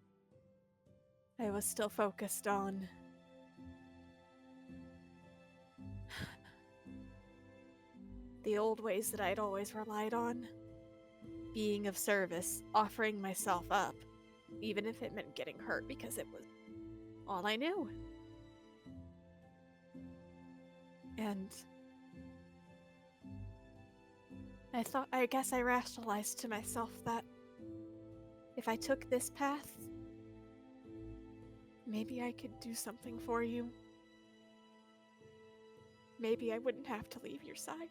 I was still focused on the old ways that I'd always relied on. Being of service, offering myself up, even if it meant getting hurt because it was all I knew. And I guess I rationalized to myself that if I took this path, maybe I could do something for you. Maybe I wouldn't have to leave your side.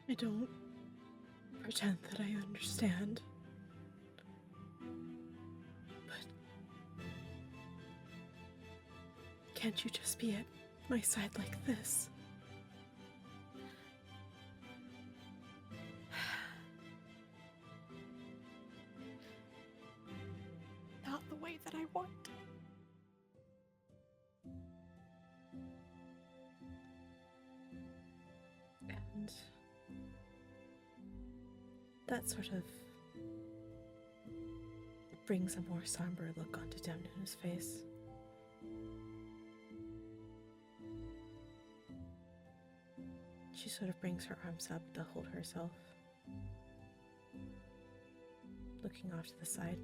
I don't pretend that I understand. But can't you just be at my side like this? Not the way that I want. And that sort of brings a more somber look onto Demnuna's face. She sort of brings her arms up to hold herself, looking off to the side.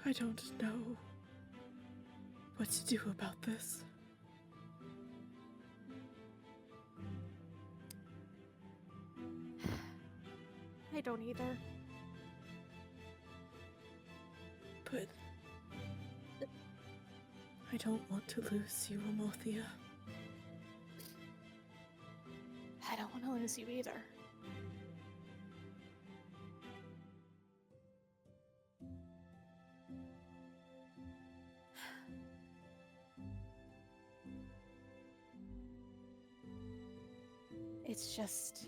I don't know what to do about this. I don't either. But I don't want to lose you, Amalthea. I don't want to lose you either. It's just...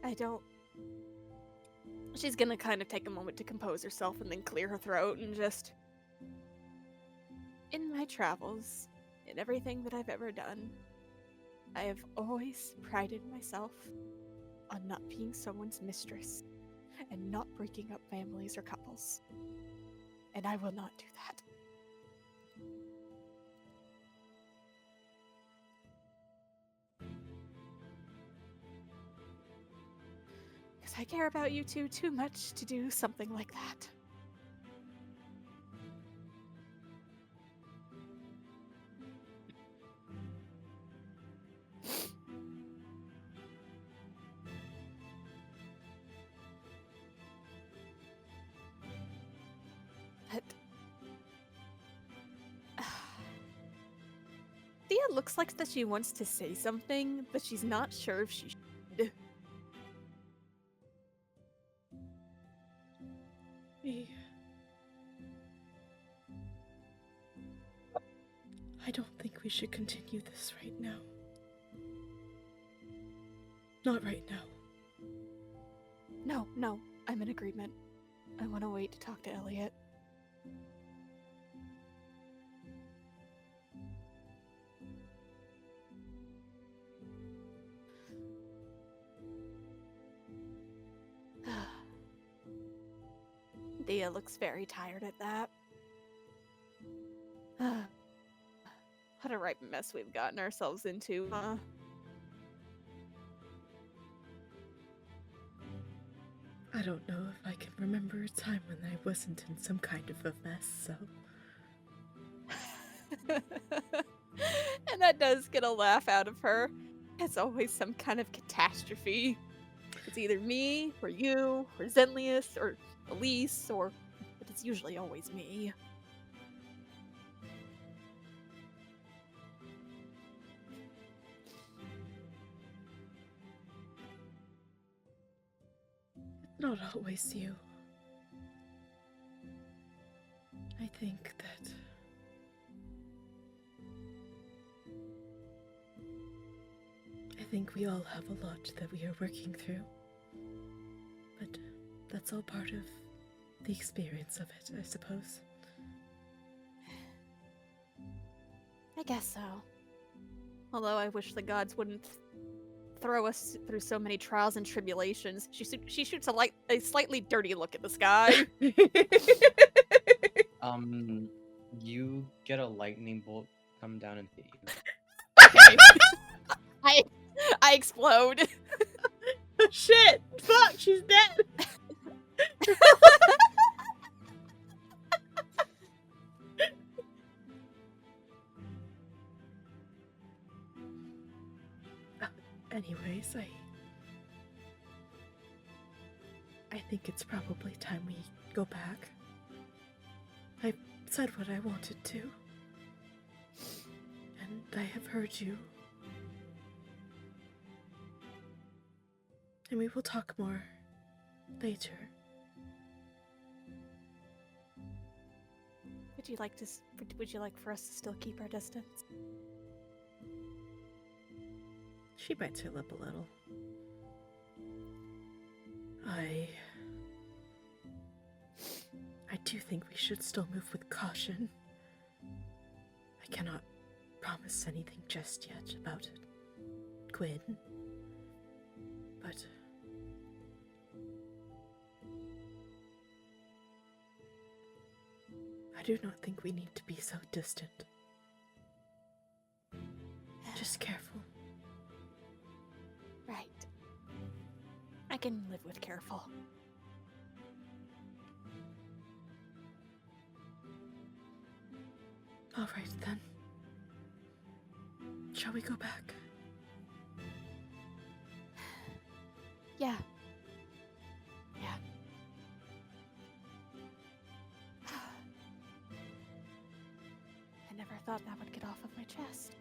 I don't... She's gonna kind of take a moment to compose herself and then clear her throat and just... In my travels, in everything that I've ever done, I have always prided myself on not being someone's mistress and not breaking up families or couples. And I will not do that. Because I care about you two too much to do something like that. But Thea looks like that she wants to say something, but she's not sure if she should. I don't think we should continue this right now. Not right now. No, I'm in agreement. I want to wait to talk to Elliot. Thea looks very tired at that. What a right mess we've gotten ourselves into, huh? I don't know if I can remember a time when I wasn't in some kind of a mess, so... And that does get a laugh out of her. It's always some kind of catastrophe. It's either me, or you, or Zenlius, or Elise, but it's usually always me. Not always you. I think that... I think we all have a lot that we are working through. But that's all part of the experience of it, I suppose. I guess so. Although I wish the gods wouldn't throw us through so many trials and tribulations. She shoots a slightly dirty look at the sky. You get a lightning bolt come down and hit you. I explode. Shit! Fuck, she's dead! Anyways, I think it's probably time we go back. I said what I wanted to. And I have heard you. And we will talk more later. Would you like for us to still keep our distance? She bites her lip a little. I do think we should still move with caution. I cannot promise anything just yet about Gwyn. But I do not think we need to be so distant. Just careful. Right. I can live with careful. All right, then. Shall we go back? Yeah. Yeah. I never thought that would get off of my chest.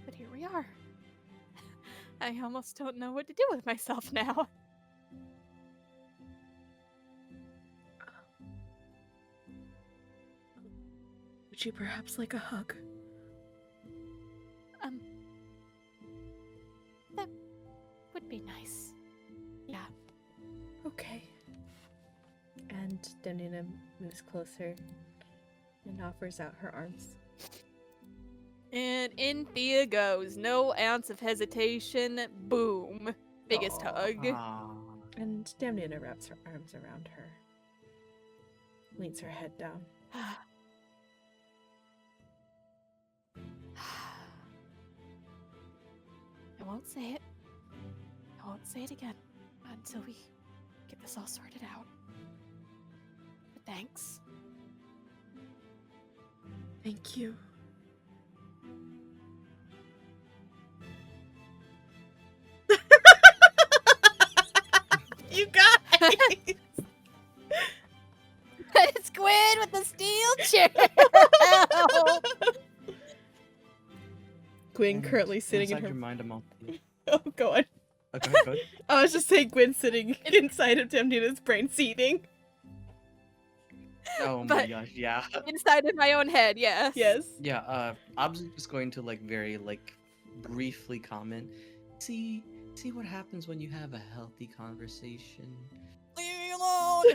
But here we are. I almost don't know what to do with myself now. Would you perhaps like a hug? That would be nice. Yeah. Okay. And Demnina moves closer and offers out her arms. And in Thea goes. No ounce of hesitation. Boom. Biggest hug. And Demnina wraps her arms around her. Leans her head down. I won't say it. I won't say it again until we get this all sorted out. But thanks. Thank you. You guys! It's Gwen with the steel chair! Gwen And currently sitting in inside her... your mind, Amalthea. Oh, go on. Okay, good. I was just saying Gwen sitting inside of Demnina's brain seething. Oh my But- gosh, yeah. Inside of my own head, yes. Yes. Yeah, Ob's just going to very briefly comment. See what happens when you have a healthy conversation. Leave me alone!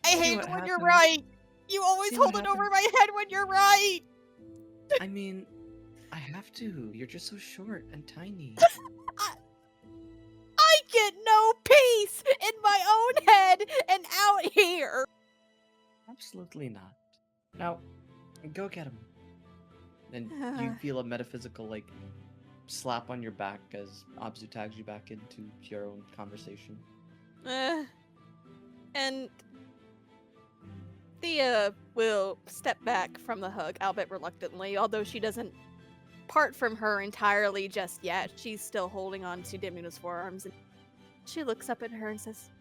I See hate what it when you're happens. right! You always See hold what it over my head when you're right! I mean, I have to. You're just so short and tiny. I get no peace in my own head and out here! Absolutely not. Now, go get him. And you feel a metaphysical, slap on your back as Abzu tags you back into your own conversation. And Thea will step back from the hug, albeit reluctantly, although she doesn't part from her entirely just yet. She's still holding on to Demnuna's forearms. And she looks up at her and says,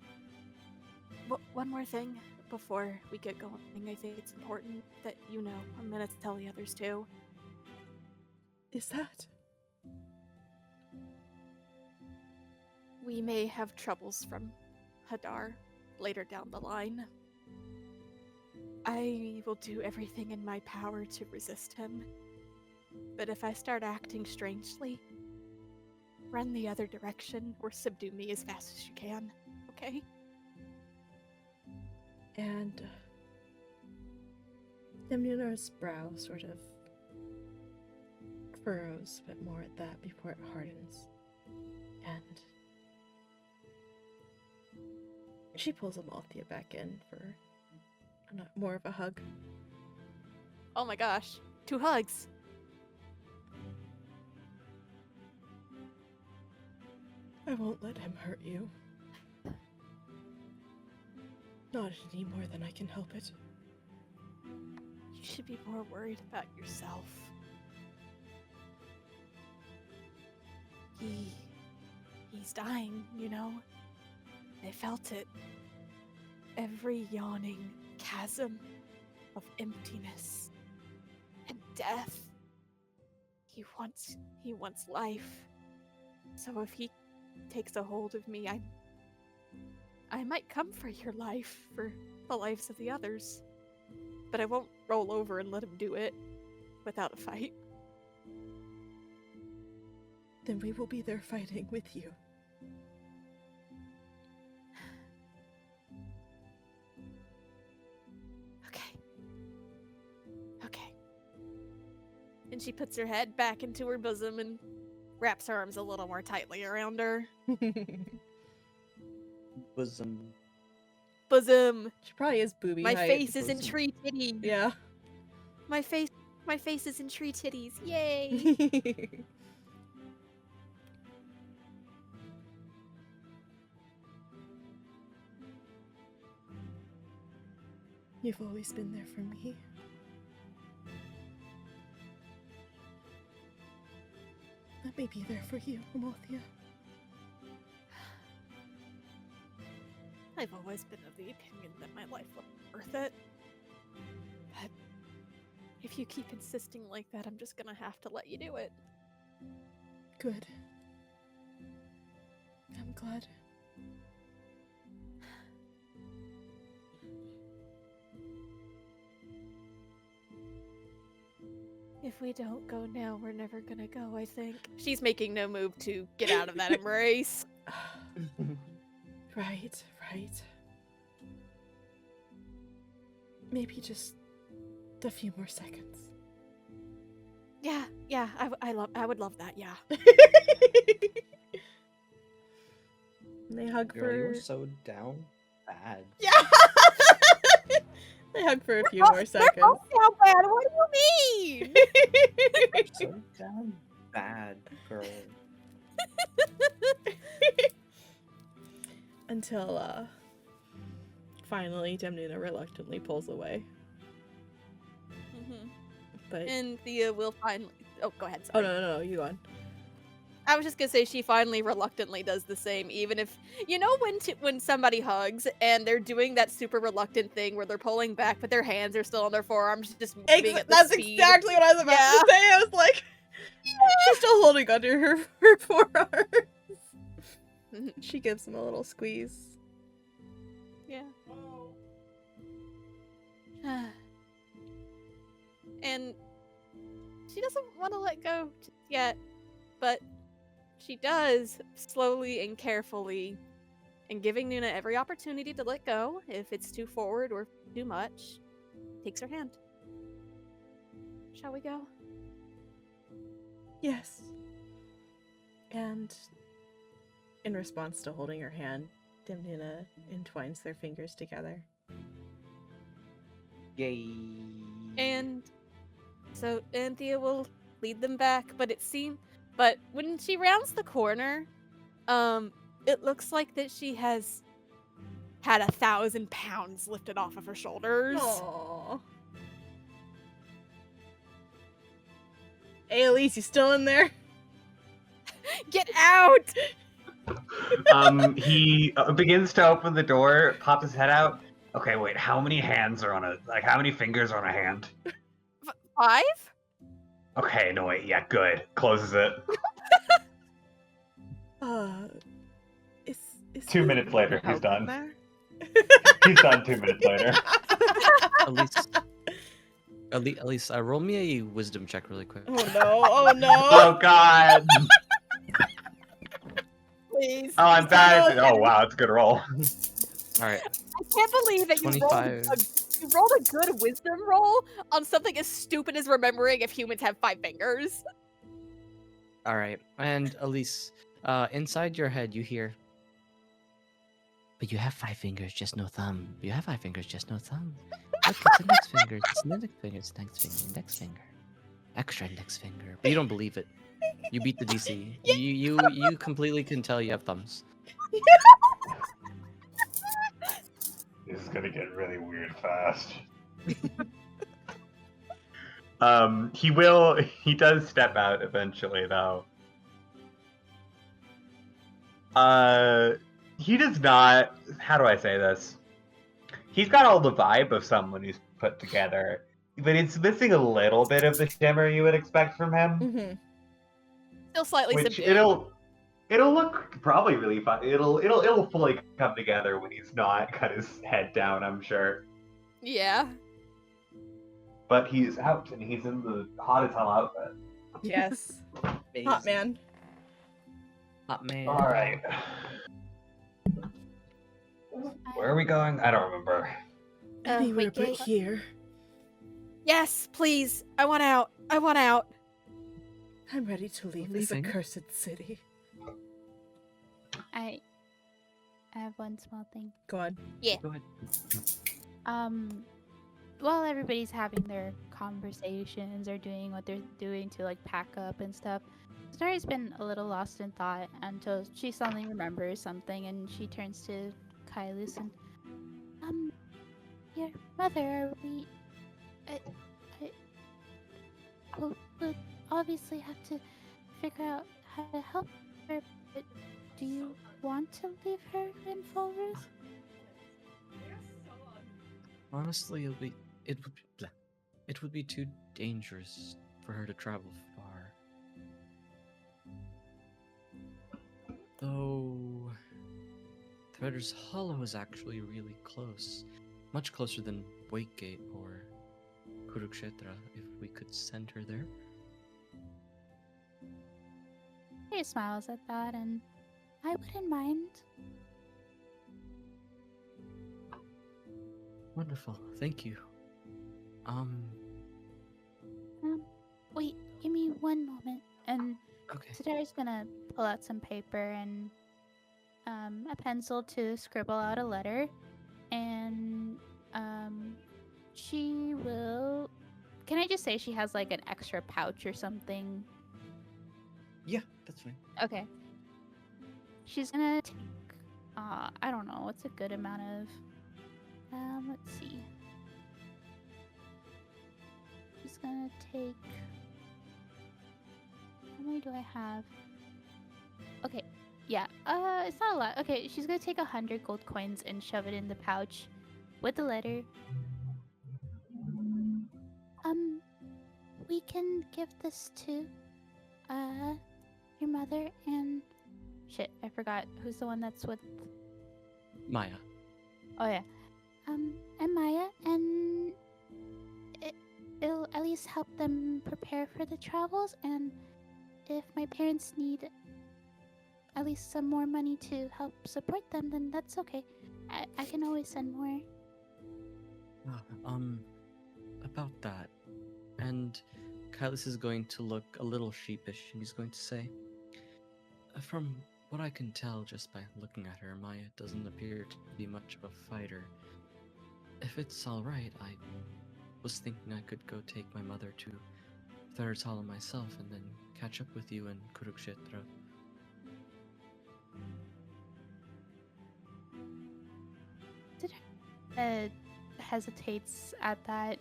one more thing before we get going. I think it's important that you know. I'm going to tell the others too. Is that? We may have troubles from Hadar later down the line. I will do everything in my power to resist him. But if I start acting strangely, run the other direction or subdue me as fast as you can, okay? And Demnuna's brow sort of furrows a bit more at that before it hardens. And she pulls Amalthea back in for more of a hug. Oh my gosh, 2 hugs. I won't let him hurt you. Not any more than I can help it. You should be more worried about yourself. He's dying, you know? I felt it. Every yawning chasm of emptiness and death. He wants life. So if he takes a hold of me, I might come for your life, for the lives of the others. But I won't roll over and let him do it without a fight. Then we will be there fighting with you. Okay. And she puts her head back into her bosom and wraps her arms a little more tightly around her. Bosom. Bosom. She probably is booby My height. face is in bosom. tree titties. Yeah. My face is in tree titties. Yay. You've always been there for me. I'm me be there for you, Amalthea. I've always been of the opinion that my life was worth it. But if you keep insisting like that, I'm just gonna have to let you do it. Good. I'm glad. If we don't go now, we're never gonna go, I think. She's making no move to get out of that embrace. Right, right. Maybe just a few more seconds. Yeah, I would love that, yeah. They hug Girl, you for... were so down bad. Yeah! They hug for a few more seconds. How bad? What do you mean? So down bad, girl. Until, finally, Demnuna reluctantly pulls away. But... And Thea will finally... Oh, go ahead, Oh, sorry. no, you go on. I was just gonna say she finally reluctantly does the same, even if... You know when somebody hugs and they're doing that super reluctant thing where they're pulling back, but their hands are still on their forearms, just moving at the That's speed. exactly what I was about to say. I was like... She's still holding under her forearms. She gives him a little squeeze. Yeah. And she doesn't want to let go just yet, but she does slowly and carefully, and giving Nuna every opportunity to let go if it's too forward or too much, takes her hand. Shall we go? Yes. And in response to holding her hand, Demnuna entwines their fingers together. Yay. And so Anthea will lead them back, but when she rounds the corner, it looks like that she has had 1,000 pounds lifted off of her shoulders. Aww. Hey, Elise, you still in there? Get out! He begins to open the door, pops his head out. Okay, wait, how many hands are on how many fingers are on a hand? 5? Okay, no wait, yeah, good. Closes it. Is 2 minutes later, he's Help in done. there? He's done 2 minutes later. At least roll me a wisdom check really quick. Oh no, oh no! Oh god! Please. Oh, I'm bad at it. Oh wow, it's a good roll. Alright. I can't believe that you rolled a good wisdom roll on something as stupid as remembering if humans have 5 fingers. Alright. And Elise, inside your head you hear, but you have 5 fingers, just no thumb. You have 5 fingers, just no thumb. Look, it's index finger, it's index finger, it's index finger. Extra index finger. But you don't believe it. You beat the DC. You completely can tell you have thumbs. This is gonna get really weird fast. He does step out eventually though. He does not, how do I say this? He's got all the vibe of someone who's put together, but it's missing a little bit of the shimmer you would expect from him. Mm-hmm. Still slightly Which subdued. it'll look probably really fun. It'll fully come together when he's not got his head down, I'm sure. Yeah. But he's out and he's in the hottest hell outfit. Yes. Hot man. Hot man. Alright. Where are we going? I don't remember. Anywhere but wait. here. Yes, please. I want out. I want out. I'm ready to leave this Leaving? accursed city. I have one small thing. Go on. Go ahead. While everybody's having their conversations or doing what they're doing to like pack up and stuff, Starry's been a little lost in thought until she suddenly remembers something and she turns to Kylus and your mother, are we we'll obviously have to figure out how to help her, but do you want to leave her in Fulrith? Honestly, it would be too dangerous for her to travel far. Though Threader's Hollow is actually really close, much closer than Wakegate or Kurukshetra. If we could send her there. He smiles at that, and I wouldn't mind. Wonderful, thank you. Wait, give me one moment. And Okay. Satara's gonna pull out some paper and a pencil to scribble out a letter, and she will. Can I just say she has like an extra pouch or something? Yeah, that's fine. Okay. She's gonna take. I don't know. What's a good amount of? Let's see. She's gonna take. How many do I have? Okay. Yeah. It's not a lot. Okay, she's gonna take 100 gold coins and shove it in the pouch with the letter. We can give this to your mother and shit, I forgot who's the one that's with Maya. Oh yeah. And Maya, and it'll at least help them prepare for the travels, and if my parents need at least some more money to help support them, then that's okay. I can always send more. About that. And Kylus is going to look a little sheepish, and he's going to say, from what I can tell just by looking at her, Maya doesn't appear to be much of a fighter. If it's alright, I was thinking I could go take my mother to Third Hollow myself and then catch up with you in Kurukshetra. Hesitates at that.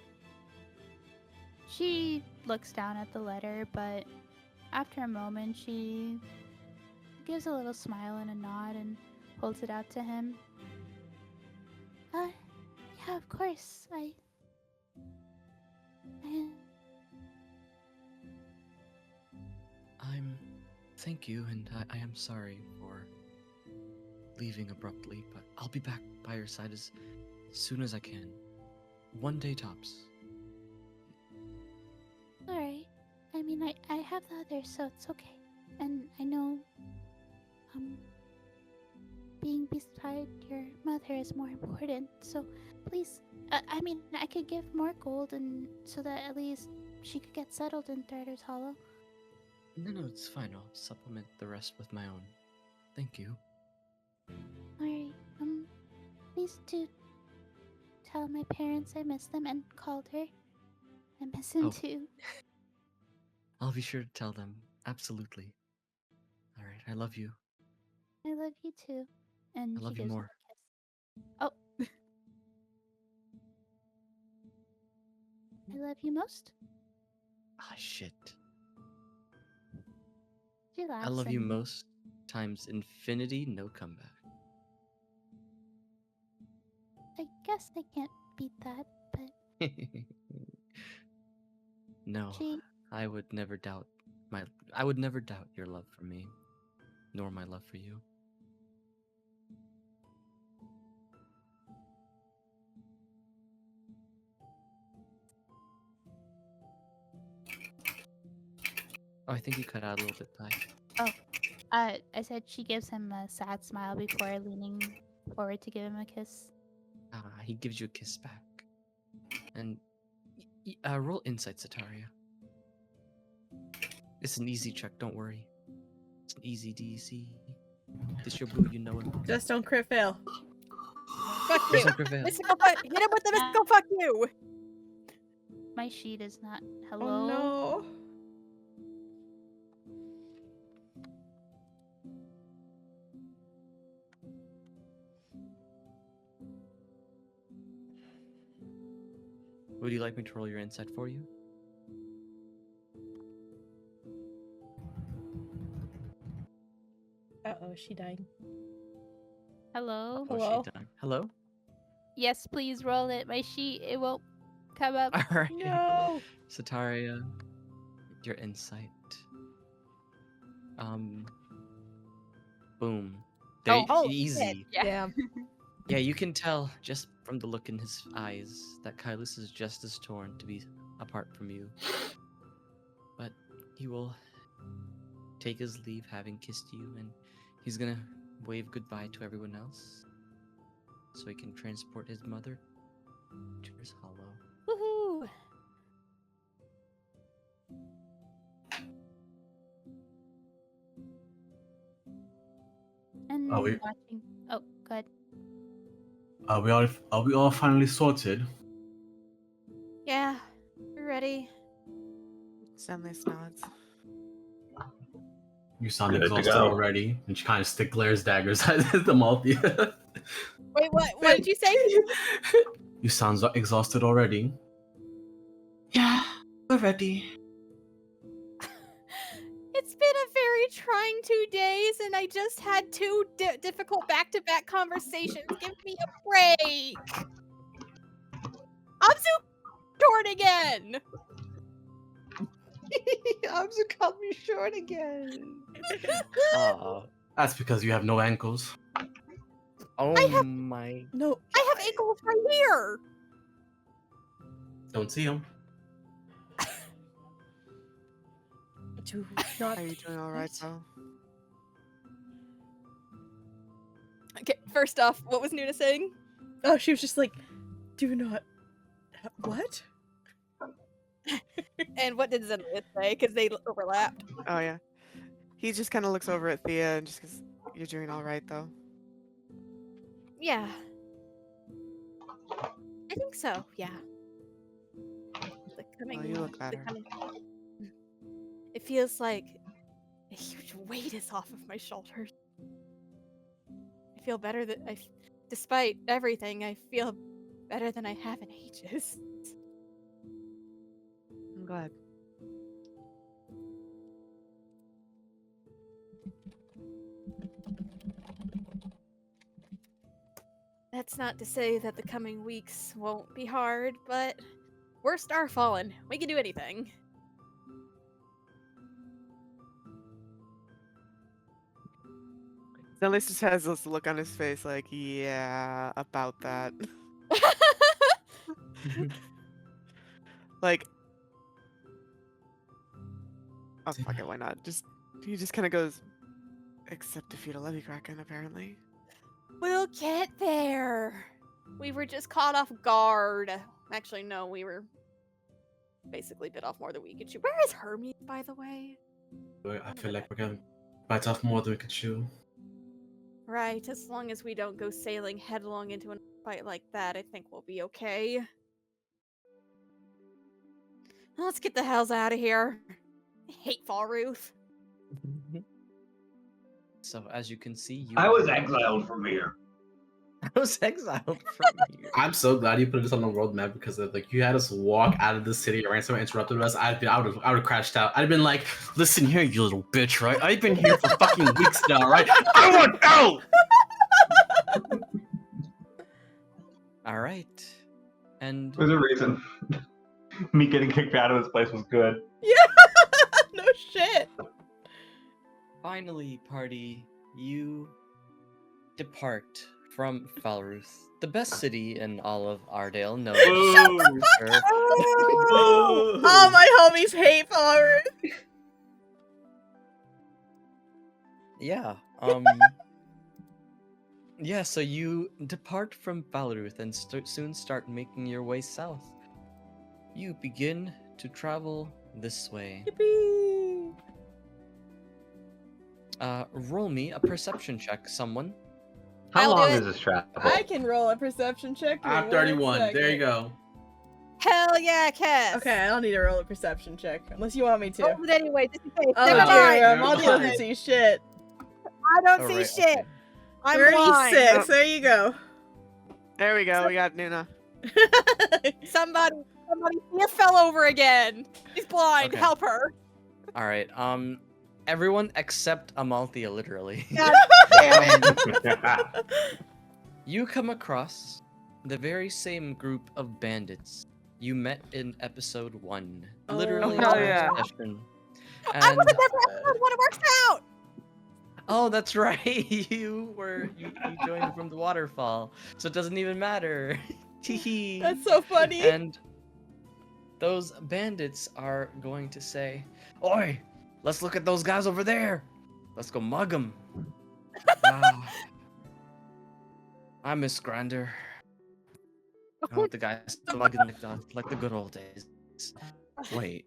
She looks down at the letter, but after a moment, she gives a little smile and a nod and holds it out to him. Yeah, of course. Thank you, and I am sorry for leaving abruptly, but I'll be back by your side as soon as I can. One day tops. Alright. I mean, I have the others, so it's okay. And I know, being beside your mother is more important, so please, I mean, I could give more gold and so that at least she could get settled in Threader's Hollow. No, it's fine. I'll supplement the rest with my own. Thank you. Alright, please do tell my parents I miss them and called her. I miss him too. I'll be sure to tell them. Absolutely. Alright, I love you. I love you too. And I love she you gives him more. a kiss. Oh. I love you most. Ah, shit. She laughs. I love you and- most times infinity, no comeback. I guess I can't beat that, but No, she I would never doubt your love for me, nor my love for you. Oh, I think you cut out a little bit, Ty. I said she gives him a sad smile before leaning forward to give him a kiss. He gives you a kiss back. And roll insight, Sataria. It's an easy check, don't worry. It's an easy DC. This your boo, you know it. Just don't crit fail. Fuck There's you. no prevail. Mystical fuck. Hit him with the mystical fuck you. My sheet is not. Hello. Oh no. Would you like me to roll your insight for you? is she dying? Hello? Oh, Hello? she done. Hello? Yes, please roll it. My sheet, it won't come up. All right. No! Sataria, your insight. Boom. There, Oh, easy. Yeah. Damn. Yeah, you can tell just from the look in his eyes that Kylus is just as torn to be apart from you. But he will take his leave having kissed you, and he's gonna wave goodbye to everyone else so he can transport his mother to his hollow. Woohoo! And Are we- watching. Oh, good. Are we all finally sorted? Yeah, we're ready. Stanley's nods. You sound Good to exhausted go. already. And she kind of stick glares daggers at the Malthea. Wait, what did you say? You sound exhausted already. Yeah, we're ready. It's been a very trying 2 days, and I just had two difficult back-to-back conversations. Give me a break. I'm so short again. Arms cut me short again. Aw. That's because you have no ankles. Oh my. No. I have ankles right here. Don't see them. Do not. Are you doing all right, though? Okay, first off, what was Nuna saying? Oh, she was just like, do not. What? And what did Zenith say? Because they overlapped. Oh, yeah. He just kind of looks over at Thea and just goes, "You're doing all right, though." Yeah. I think so, yeah. The coming, you look the better. coming- It feels like a huge weight is off of my shoulders. I feel better despite everything, I feel better than I have in ages. I'm glad. That's not to say that the coming weeks won't be hard, but we're Star Fallen. We can do anything. Stanley just has this look on his face like, yeah, about that. Like, oh, fuck it, why not? He just kind of goes, except defeat a levy kraken, apparently. We'll get there. We were just caught off guard. Actually, no, we were basically bit off more than we could chew. Where is Hermes, by the way? I feel like we're gonna bite off more than we can chew. Right, as long as we don't go sailing headlong into a fight like that, I think we'll be okay. Let's get the hells out of here. I hate Falruth. So as you can see, you I was exiled from here. I was exiled from here. I'm so glad you put this on the world map because like you had us walk out of the city and someone interrupted us. I would have crashed out. I'd have been like, listen here, you little bitch, right? I've been here for fucking weeks now, right? I want out! All right, and There's a reason. Me getting kicked out of this place was good. Yeah! No shit! finally, party, you depart from Falruth, the best city in all of Ardale. No, All my homies hate Falruth. yeah. Yeah. So you depart from Falruth and soon start making your way south. You begin to travel this way. Yippee! Roll me a perception check, someone. How I'll do long it. is this travel? I can roll a perception check. Give me I'm one 31. There you second. go. Hell yeah, Cass! Okay, I don't need to roll a perception check unless you want me to. Roll it anyway, just in case. Oh, Never dear, mind. I'll Never do mind. see shit. I don't see Alright, shit. okay. I'm 36. blind. There you go. There we go. We got Nuna. Somebody, Thea fell over again. She's blind. Okay. Help her. All right. everyone except Amalthea, literally. God damn it. You come across the very same group of bandits you met in episode 1. Literally Oh, hell last yeah. session. I was And in every episode when it works out. oh, that's right. You joined from the waterfall, so it doesn't even matter. Teehee. That's so funny. And those bandits are going to say, "Oi, let's look at those guys over there. Let's go mug them." I miss Grander. Oh, the guys mugging like the good old days. Wait.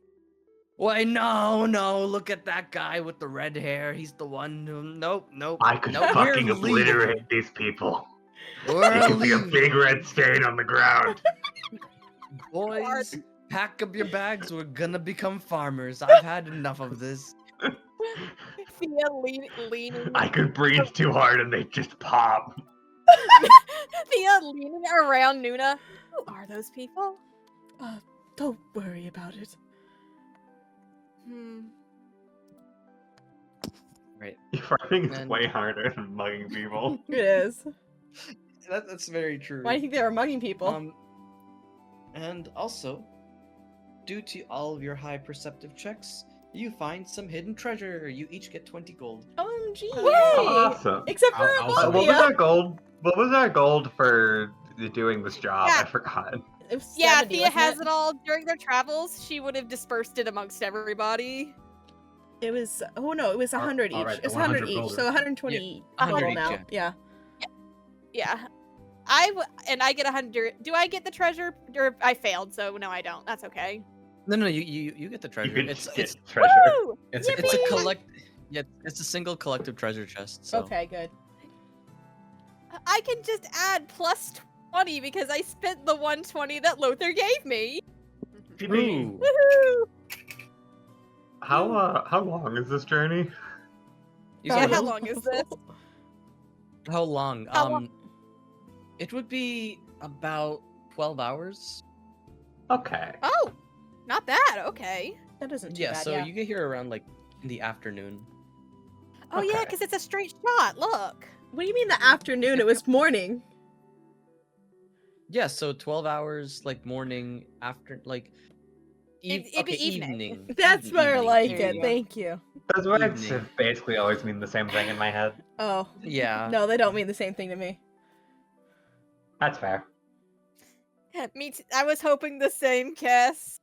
No, look at that guy with the red hair. He's the one who. Nope. I could nope, fucking we're leaving. obliterate these people. We're You can see a leaving. big red stain on the ground. Boys, pack up your bags. We're gonna become farmers. I've had enough of this. Thea leaning. I could breathe too hard and they just pop. Thea leaning around Nuna. Who are those people? Don't worry about it. Right. Farming is And- way harder than mugging people. It is. That's very true. Why do you think they were mugging people? And also, due to all of your high perceptive checks, you find some hidden treasure. You each get 20 gold. OMG! Awesome. Except for I'll- What was Amalthea. our gold? What was our gold for doing this job? Yeah. I forgot. It was Yeah, 70, Thea wasn't has it all during their travels. She would have dispersed it amongst everybody. It was it was 100 each. alright, It was the 100 100 each, gold. so 120 100 total each, now. Yeah. Yeah. And I get 100. Do I get the treasure? Or I failed, so no, I don't. That's okay. No, you get the You treasure. could It's get treasure. Woo! It's a it's a collection. collect. Yeah, it's a single collective treasure chest. So. Okay, good. I can just add plus 20 because I spent the 120 that Lothar gave me. Ooh. Woohoo! How long is this journey? You Yeah, said how what? long is this? How long? How long? It would be about 12 hours. Okay. Oh, not bad. Okay. That isn't too Yeah, bad. so yeah. you get here around like in the afternoon. Oh yeah, Okay. because it's a straight shot. Look. What do you mean the afternoon? It was morning. Yeah, so 12 hours, like morning, after, like. It'd be evening. That's more evening. like There it. you go. Thank you. Those words Evening. have basically always mean the same thing in my head. Oh. Yeah. No, they don't mean the same thing to me. That's fair. Me too. I was hoping the same, Cass.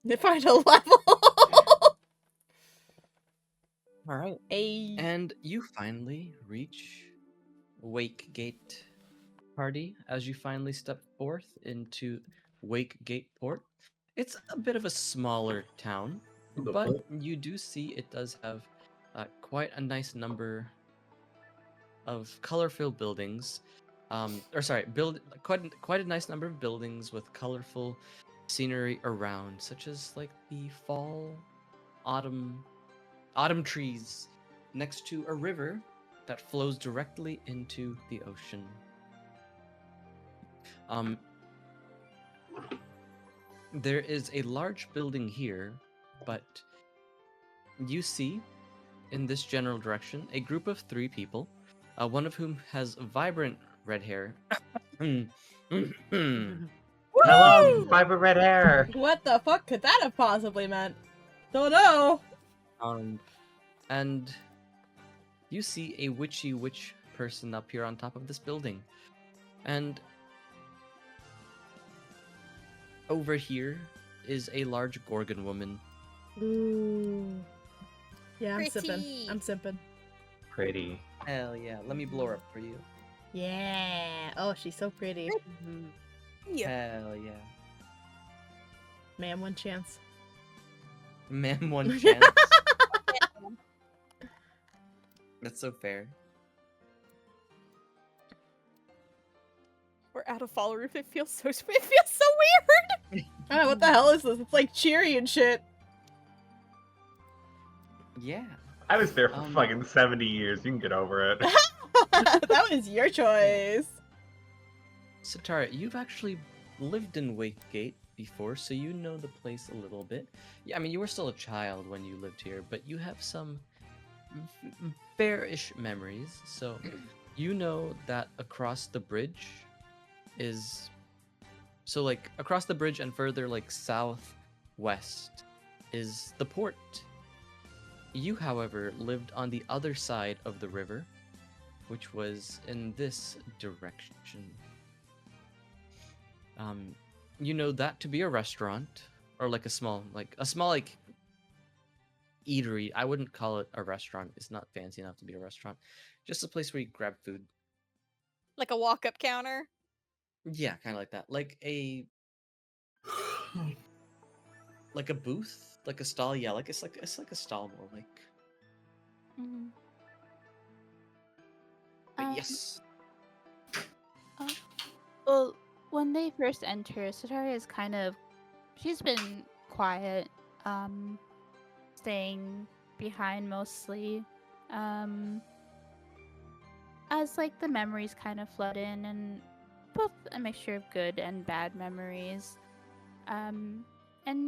The final level. All right. Hey. And you finally reach Wake Gate Party as you finally step forth into Wake Gate Port. It's a bit of a smaller town, but you do see it does have quite a nice number of color-filled buildings. Quite a nice number of buildings with colorful scenery around, such as like the fall, autumn trees next to a river that flows directly into the ocean. There is a large building here, but you see in this general direction a group of 3 people, one of whom has vibrant red hair. Hello, vibrant red hair. What the fuck could that have possibly meant? Don't know. And you see a witchy witch person up here on top of this building. And over here is a large Gorgon woman. Ooh. Yeah, I'm sipping. Pretty. I'm sipping. Pretty. Hell yeah, let me blow her up for you. Yeah. Oh, she's so pretty. Yeah. Hell yeah. Man, one chance. Man, one chance. That's so fair. We're out of fall roof. It feels so weird. I don't know, what the hell is this? It's like cheery and shit. Yeah. I was there for Um, fucking 70 years. You can get over it. That was your choice. So Tara, you've actually lived in Wakegate before, so you know the place a little bit. Yeah, I mean, you were still a child when you lived here, but you have some fair-ish memories. So, you know that across the bridge is like across the bridge and further like southwest is the port. You, however, lived on the other side of the river, which was in this direction. You know that to be a restaurant or like a small eatery. I wouldn't call it a restaurant. It's not fancy enough to be a restaurant. Just a place where you grab food. Like a walk-up counter. Yeah, kind of like that. Like a booth, like a stall. Yeah, it's like a stall more like. Mhm. But yes. Well, when they first enter, Satari is kind of, she's been quiet, staying behind mostly, as like the memories kind of flood in, and both a mixture of good and bad memories. And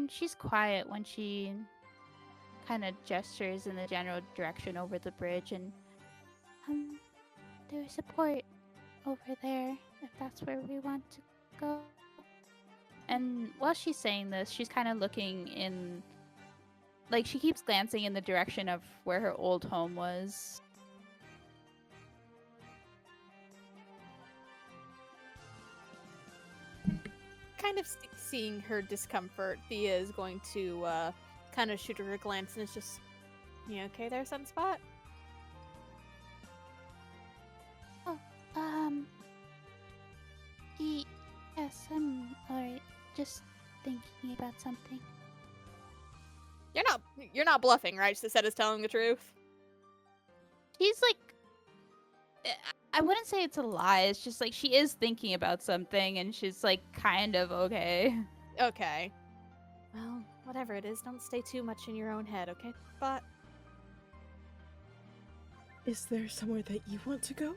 she's quiet when she kind of gestures in the general direction over the bridge, and there's a port over there, if that's where we want to go. And while she's saying this, she's kind of looking in, like, she keeps glancing in the direction of where her old home was. Kind of seeing her discomfort, Thea is going to kind of shoot her a glance, and it's just, you okay there, Sunspot? Yes, I'm alright. Just thinking about something. You're not bluffing, right? Seth is telling the truth. She's like, I wouldn't say it's a lie. It's just like she is thinking about something, and she's like kind of okay. Okay. Well, whatever it is, don't stay too much in your own head, okay? But Is there somewhere that you want to go?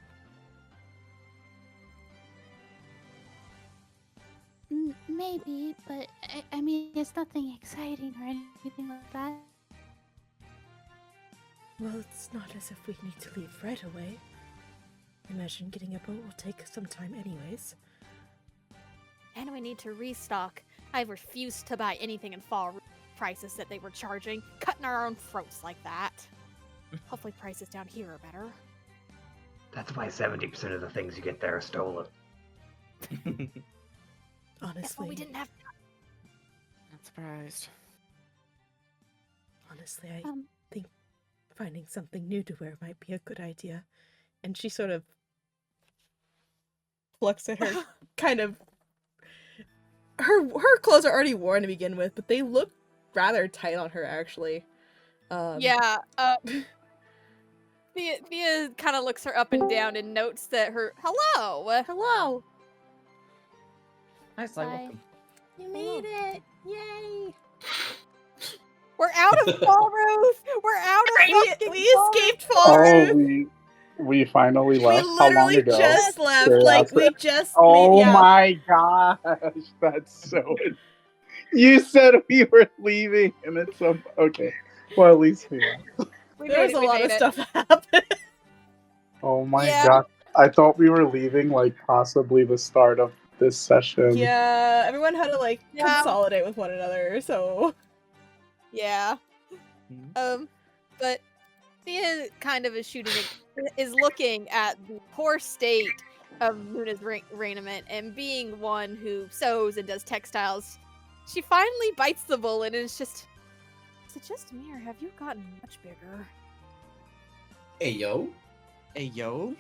Maybe, but I mean, it's nothing exciting or anything like that. Well, it's not as if we need to leave right away. Imagine getting a boat will take some time anyways. and we need to restock. I refuse to buy anything in fall prices that they were charging, cutting our own throats like that. Hopefully prices down here are better. That's why 70% of the things you get there are stolen. Honestly, That's why we didn't have. Not surprised. Honestly, I think finding something new to wear might be a good idea. And she sort of plucks at her kind of her clothes are already worn to begin with, but they look rather tight on her actually. Yeah. Thea kind of looks her up and down and notes that her hello. Nice, welcome. You made it! Yay! We're out of Fall Ruth. We're out of We escaped Fall Oh, Ruth. we finally We left. How long literally ago? just left. Curiosity. Like we just. Oh yeah. my gosh, that's so. You said we were leaving, and it's okay. Well, at least we left. There was a lot of stuff that happened. Oh my god, I thought we were leaving like possibly the start of this session. Yeah, everyone had to like consolidate with one another. So. Yeah. But Thea kind of is looking at the poor state of Luna's raiment, and being one who sews and does textiles, she finally bites the bullet and is just, is it just me or have you gotten much bigger? Hey yo. Hey yo.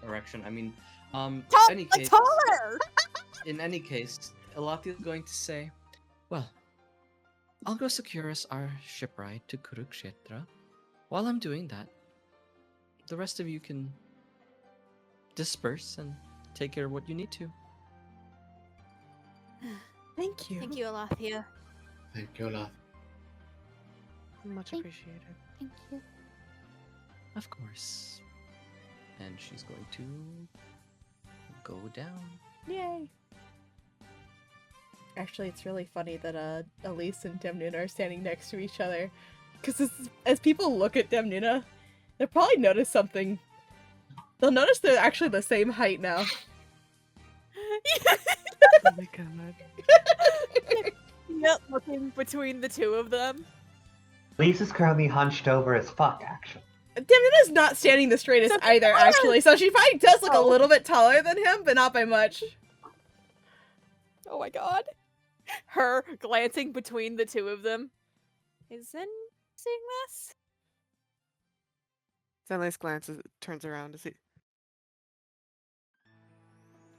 Erection. I mean, taller. In any case, Elathia is going to say, well, I'll go secure us our ship ride to Kurukshetra. While I'm doing that, the rest of you can disperse and take care of what you need to. Thank you. Thank you, Elathia. Thank you, Elathia. Much appreciated. Thank you. Of course. And she's going to go down. Yay. Actually, it's really funny that Elise and Demnun are standing next to each other. Because as people look at Demnuna, they'll probably notice something. They'll notice they're actually the same height now. Oh my god. Yep, looking between the two of them. Lisa's currently hunched over as fuck, actually. Demnuna's not standing the straightest either, actually, so she probably does look a little bit taller than him, but not by much. Oh my god. Her glancing between the two of them. Is Zen seeing this? Zenley's glances, turns around to see.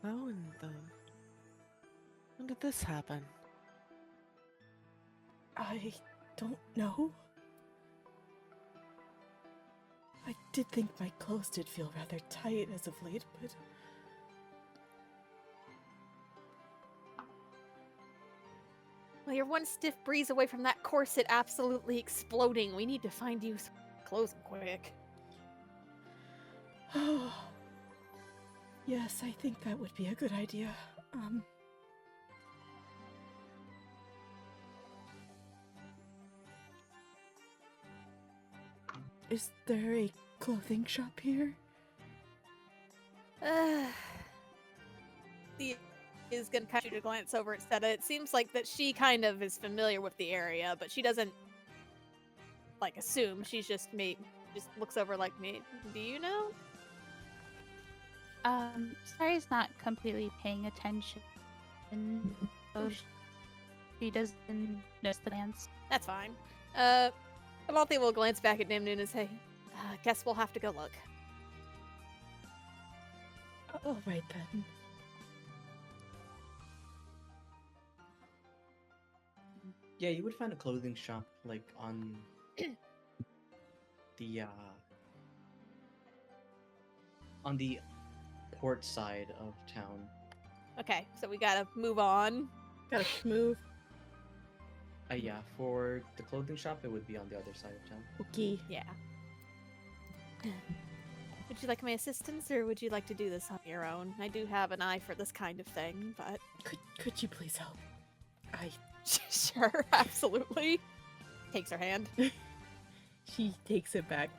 How in the... When did this happen? I don't know. I did think my clothes did feel rather tight as of late, but... Well, you're one stiff breeze away from that corset absolutely exploding. We need to find you some clothes quick. Oh. Yes, I think that would be a good idea. Is there a clothing shop here? The is gonna kind of glance over at Seta. It seems like that she kind of is familiar with the area, but she doesn't like assume. She's just looks over like me. Do you know? Sari's not completely paying attention, so she doesn't notice the glance. That's fine. Amalthea will glance back at Nimnun and say, guess we'll have to go look. All right then. Yeah, you would find a clothing shop like on the port side of town. Okay, so we gotta move on. Gotta move. Yeah, for the clothing shop, it would be on the other side of town. Okay. Yeah. Would you like my assistance, or would you like to do this on your own? I do have an eye for this kind of thing, but... Could you please help? Sure, absolutely. Takes her hand. She takes it back.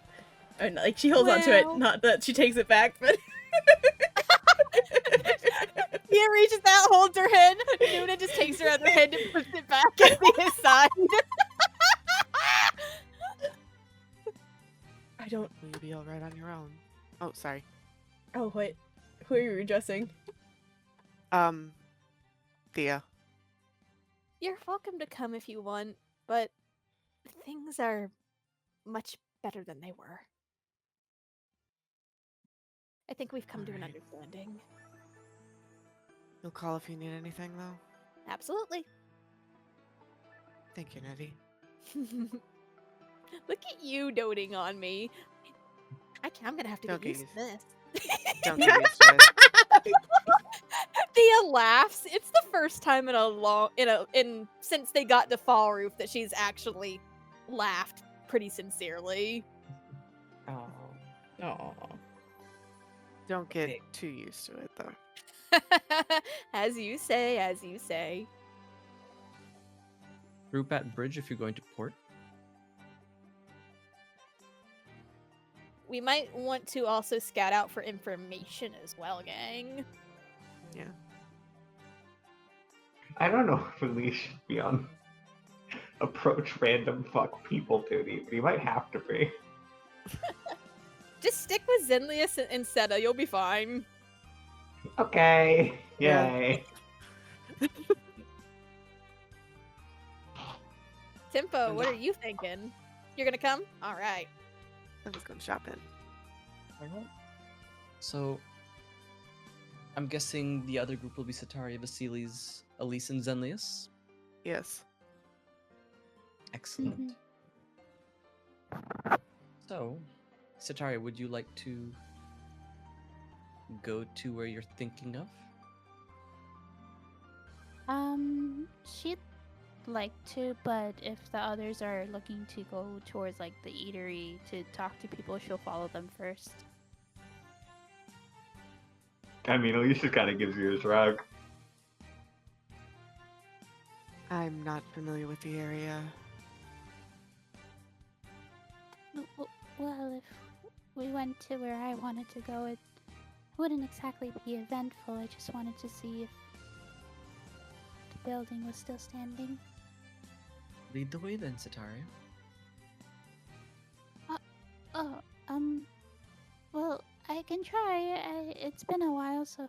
Or, like, she holds onto it, not that she takes it back, but... Mia reaches out, holds her hand. Nuna just takes her other hand and puts it back at his side. I don't... Will you be alright on your own? Oh, sorry. Oh, what? Who are you addressing? Thea. You're welcome to come if you want, but things are much better than they were. I think we've come to an understanding. You'll call if you need anything, though? Absolutely. Thank you, Nettie. Look at you doting on me. I'm gonna have to get used to this. Don't get used to it. Thea laughs. It's the first time since they got to Fall Roof that she's actually laughed pretty sincerely. Oh. Oh. Don't get too used to it, though. As you say, as you say. Group at bridge if you're going to port. We might want to also scout out for information as well, gang. Yeah. I don't know if Elise should be on approach random fuck people duty, but he might have to be. Just stick with Zenlius and Seta, you'll be fine. Okay. Yay. Tempo, what are you thinking? You're gonna come? Alright. I'm just going shopping. So, I'm guessing the other group will be Sataria, Vasilis, Elise, and Zenlius? Yes. Excellent. So, Sataria, would you like to go to where you're thinking of? She'd like to, but if the others are looking to go towards like the eatery to talk to people, she'll follow them first. I mean, Elise just kind of gives you a shrug. I'm not familiar with the area. well, if we went to where I wanted to go, it wouldn't exactly be eventful. I just wanted to see if the building was still standing. Lead the way then, Sataria. Oh, well, I can try. It's been a while, so,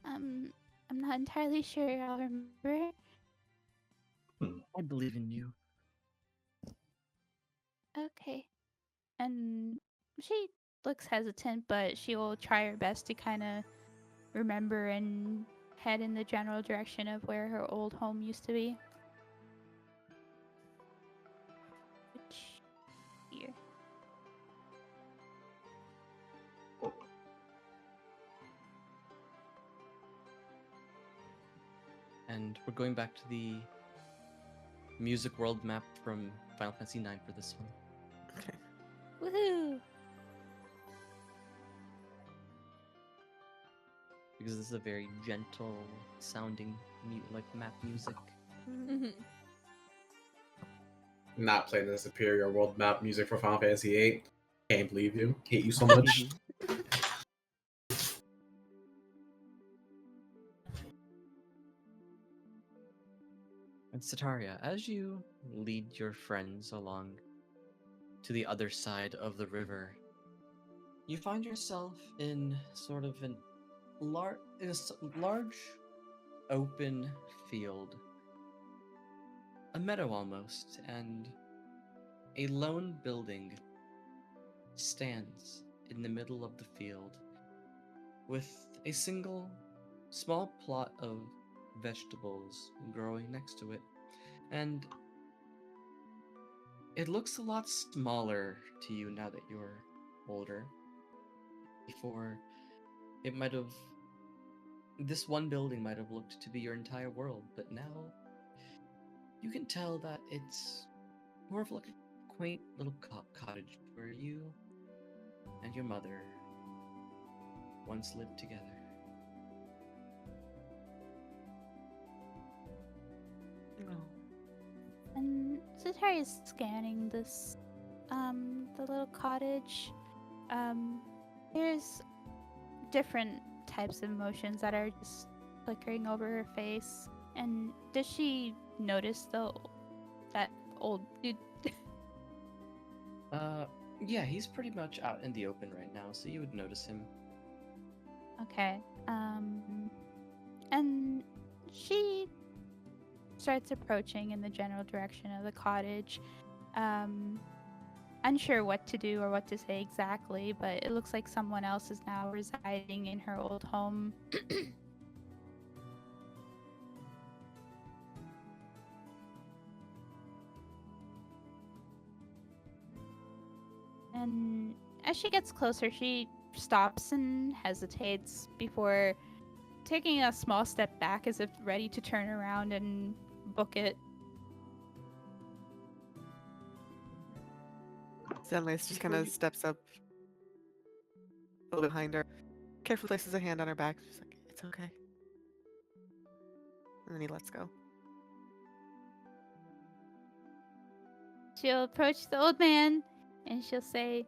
I'm not entirely sure I'll remember. I believe in you. Okay. And she looks hesitant, but she will try her best to kind of remember and head in the general direction of where her old home used to be. Which here. And we're going back to the music world map from Final Fantasy IX for this one. Okay. Woohoo! Because this is a very gentle sounding map music. Mhm. Not playing the superior world map music for Final Fantasy VIII. Can't believe you. Hate you so much. And Sataria, as you lead your friends along to the other side of the river, you find yourself in sort of large open field, a meadow almost, and a lone building stands in the middle of the field with a single small plot of vegetables growing next to it. And it looks a lot smaller to you now that you're older. Before, it might have. This one building might have looked to be your entire world, but now you can tell that it's more of like a quaint little cottage where you and your mother once lived together. And Satari is scanning this, the little cottage. There's different types of emotions that are just flickering over her face. And does she notice that old dude? Yeah, he's pretty much out in the open right now, so you would notice him. Okay. And she starts approaching in the general direction of the cottage. Unsure what to do or what to say exactly, but it looks like someone else is now residing in her old home. And as she gets closer, she stops and hesitates before taking a small step back as if ready to turn around and book it. Zenlace just kind of steps up a little behind her, carefully places a hand on her back. She's like, "It's okay." And then he lets go. She'll approach the old man and she'll say,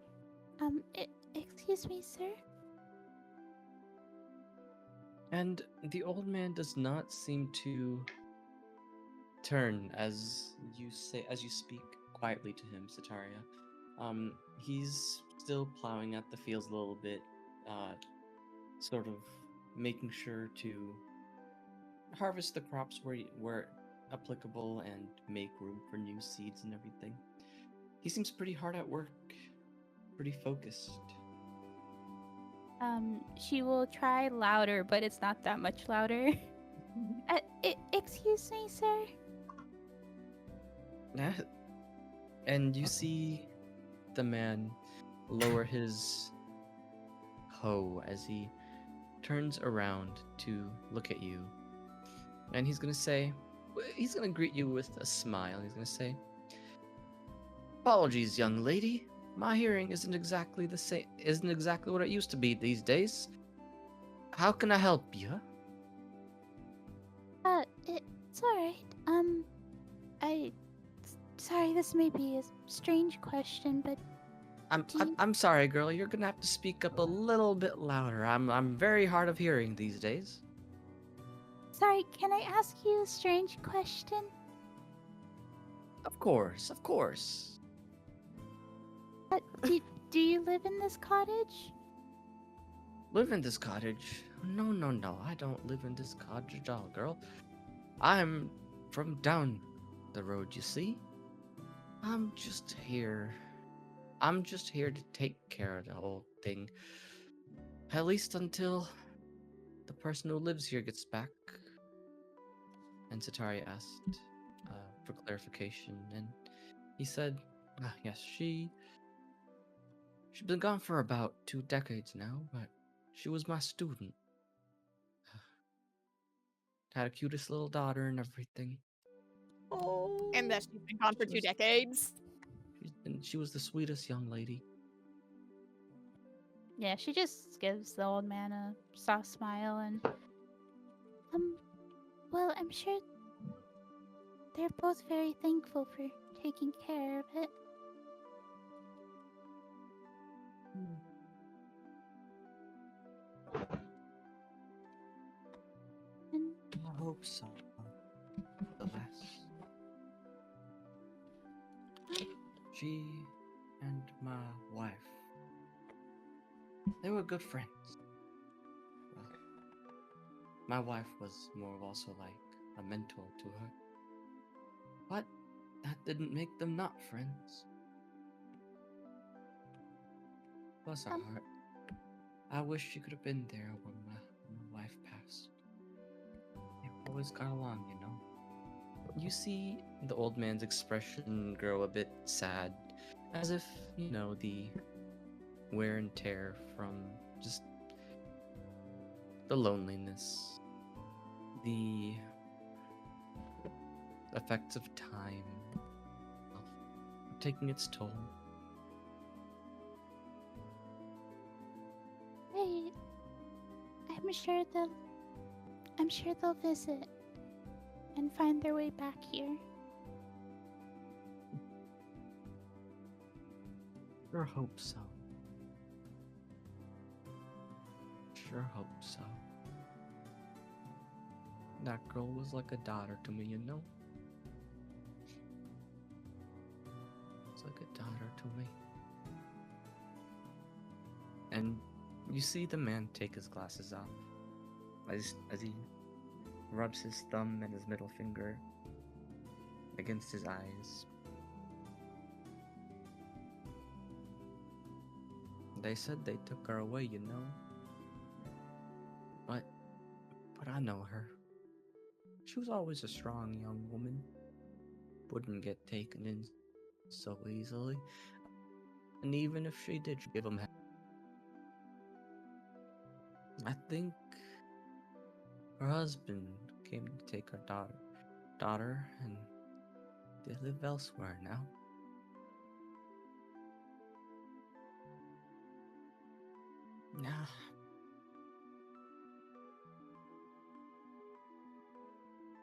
Excuse me, sir? And the old man does not seem to turn as you speak quietly to him, Sataria. He's still plowing at the fields a little bit, sort of making sure to harvest the crops where applicable and make room for new seeds and everything. He seems pretty hard at work, pretty focused. She will try louder, but it's not that much louder. Excuse me, sir? And you see the man lower his hoe as he turns around to look at you. And he's gonna greet you with a smile. He's gonna say, "Apologies, young lady. My hearing isn't exactly what it used to be these days. How can I help you?" It's alright. Sorry, this may be a strange question, but I'm sorry, girl. You're gonna have to speak up a little bit louder. I'm very hard of hearing these days. Sorry, can I ask you a strange question? Of course, of course. Do you live in this cottage? Live in this cottage? No, no, no. I don't live in this cottage at all, girl. I'm from down the road, you see? I'm just here. I'm just here to take care of the whole thing. At least until the person who lives here gets back. And Satari asked for clarification, and he said, yes, she's been gone for about 2 decades now, but she was my student. Had a cutest little daughter and everything. Oh. And that she's been gone for She 2 was- decades. She was the sweetest young lady. Yeah, she just gives the old man a soft smile and Well, I'm sure they're both very thankful for taking care of it. And I hope so. Alas. She and my wife, they were good friends. Well, my wife was more of also like a mentor to her. But that didn't make them not friends. Bless her heart. I wish she could have been there when my wife passed. They always got along, you know. You see the old man's expression grow a bit sad, as if, you know, the wear and tear from just the loneliness, the effects of time, taking its toll. hey, I'm sure they'll visit and find their way back here. Sure hope so. Sure hope so. That girl was like a daughter to me, you know? It's like a daughter to me. And you see the man take his glasses off as he rubs his thumb and his middle finger against his eyes. They said they took her away, you know? But I know her. She was always a strong young woman. Wouldn't get taken in so easily. And even if she did give him hell, I think her husband came to take her daughter, and they live elsewhere now. Nah.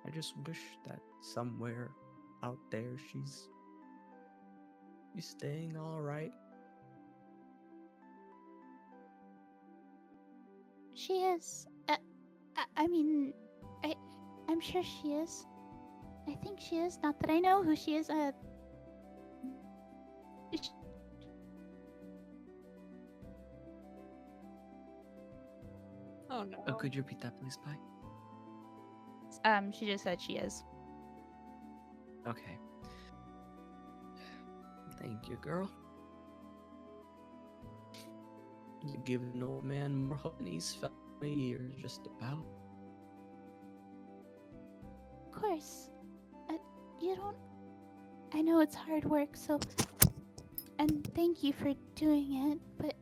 I just wish that somewhere out there she's staying all right. She is. I'm sure she is. I think she is. Not that I know who she is. Oh no. Could you repeat that, please, Pi? she just said she is. Okay. Thank you, girl. You give an old man more hope than he's felt in years, just about. Of course. You don't. I know it's hard work, so. And thank you for doing it, but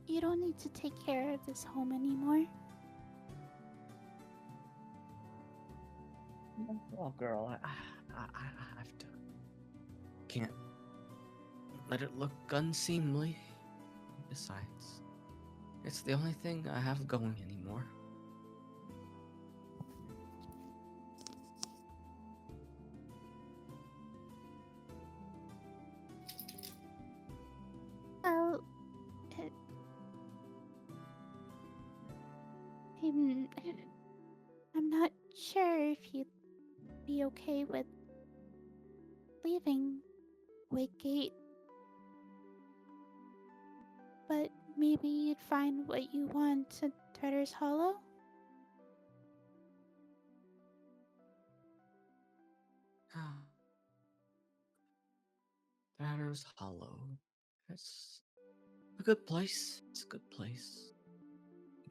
you don't need to take care of this home anymore. Well, girl, I have to. Can't let it look unseemly. Besides, it's the only thing I have going anymore. Well, I'm, I'm not sure if you'd be okay with leaving Wakegate, but maybe you'd find what you want at Treader's Hollow? Banner's Hollow. It's a good place. It's a good place.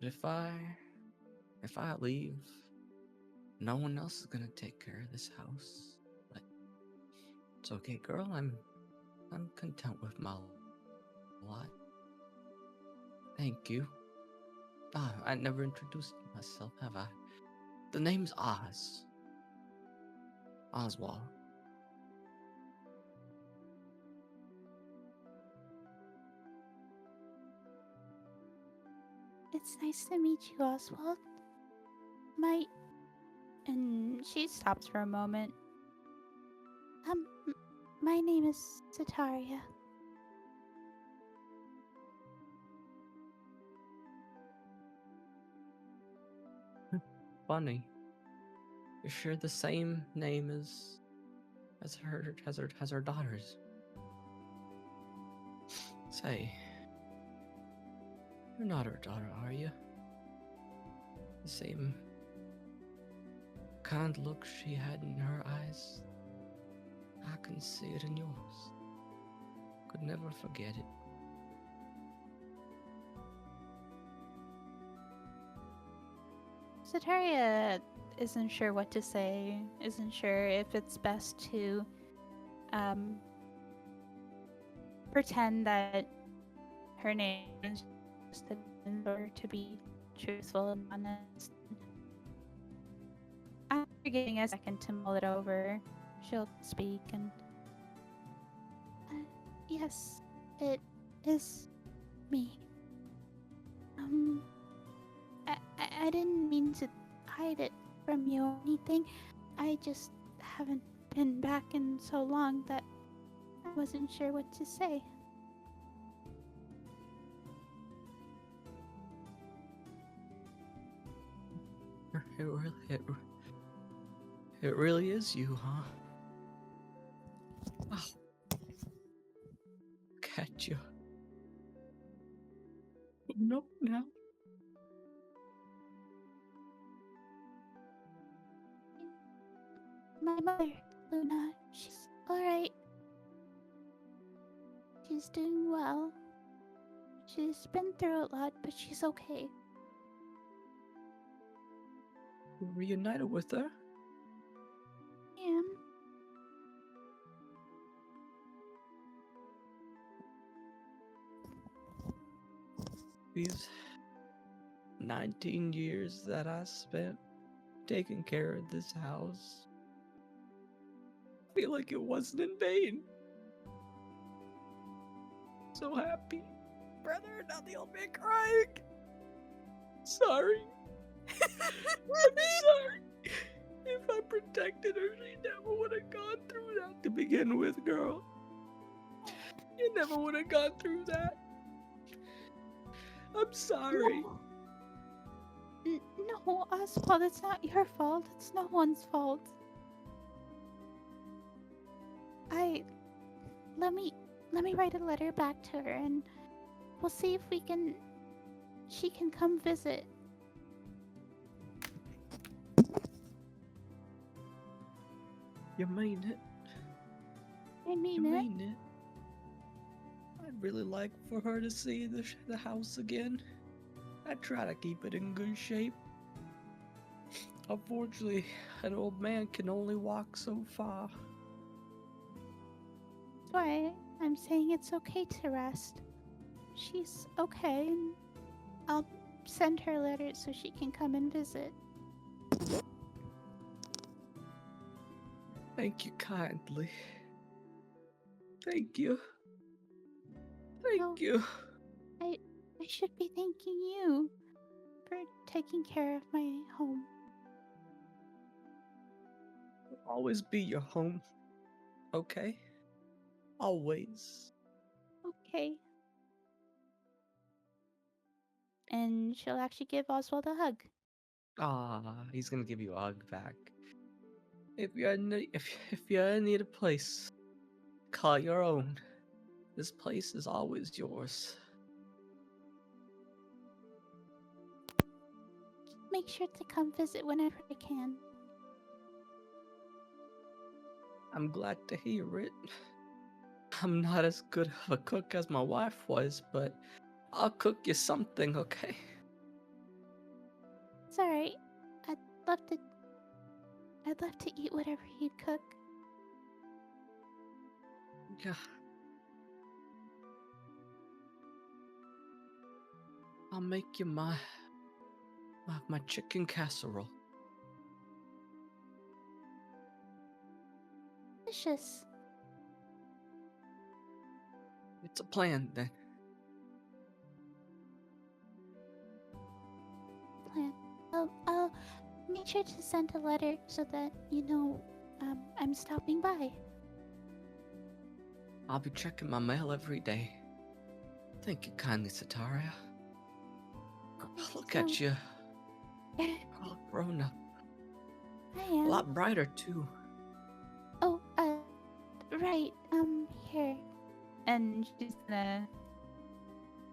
But if I leave, no one else is gonna take care of this house. But it's okay, girl. I'm content with my lot. Thank you. Ah, I never introduced myself, have I? The name's Oz. Oswald. It's nice to meet you, Oswald. My And she stops for a moment. my name is Sataria. Funny. You share the same name as her daughters. Say, you're not her daughter, are you? The same kind look she had in her eyes. I can see it in yours. Could never forget it. Sataria isn't sure what to say, isn't sure if it's best to pretend that her name is just in order to be truthful and honest. After getting a second to mull it over, she'll speak and Yes, it is me. I didn't mean to hide it from you or anything. I just haven't been back in so long that I wasn't sure what to say. It really is you, huh? Oh. Catch you. No, no. My mother, Luna, she's alright. She's doing well. She's been through a lot, but she's okay. You're reunited with her? I am. These 19 years that I spent taking care of this house, I feel like it wasn't in vain. So happy. Brother, not the old man crying. Sorry. I'm sorry. If I protected her, she never would have gone through that to begin with, girl. You never would have gone through that. I'm sorry. No, Oswald, it's not your fault. It's no one's fault. Let me write a letter back to her and we'll see if she can come visit. You mean it? I mean You it. mean it? I'd really like for her to see the house again. I try to keep it in good shape. Unfortunately, an old man can only walk so far. That's why I'm saying it's okay to rest. She's okay, and I'll send her letters so she can come and visit. Thank you kindly. Thank you. Thank No. you. I should be thanking you for taking care of my home. I'll always be your home. Okay? Always. Okay. And she'll actually give Oswald a hug. Ah, he's gonna give you a hug back. If you need a place, call it your own. This place is always yours. Make sure to come visit whenever I can. I'm glad to hear it. I'm not as good of a cook as my wife was, but I'll cook you something, okay? It's alright. I'd love to. I'd love to eat whatever you'd cook. Yeah. I'll make you my chicken casserole. Delicious. It's a plan then. Plan. I'll make sure to send a letter so that you know I'm stopping by. I'll be checking my mail every day. Thank you kindly, Sataria. Look at you. All grown up. I A am. lot brighter too. Oh, right. Here. And she's gonna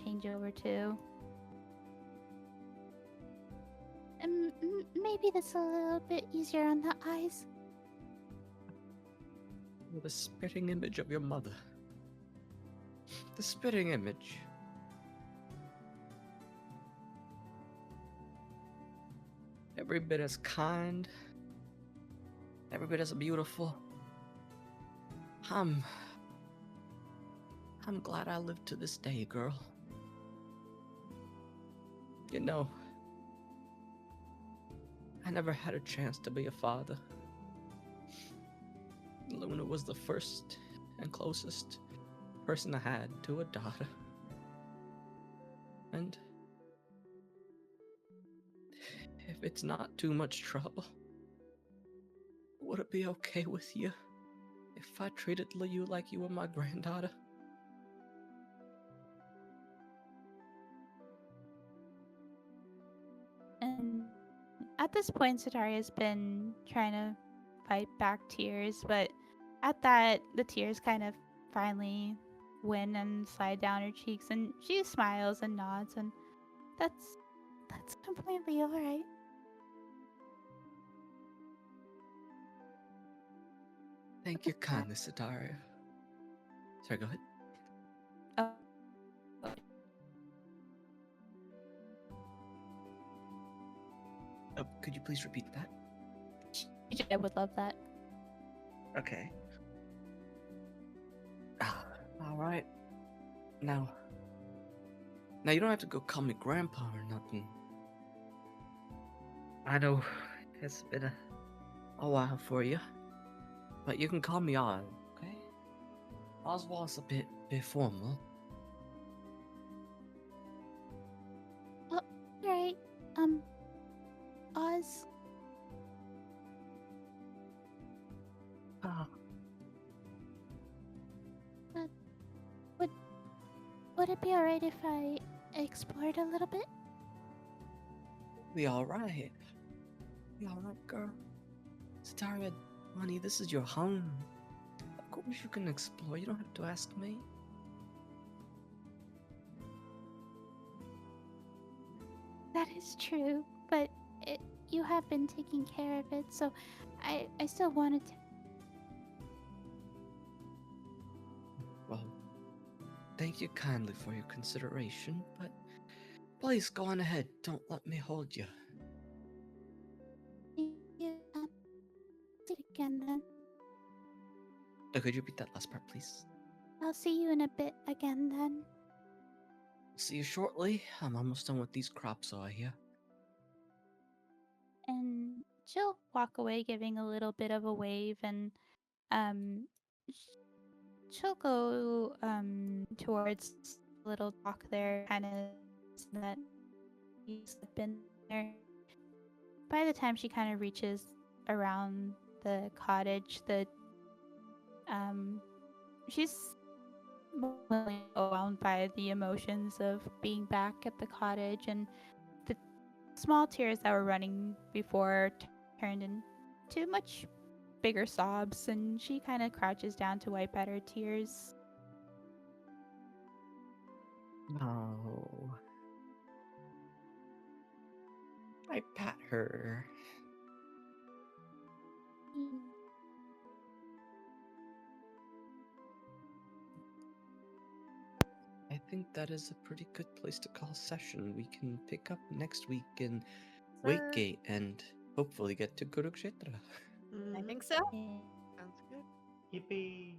change over to. Maybe that's a little bit easier on the eyes. You're the spitting image of your mother. The spitting image. Every bit as kind. Every bit as beautiful. I'm glad I lived to this day, girl. You know, I never had a chance to be a father. Luna was the first and closest person I had to a daughter. And if it's not too much trouble, would it be okay with you if I treated you like you were my granddaughter? And at this point, Sataria's been trying to fight back tears, but at that, the tears kind of finally win and slide down her cheeks, and she smiles and nods, and that's completely alright. Thank you kindly, Sataria. Sorry, go ahead. oh, Could you please repeat that? I would love that. Okay. All right. Now you don't have to go call me grandpa or nothing. I know it's been a while for you, but you can call me Oz, okay? Oswald's a bit formal. Alright. Oz. Would it be alright if I explored a little bit? Be alright. Be alright, girl. Sataria, honey, this is your home. Of course you can explore. You don't have to ask me. That is true, but you have been taking care of it, so I still wanted to. Well, thank you kindly for your consideration, but please go on ahead. Don't let me hold you. Yeah, see you again then. Could you repeat that last part, please? I'll see you in a bit again then. See you shortly. I'm almost done with these crops, so I hear. And she'll walk away, giving a little bit of a wave, and she'll go towards the little dock there, kind of that he's been there. By the time she kind of reaches around the cottage, she's really overwhelmed by the emotions of being back at the cottage and the small tears that were running before turned into much bigger sobs, and she kind of crouches down to wipe at her tears. No. I pat her. I think that is a pretty good place to call session. We can pick up next week in Wakegate and hopefully get to Kurukshetra. I Mhm. think so. Sounds good. Yippee!